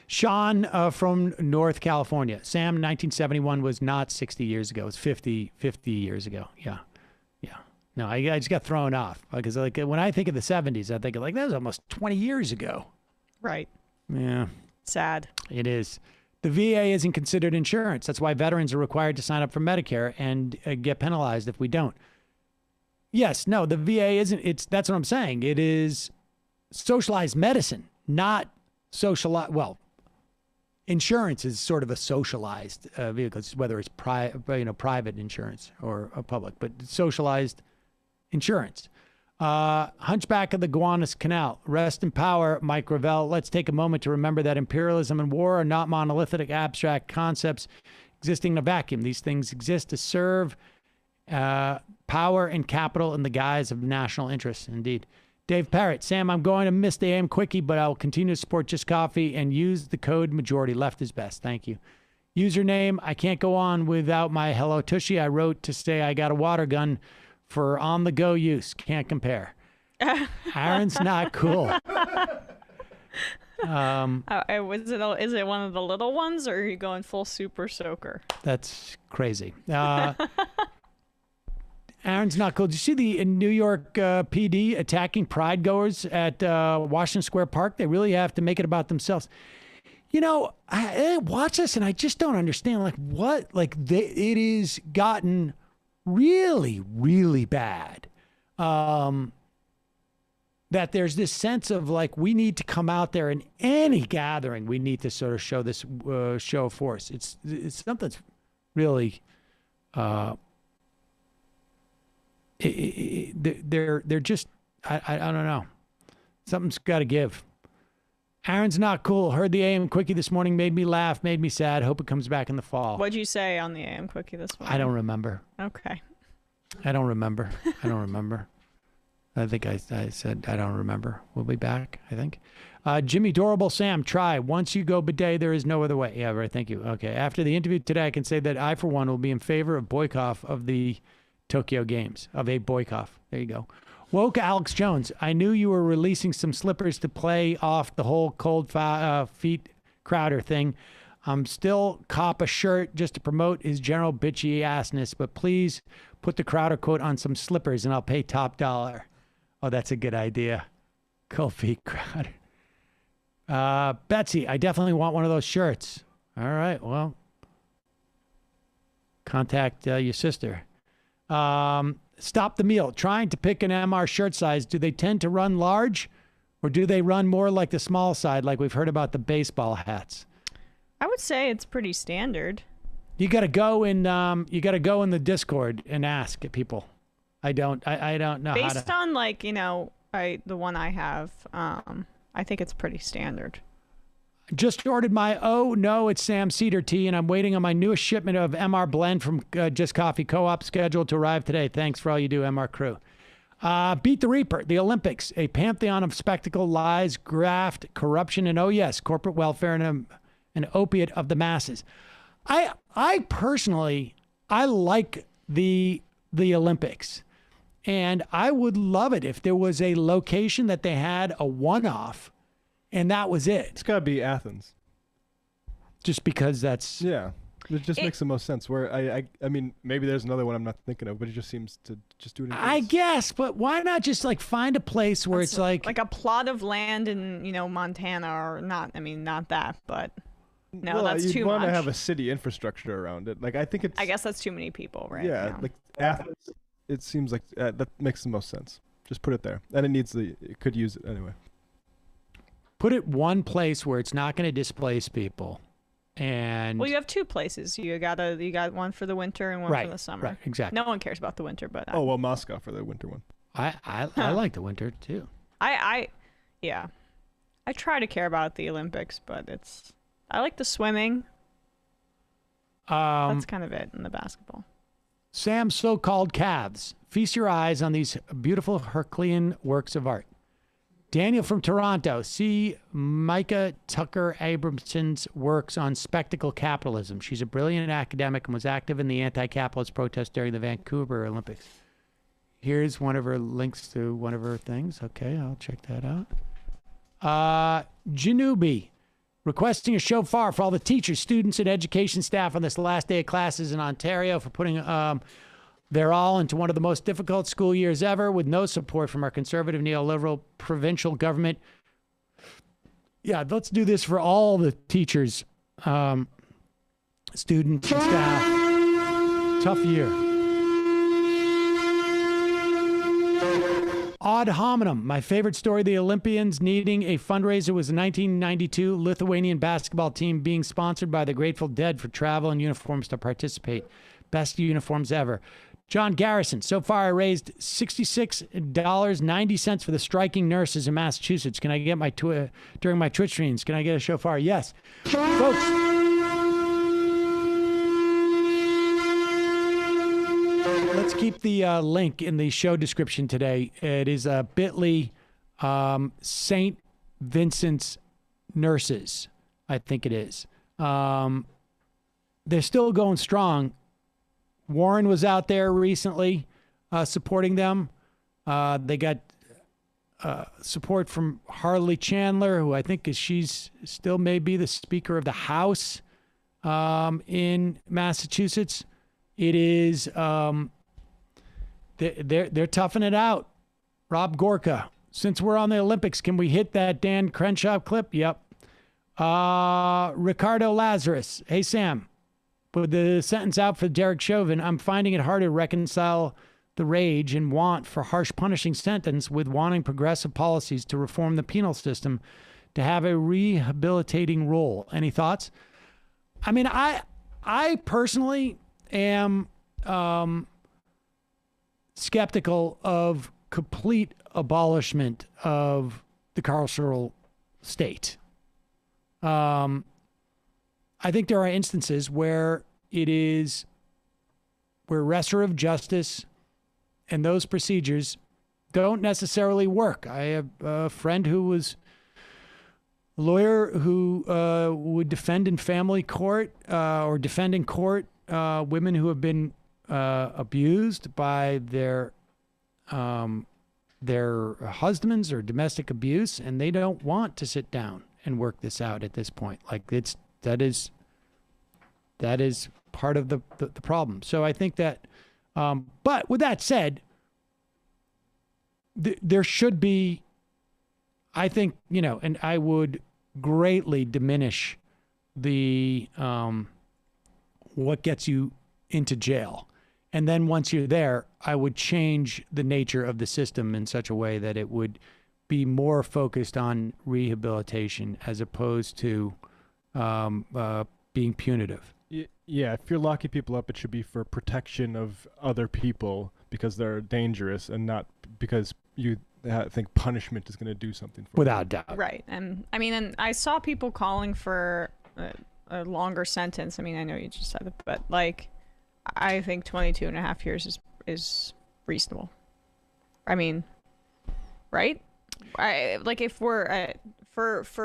Sean from North California. Sam, 1971 was not 60 years ago. It was 50 years ago. Yeah. No, I just got thrown off because like when I think of the 70s, I think of like that was almost 20 years ago. Right. Yeah. Sad. It is. The VA isn't considered insurance. That's why veterans are required to sign up for Medicare and get penalized if we don't. Yes, no, the VA isn't. That's what I'm saying. It is socialized medicine, not socialized. Well, insurance is sort of a socialized vehicle, whether it's private insurance or public, but socialized insurance. Hunchback of the Gowanus Canal. Rest in power, Mike Gravel. Let's take a moment to remember that imperialism and war are not monolithic abstract concepts existing in a vacuum. These things exist to serve power and capital in the guise of national interests. Indeed. Dave Parrott. Sam, I'm going to miss the AM Quickie, but I will continue to support Just Coffee and use the code majority. Left is best. Thank you. Username. I can't go on without my Hello Tushy. I wrote to say I got a water gun for on-the-go use. Can't compare. Aaron's not cool. Is it one of the little ones, or are you going full super soaker? That's crazy. Aaron's not cool. Did you see the New York PD attacking Pride goers at Washington Square Park? They really have to make it about themselves. You know, I watch this and I just don't understand. Like what? Like it is gotten really, really bad. That there's this sense of like we need to come out there in any gathering. We need to sort of show this show of force. It's something that's really. They're just I don't know. Something's got to give. Aaron's not cool. Heard the AM Quickie this morning. Made me laugh. Made me sad. Hope it comes back in the fall. What'd you say on the AM Quickie this morning? I don't remember. Okay. I don't remember. I think I said I don't remember. We'll be back, I think. Jimmy Dorable Sam, try. Once you go bidet, there is no other way. Yeah, right. Thank you. Okay. After the interview today, I can say that I, for one, will be in favor of Boykoff of the Tokyo Games, of Abe Boykoff. There you go. Woke Alex Jones. I knew you were releasing some slippers to play off the whole cold feet Crowder thing. I'm still cop a shirt just to promote his general bitchy assness, but please put the Crowder quote on some slippers and I'll pay top dollar. Oh, that's a good idea. Cold feet Crowder. Betsy, I definitely want one of those shirts. All right, well, contact your sister. Stop the meal. Trying to pick an MR shirt size. Do they tend to run large or do they run more like the small side like we've heard about the baseball hats? I would say it's pretty standard. You got to go in the Discord and ask people. I don't know Based how to. on like, the one I have, I think it's pretty standard. Just ordered my it's Sam Cedar tea, and I'm waiting on my newest shipment of MR blend from Just Coffee Co-op scheduled to arrive today. Thanks for all you do, MR crew. Beat the Reaper, the Olympics, a pantheon of spectacle, lies, graft, corruption, and corporate welfare and an opiate of the masses. I personally like the Olympics, and I would love it if there was a location that they had a one-off. And that was it. It's got to be Athens. Just because that's... Yeah. It just makes the most sense. Where I mean, maybe there's another one I'm not thinking of, but it just seems to just do it in I guess, but why not just like find a place where it's like... Like a plot of land in, Montana or not. I mean, not that, but... No, well, that's too much. You want to have a city infrastructure around it. Like, I think it's... I guess that's too many people, right? Yeah, like Athens, it seems like that makes the most sense. Just put it there. And it could use it anyway. Put it one place where it's not going to displace people, and you have two places. You got one for the winter and one for the summer. Right, exactly. No one cares about the winter, but Moscow for the winter one. I like the winter too. I try to care about the Olympics, but I like the swimming. That's kind of it in the basketball. Sam's so-called calves. Feast your eyes on these beautiful Herculean works of art. Daniel from Toronto. See Micah Tucker Abramson's works on spectacle capitalism. She's a brilliant academic and was active in the anti-capitalist protests during the Vancouver Olympics. Here's one of her links to one of her things. Okay, I'll check that out. Janubi, requesting a shofar for all the teachers, students, and education staff on this last day of classes in Ontario for putting their all into one of the most difficult school years ever with no support from our conservative neoliberal provincial government. Yeah, let's do this for all the teachers, students, and staff. Tough year. Ad hominem. My favorite story, the Olympians needing a fundraiser, was the 1992 Lithuanian basketball team being sponsored by the Grateful Dead for travel and uniforms to participate. Best uniforms ever. John Garrison. So far, I raised $66.90 for the striking nurses in Massachusetts. Can I get my during my Twitch streams? Can I get a shofar? Yes. Folks. Let's keep the link in the show description today. It is bit.ly St. Vincent's Nurses, I think it is. They're still going strong. Warren was out there recently supporting them. They got support from Harley Chandler, who I think she's still may be the Speaker of the House in Massachusetts. It is they're toughing it out. Rob Gorka, since we're on the Olympics, can we hit that Dan Crenshaw clip? Yep. Ricardo Lazarus. Hey, Sam. With the sentence out for Derek Chauvin, I'm finding it hard to reconcile the rage and want for harsh punishing sentence with wanting progressive policies to reform the penal system to have a rehabilitating role. Any thoughts? I mean, I personally am skeptical of complete abolishment of the carceral state. I think there are instances where restorative justice and those procedures don't necessarily work. I have a friend who was a lawyer who would defend in family court or defend in court women who have been abused by their husbands or domestic abuse, and they don't want to sit down and work this out at this point. Like that is part of the problem. So I think that, but with that said, there should be, I think, and I would greatly diminish the, what gets you into jail. And then once you're there, I would change the nature of the system in such a way that it would be more focused on rehabilitation as opposed to being punitive. Yeah, if you're locking people up, it should be for protection of other people because they're dangerous and not because you think punishment is going to do something for Without them. doubt. Right. And I mean, and I saw people calling for a longer sentence. I mean, I know you just said it, but like, I think 22 and a half years is reasonable. I mean, right? Like if we're if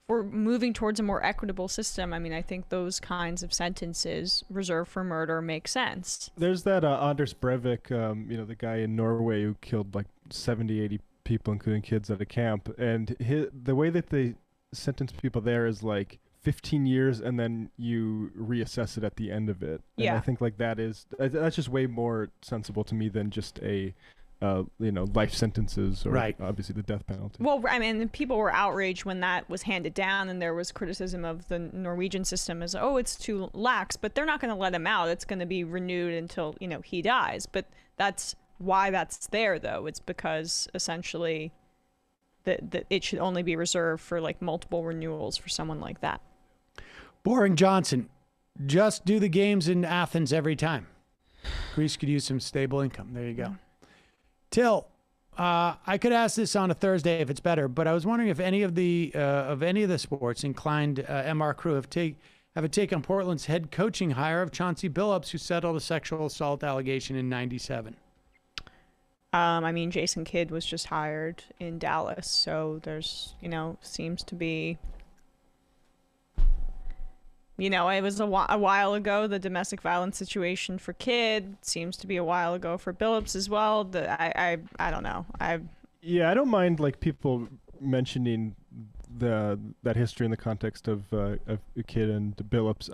we're moving towards a more equitable system, I mean, I think those kinds of sentences reserved for murder make sense. There's that Anders Breivik, the guy in Norway who killed like 70, 80 people, including kids at a camp. And the way that they sentence people there is like 15 years and then you reassess it at the end of it. And yeah. I think like that's just way more sensible to me than just a life sentences or right. Obviously the death penalty. Well, I mean, people were outraged when that was handed down and there was criticism of the Norwegian system as, oh, it's too lax, but they're not going to let him out. It's going to be renewed until, he dies. But that's why that's there, though. It's because essentially that it should only be reserved for like multiple renewals for someone like that. Boring Johnson, just do the games in Athens every time. Greece could use some stable income. There you go. Till, I could ask this on a Thursday if it's better, but I was wondering if any of the sports inclined MR crew have a take on Portland's head coaching hire of Chauncey Billups, who settled a sexual assault allegation in '97. I mean, Jason Kidd was just hired in Dallas, so there's, seems to be. It was a while ago. The domestic violence situation for Kidd seems to be a while ago for Billups as well. I don't know. I don't mind like people mentioning that history in the context of Kidd and Billups.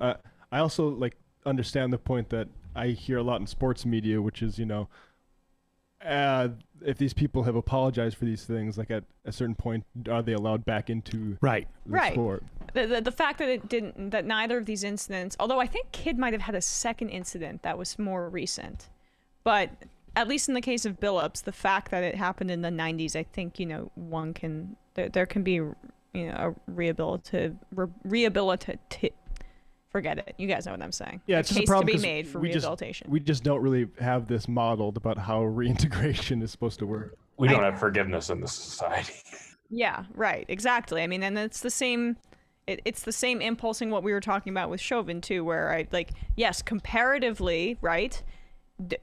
I also like understand the point that I hear a lot in sports media, which is, if these people have apologized for these things, like at a certain point, are they allowed back into the sport? The fact that neither of these incidents, although I think Kidd might have had a second incident that was more recent, but at least in the case of Billups, the fact that it happened in the 90s, I think, there can be, a rehabilitative, forget it. You guys know what I'm saying. Yeah, it's just case a problem to be made for rehabilitation. We just don't really have this modeled about how reintegration is supposed to work. We don't have forgiveness in this society. Yeah, right. Exactly. I mean, and it's the same. It's the same impulsing what we were talking about with Chauvin too, where yes, comparatively, right,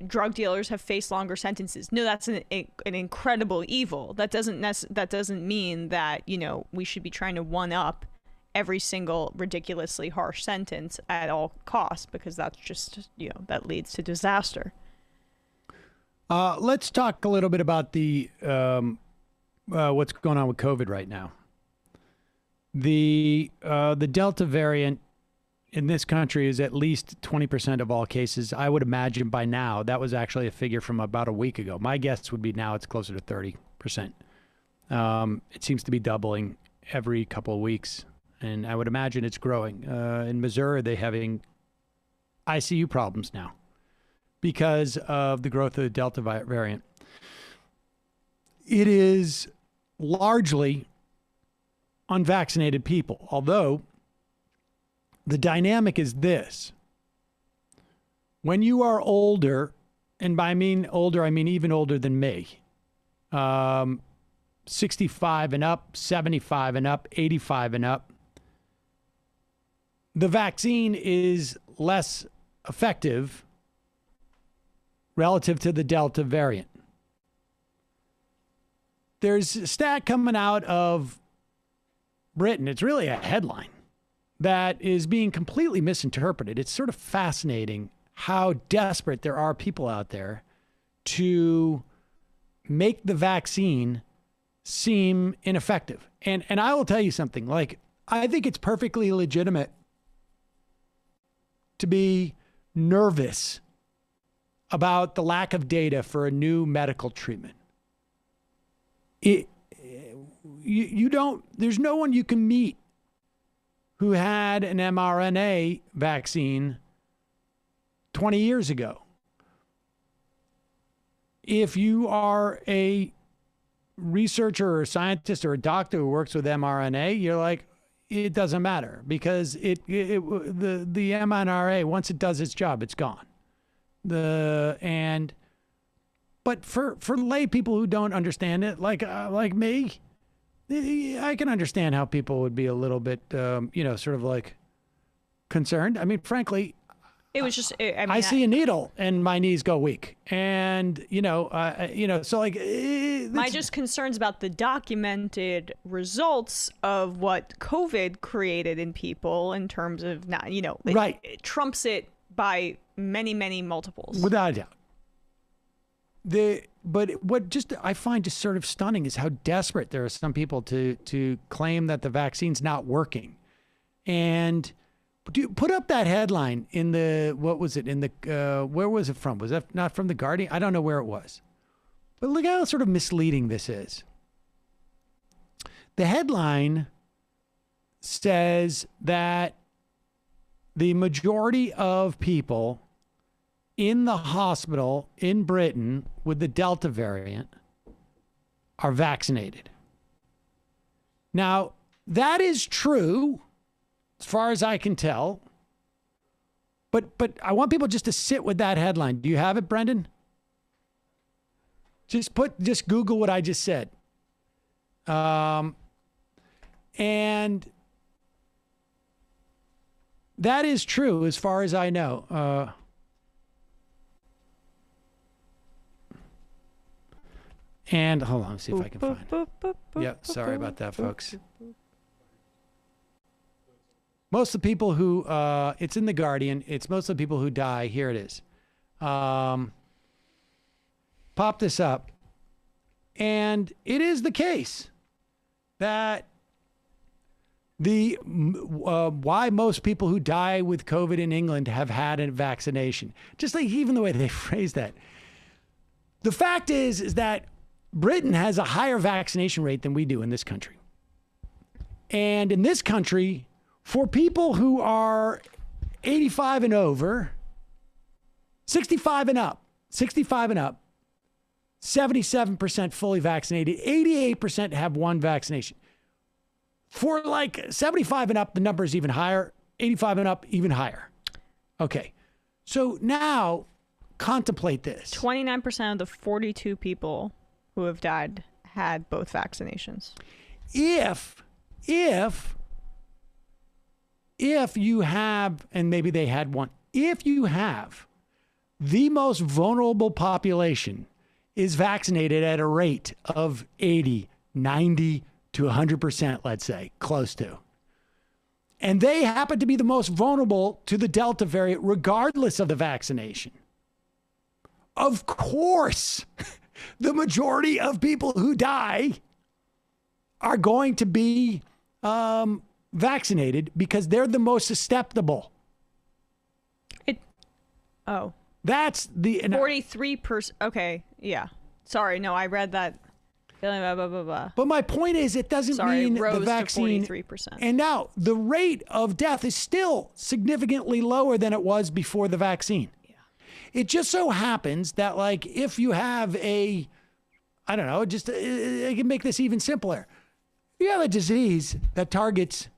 drug dealers have faced longer sentences. No, that's an incredible evil. That doesn't mean that we should be trying to one up every single ridiculously harsh sentence at all costs, because that's just that leads to disaster. Let's talk a little bit about the what's going on with COVID right now. The Delta variant in this country is at least 20% of all cases. I would imagine by now, that was actually a figure from about a week ago. My guess would be now it's closer to 30%. It seems to be doubling every couple of weeks, and I would imagine it's growing. In Missouri, they're having ICU problems now because of the growth of the Delta variant. It is largely unvaccinated people, although the dynamic is this. When you are older, and by older, I mean even older than me, 65 and up, 75 and up, 85 and up, the vaccine is less effective relative to the Delta variant. There's a stat coming out of Britain. It's really a headline that is being completely misinterpreted. It's sort of fascinating how desperate there are people out there to make the vaccine seem ineffective. And I will tell you something, I think it's perfectly legitimate to be nervous about the lack of data for a new medical treatment. There's no one you can meet who had an mRNA vaccine 20 years ago. If you are a researcher or a scientist or a doctor who works with mRNA, you're like, it doesn't matter, because the mRNA, once it does its job, it's gone. But for lay people who don't understand it, like me, I can understand how people would be a little bit, sort of like concerned. I mean, frankly, it was just. I see a needle and my knees go weak, and so like. My just concerns about the documented results of what COVID created in people in terms of right. It trumps it by many, many multiples. Without a doubt. But what I find just sort of stunning is how desperate there are some people to claim that the vaccine's not working. And put up that headline in where was it from? Was that not from The Guardian? I don't know where it was. But look how sort of misleading this is. The headline says that the majority of people in the hospital in Britain with the Delta variant are vaccinated. Now, that is true as far as I can tell. But I want people just to sit with that headline. Do you have it, Brendan? Just Google what I just said. And that is true as far as I know. And hold on, let's see if I can find it. Yep, sorry about that, folks. Most of the people who, it's in The Guardian, it's most of the people who die. Here it is. Pop this up. And it is the case that why most people who die with COVID in England have had a vaccination. Just like even the way they phrase that. The fact is that Britain has a higher vaccination rate than we do in this country. And in this country, for people who are 85 and over, 65 and up, 77% fully vaccinated, 88% have one vaccination. For like 75 and up, the number is even higher, 85 and up, even higher. Okay. So now contemplate this. 29% of the 42 people who have died had both vaccinations. If you have, and maybe they had one, if you have the most vulnerable population is vaccinated at a rate of 80, 90 to 100%, let's say, close to, and they happen to be the most vulnerable to the Delta variant, regardless of the vaccination, of course, the majority of people who die are going to be vaccinated because they're the most susceptible. That's the 43%. Okay, yeah. Sorry, no, I read that. Blah, blah, blah, blah. But my point is, it doesn't mean the vaccine. To 43%. And now the rate of death is still significantly lower than it was before the vaccine. Yeah. It just so happens that, like, if you have I don't know, just I can make this even simpler. You have a disease that targets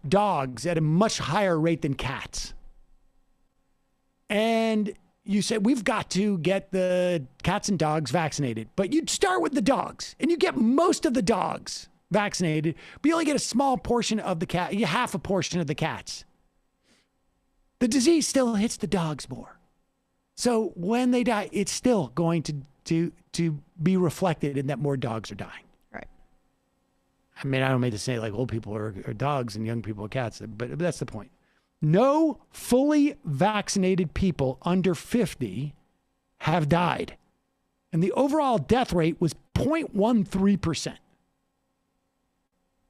dogs at a much higher rate than cats. And you say, we've got to get the cats and dogs vaccinated. But you'd start with the dogs, and you get most of the dogs vaccinated, but you only get a small portion of the cat, half a portion of the cats. The disease still hits the dogs more. So when they die, it's still going to be reflected in that more dogs are dying. Right. I mean, I don't mean to say like old people are dogs and young people are cats, but that's the point. No fully vaccinated people under 50 have died. And the overall death rate was 0.13%.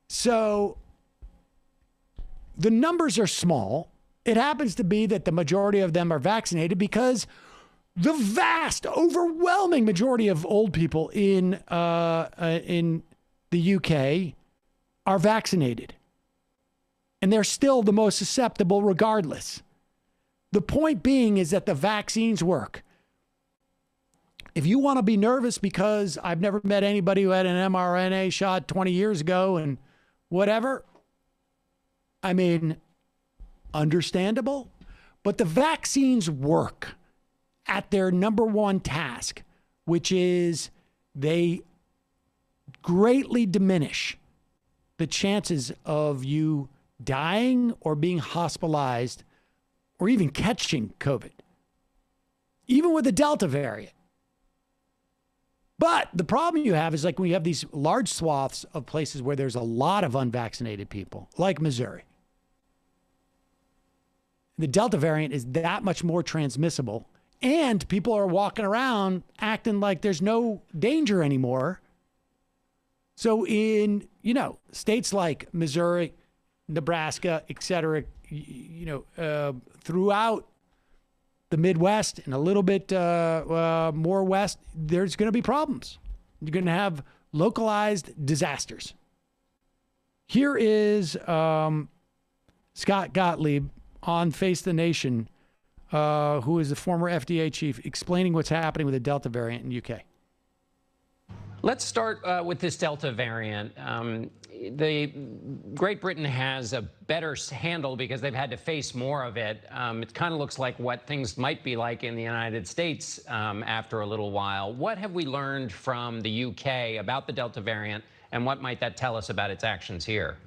So the numbers are small. It happens to be that the majority of them are vaccinated because the vast, overwhelming majority of old people in the UK are vaccinated. And they're still the most susceptible regardless. The point being is that the vaccines work. If you want to be nervous because I've never met anybody who had an mRNA shot 20 years ago and whatever, I mean, understandable. But the vaccines work at their number one task, which is they greatly diminish the chances of you dying or being hospitalized or even catching COVID, even with the Delta variant. But the problem you have is like when you have these large swaths of places where there's a lot of unvaccinated people, like Missouri. The Delta variant is that much more transmissible, and people are walking around acting like there's no danger anymore. So in, states like Missouri, Nebraska, et cetera, throughout the Midwest and a little bit more west, there's going to be problems. You're going to have localized disasters. Here is Scott Gottlieb on Face the Nation, who is the former FDA chief, explaining what's happening with the Delta variant in UK. Let's start with this Delta variant. Great Britain has a better handle because they've had to face more of it. It kind of looks like what things might be like in the United States after a little while. What have we learned from the UK about the Delta variant, and what might that tell us about its actions here?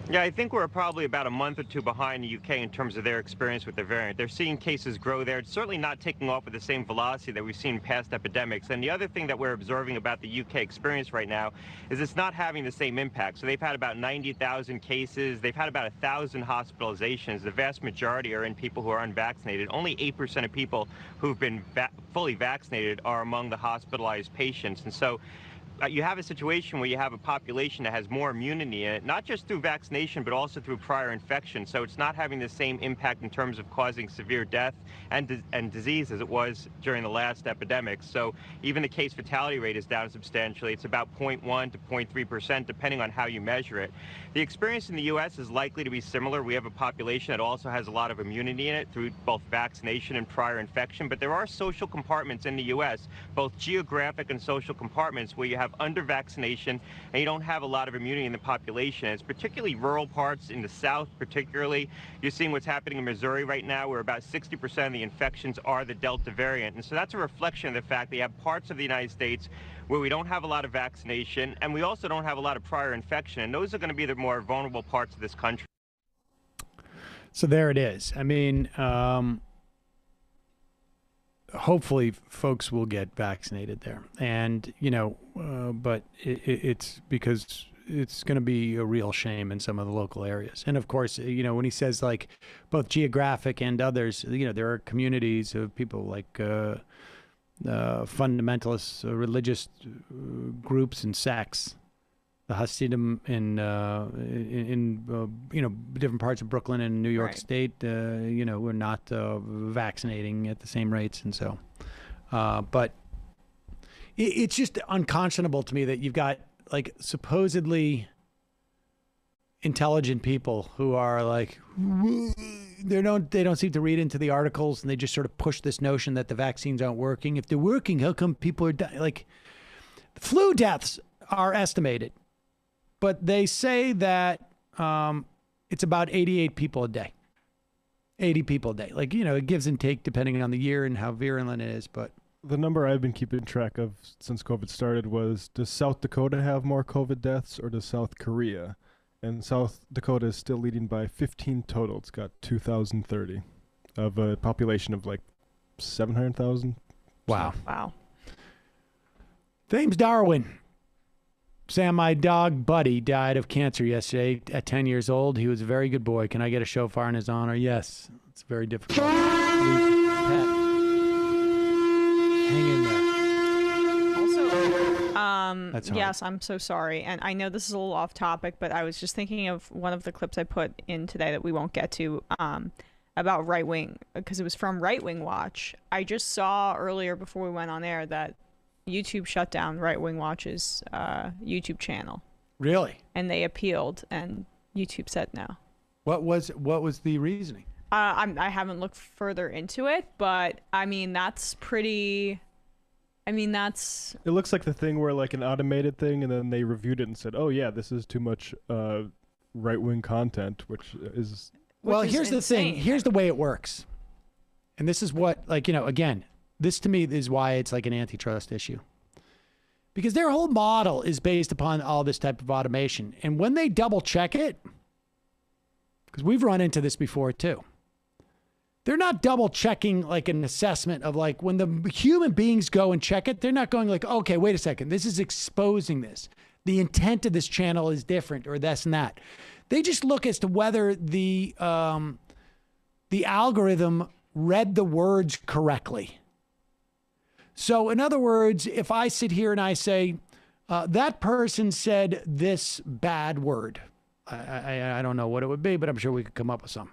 Yeah, I think we're probably about a month or two behind the UK in terms of their experience with the variant. They're seeing cases grow there. It's certainly not taking off with the same velocity that we've seen in past epidemics. And the other thing that we're observing about the UK experience right now is it's not having the same impact. So they've had about 90,000 cases. They've had about 1,000 hospitalizations. The vast majority are in people who are unvaccinated. Only 8% of people who've been fully vaccinated are among the hospitalized patients. And so you have a situation where you have a population that has more immunity in it, not just through vaccination, but also through prior infection. So it's not having the same impact in terms of causing severe death and disease as it was during the last epidemic. So even the case fatality rate is down substantially. It's about 0.1 to 0.3%, depending on how you measure it. The experience in the U.S. is likely to be similar. We have a population that also has a lot of immunity in it through both vaccination and prior infection. But there are social compartments in the U.S., both geographic and social compartments, where you have under vaccination and you don't have a lot of immunity in the population. It's particularly rural parts in the South, particularly. You're seeing what's happening in Missouri right now, where about 60% of the infections are the Delta variant. And so that's a reflection of the fact that you have parts of the United States where we don't have a lot of vaccination, and we also don't have a lot of prior infection. And those are going to be the more vulnerable parts of this country. So there it is. I mean, hopefully folks will get vaccinated there. And, you know, but it's because it's going to be a real shame in some of the local areas. And of course, you know, when he says like both geographic and others, you know, there are communities of people like fundamentalist religious groups and sects, the Hasidim in you know, different parts of Brooklyn and New York State, you know, we're not vaccinating at the same rates. And so, but it's just unconscionable to me that you've got like supposedly intelligent people who are like, they don't seem to read into the articles, and they just sort of push this notion that the vaccines aren't working. If they're working, how come people are dying? Like, flu deaths are estimated, but they say that it's about 88 people a day. 80 people a day. Like, you know, it gives and take depending on the year and how virulent it is, but the number I've been keeping track of since COVID started was, does South Dakota have more COVID deaths or does South Korea? And South Dakota is still leading by 15 total. It's got 2,030 of a population of like 700,000. Wow. Wow. Thames Darwin. Sam, my dog Buddy died of cancer yesterday at 10 years old. He was a very good boy. Can I get a shofar in his honor? Yes. It's very difficult. Hang in there. Also, yes, I'm so sorry. And I know this is a little off topic, but I was just thinking of one of the clips I put in today that we won't get to about right wing, because it was from Right Wing Watch. I just saw earlier before we went on air that YouTube shut down Right Wing Watch's YouTube channel. Really? And they appealed, and YouTube said no. What was the reasoning? I haven't looked further into it, but I mean, that's pretty. I mean, that's. It looks like the thing where like an automated thing, and then they reviewed it and said, "Oh yeah, this is too much right-wing content," which is. Well, here's the thing. Here's the way it works, and this is what, like, you know, again, this to me is why it's like an antitrust issue, because their whole model is based upon all this type of automation, and when they double check it, because we've run into this before too. They're not double checking like an assessment of like when the human beings go and check it, they're not going like, okay, wait a second, this is exposing this. The intent of this channel is different or this and that. They just look as to whether the algorithm read the words correctly. So in other words, if I sit here and I say, that person said this bad word, I don't know what it would be, but I'm sure we could come up with some.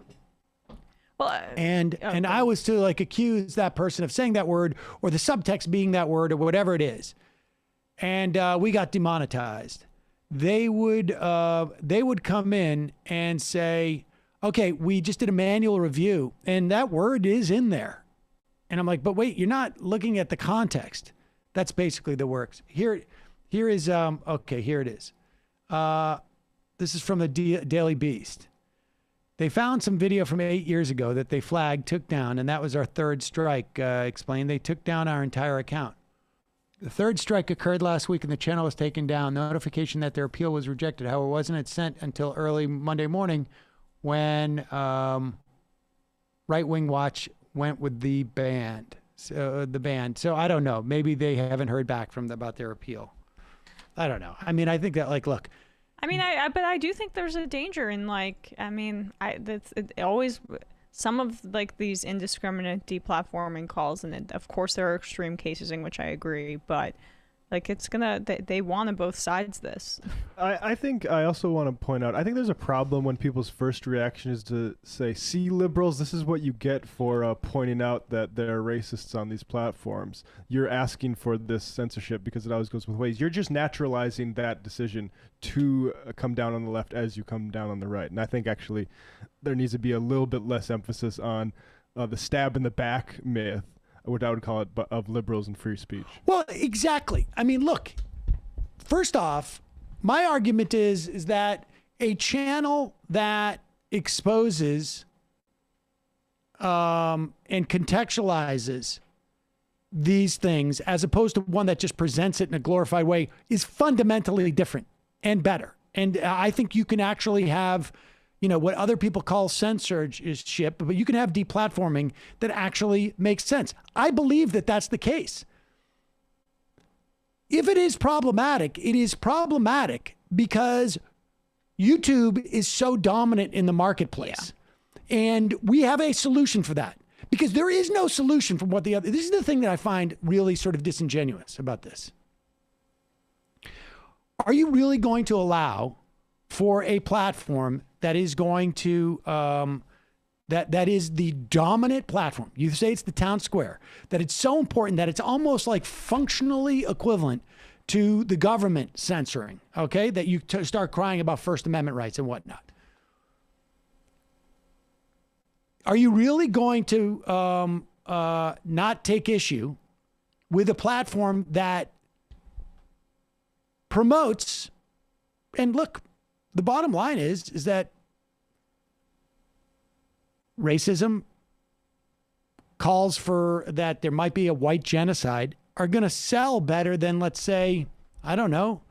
Well, and I was to like accuse that person of saying that word or the subtext being that word or whatever it is, and we got demonetized. They would come in and say, okay, we just did a manual review and that word is in there, and I'm like, but wait, you're not looking at the context. That's basically the works. Here is okay. Here it is. This is from the Daily Beast. They found some video from 8 years ago that they flagged, took down, and that was our third strike, explained. They took down our entire account. The third strike occurred last week, and the channel was taken down. Notification that their appeal was rejected. However, wasn't sent until early Monday morning when Right Wing Watch went with the band. So I don't know. Maybe they haven't heard back about their appeal. I don't know. I mean, I think that, like, look. I mean, but I do think there's a danger in, like, I mean, always some of like these indiscriminate deplatforming calls, and of course there are extreme cases in which I agree, but Like they want on both sides this. I think I also want to point out, I think there's a problem when people's first reaction is to say, see, liberals, this is what you get for pointing out that there are racists on these platforms. You're asking for this censorship because it always goes both ways. You're just naturalizing that decision to come down on the left as you come down on the right. And I think actually there needs to be a little bit less emphasis on the stab in the back myth, what I would call it, but of liberals and free speech. Well, exactly. I mean, look, first off, my argument is that a channel that exposes and contextualizes these things as opposed to one that just presents it in a glorified way is fundamentally different and better. And I think you can actually have, you know, what other people call censorship, but you can have deplatforming that actually makes sense. I believe that that's the case. If it is problematic, it is problematic because YouTube is so dominant in the marketplace. Yeah. And we have a solution for that because there is no solution from what the other. This is the thing that I find really sort of disingenuous about this. Are you really going to allow for a platform that is going to, that is the dominant platform? You say it's the town square, that it's so important that it's almost like functionally equivalent to the government censoring, okay? That you start crying about First Amendment rights and whatnot. Are you really going to not take issue with a platform that promotes, and look, the bottom line is that racism, calls for that there might be a white genocide are going to sell better than, let's say, I don't know,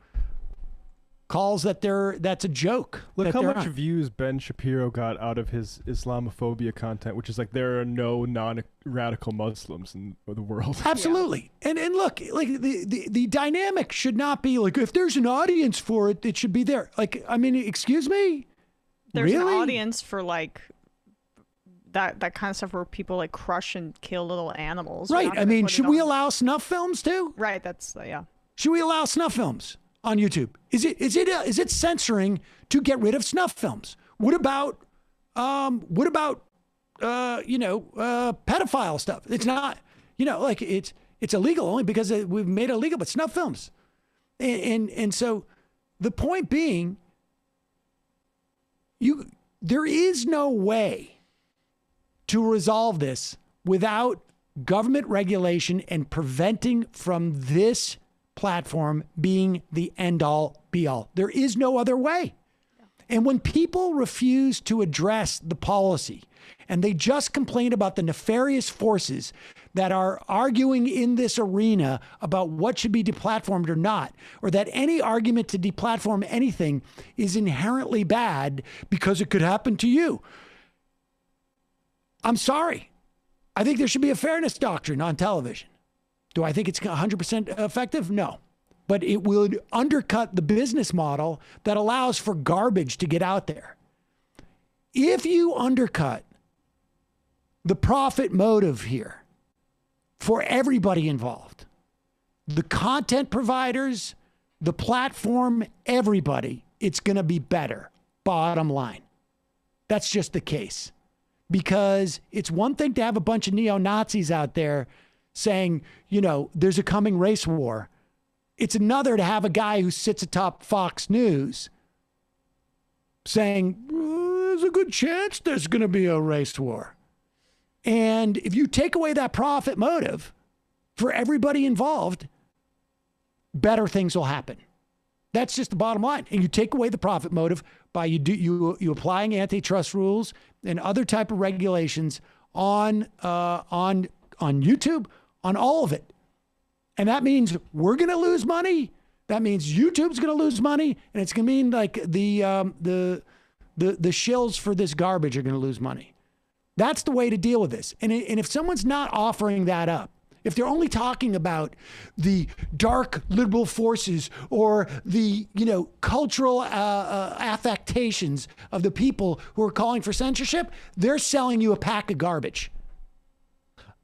calls that that's a joke. Look how much views Ben Shapiro got out of his Islamophobia content, which is like there are no non-radical Muslims in the world. Absolutely. Yeah. And look, like the dynamic should not be like, if there's an audience for it, it should be there. Like, I mean, excuse me? There's really? an audience for like that kind of stuff where people like crush and kill little animals. Right. I mean, should we allow snuff films too? Right. That's yeah. Should we allow snuff films on YouTube? Is it censoring to get rid of snuff films? What about pedophile stuff? It's not, like it's illegal only because we've made it illegal, but snuff films. And so the point being, there is no way to resolve this without government regulation and preventing from this platform being the end-all, be-all. There is no other way. And when people refuse to address the policy and they just complain about the nefarious forces that are arguing in this arena about what should be deplatformed or not, or that any argument to deplatform anything is inherently bad because it could happen to you, I'm sorry. I think there should be a fairness doctrine on television. Do I think it's 100% effective? No. But it would undercut the business model that allows for garbage to get out there. If you undercut the profit motive here for everybody involved, the content providers, the platform, everybody, it's going to be better. Bottom line. That's just the case. Because it's one thing to have a bunch of neo-Nazis out there saying, there's a coming race war. It's another to have a guy who sits atop Fox News saying, there's a good chance there's going to be a race war. And if you take away that profit motive for everybody involved, better things will happen. That's just the bottom line. And you take away the profit motive by you applying antitrust rules and other type of regulations on YouTube, on all of it. And that means we're going to lose money. That means YouTube's going to lose money, and it's going to mean like the shills for this garbage are going to lose money. That's the way to deal with this. And if someone's not offering that up, if they're only talking about the dark liberal forces or the, cultural affectations of the people who are calling for censorship, they're selling you a pack of garbage.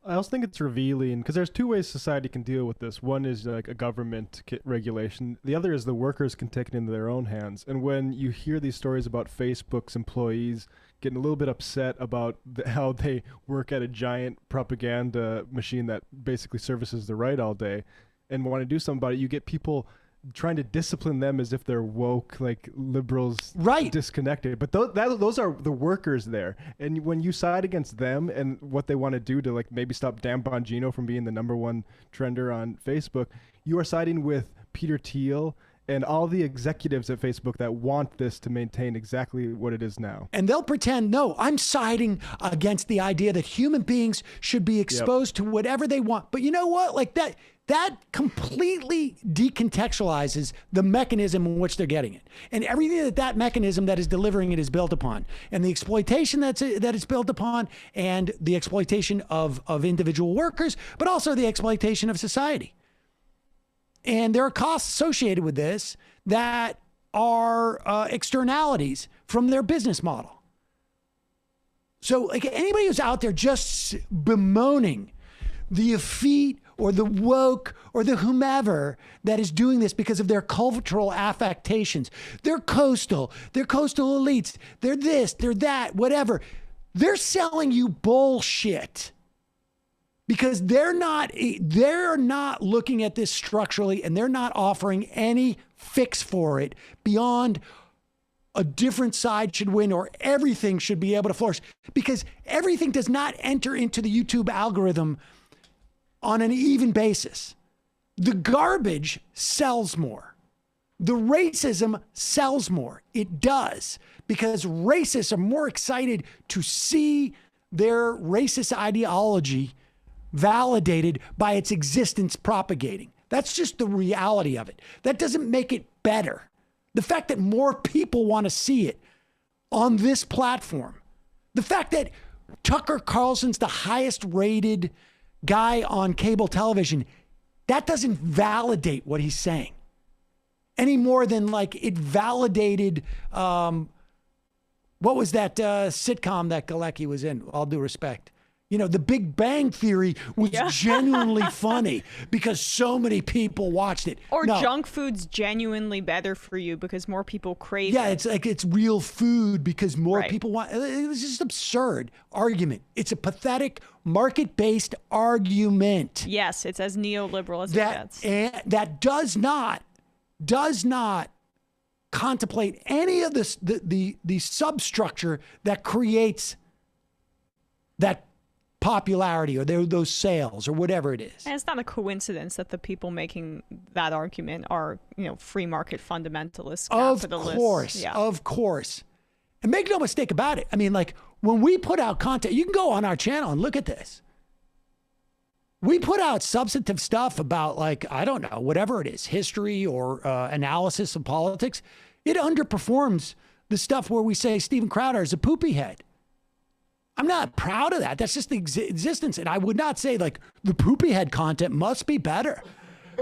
I also think it's revealing because there's two ways society can deal with this. One is like a government regulation. The other is the workers can take it into their own hands. And when you hear these stories about Facebook's employees getting a little bit upset about how they work at a giant propaganda machine that basically services the right all day and want to do something about it, you get people trying to discipline them as if they're woke, like liberals, right? Disconnected. But those are the workers there. And when you side against them and what they want to do to like maybe stop Dan Bongino from being the #1 trender on Facebook, you are siding with Peter Thiel and all the executives at Facebook that want this to maintain exactly what it is now. And they'll pretend, no, I'm siding against the idea that human beings should be exposed to whatever they want. But you know what? Like that completely decontextualizes the mechanism in which they're getting it. And everything that mechanism that is delivering it is built upon. And the exploitation that it's built upon, and the exploitation of individual workers, but also the exploitation of society. And there are costs associated with this that are externalities from their business model. So like anybody who's out there just bemoaning the effete or the woke or the whomever that is doing this because of their cultural affectations, they're coastal elites, they're this, they're that, whatever. They're selling you bullshit. Because they're not looking at this structurally, and they're not offering any fix for it beyond a different side should win or everything should be able to flourish. Because everything does not enter into the YouTube algorithm on an even basis. The garbage sells more. The racism sells more. It does. Because racists are more excited to see their racist ideology validated by its existence propagating. That's just the reality of it. That doesn't make it better. The fact that more people want to see it on this platform, the fact that Tucker Carlson's the highest rated guy on cable television, that doesn't validate what he's saying any more than like it validated, what was that sitcom that Galecki was in, all due respect? You know, The Big Bang Theory was genuinely funny because so many people watched it. Or junk food's genuinely better for you because more people crave it. Yeah, it's like it's real food because more people want. It's just absurd argument. It's a pathetic market-based argument. Yes, it's as neoliberal as it gets. That does not contemplate any of this, the substructure that creates that popularity or those sales or whatever it is. And it's not a coincidence that the people making that argument are, free market fundamentalists, capitalists. Of course. And make no mistake about it. I mean, like when we put out content, you can go on our channel and look at this. We put out substantive stuff about like, I don't know, whatever it is, history or analysis of politics. It underperforms the stuff where we say Steven Crowder is a poopy head. I'm not proud of that. That's just the existence. And I would not say like the poopy head content must be better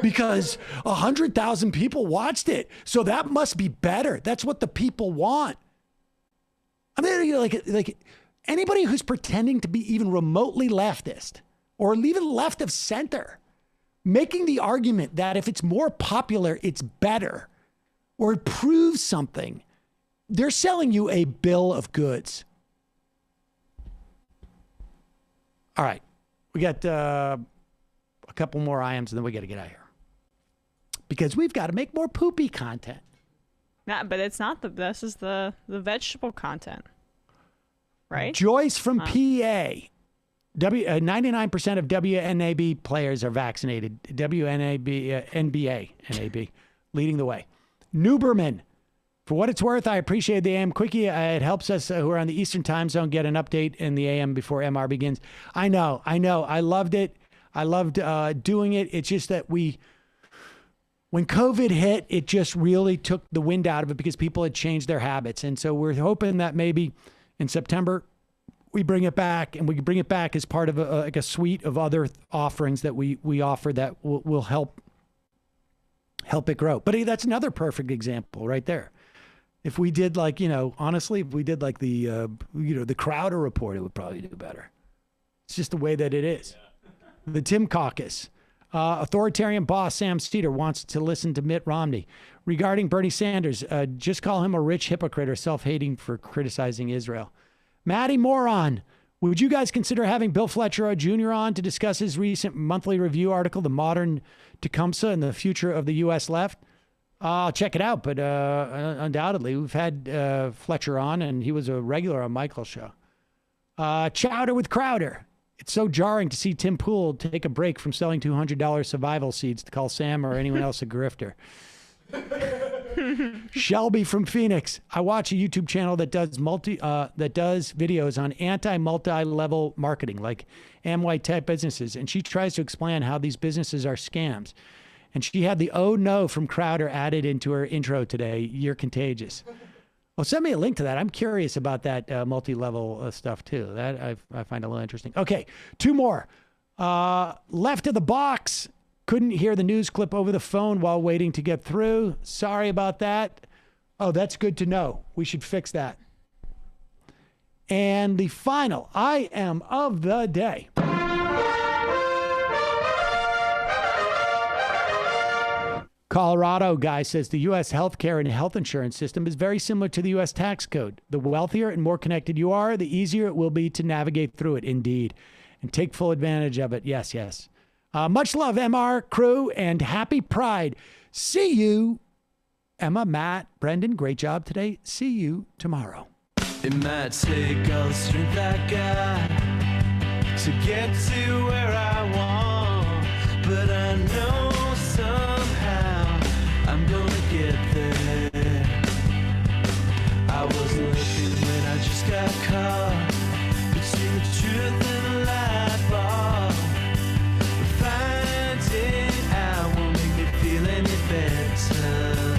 because 100,000 people watched it. So that must be better. That's what the people want. I mean, like anybody who's pretending to be even remotely leftist or even left of center, making the argument that if it's more popular, it's better or it proves something, they're selling you a bill of goods. All right, we got a couple more items, and then we got to get out of here because we've got to make more poopy content. Nah, but it's not this is the vegetable content, right? Joyce from PA. 99% of WNAB players are vaccinated. NBA, NAB, leading the way. Newberman. For what it's worth, I appreciate the AM Quickie. It helps us who are on the Eastern time zone get an update in the AM before MR begins. I know. I loved it. I loved doing it. It's just that when COVID hit, it just really took the wind out of it because people had changed their habits. And so we're hoping that maybe in September we bring it back, and we can bring it back as part of a suite of other offerings that we offer that will help it grow. But that's another perfect example right there. If we did honestly, if we did like the Crowder report, it would probably do better. It's just the way that it is. Yeah. The Tim Caucus. Authoritarian boss Sam Seder wants to listen to Mitt Romney. Regarding Bernie Sanders, just call him a rich hypocrite or self-hating for criticizing Israel. Matty Moron. Would you guys consider having Bill Fletcher Jr. on to discuss his recent monthly review article, The Modern Tecumseh and the Future of the U.S. Left? I'll check it out, but undoubtedly, we've had Fletcher on, and he was a regular on Michael's show. Chowder with Crowder. It's so jarring to see Tim Pool take a break from selling $200 survival seeds to call Sam or anyone else a grifter. Shelby from Phoenix. I watch a YouTube channel that does videos on multi-level marketing, like Amway type businesses, and she tries to explain how these businesses are scams. And she had the "oh no" from Crowder added into her intro today. You're contagious. Well, send me a link to that. I'm curious about that multi-level stuff too. That I find a little interesting. Okay, 2 more. Left of the box. Couldn't hear the news clip over the phone while waiting to get through. Sorry about that. Oh, that's good to know. We should fix that. And the final I am of the day. Colorado guy says the U.S. healthcare and health insurance system is very similar to the U.S. tax code. The wealthier and more connected you are, the easier it will be to navigate through it, indeed. And take full advantage of it. Yes, yes. Much love, MR crew, and happy Pride. See you, Emma, Matt, Brendan. Great job today. See you tomorrow. It might take all the strength I got to get to where I want, but I know somehow I'm gonna get there. I wasn't looking when I just got caught between the truth and the light bulb. Finding out won't make me feel any better.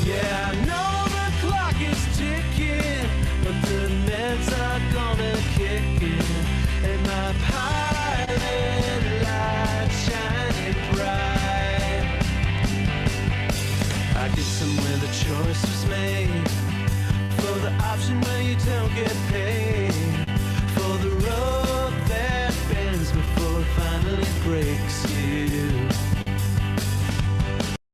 Yeah, I know the clock is ticking, but the meds are gonna kick in, and my pilot light shining bright. I get somewhere the choice was made for the option where you don't get paid.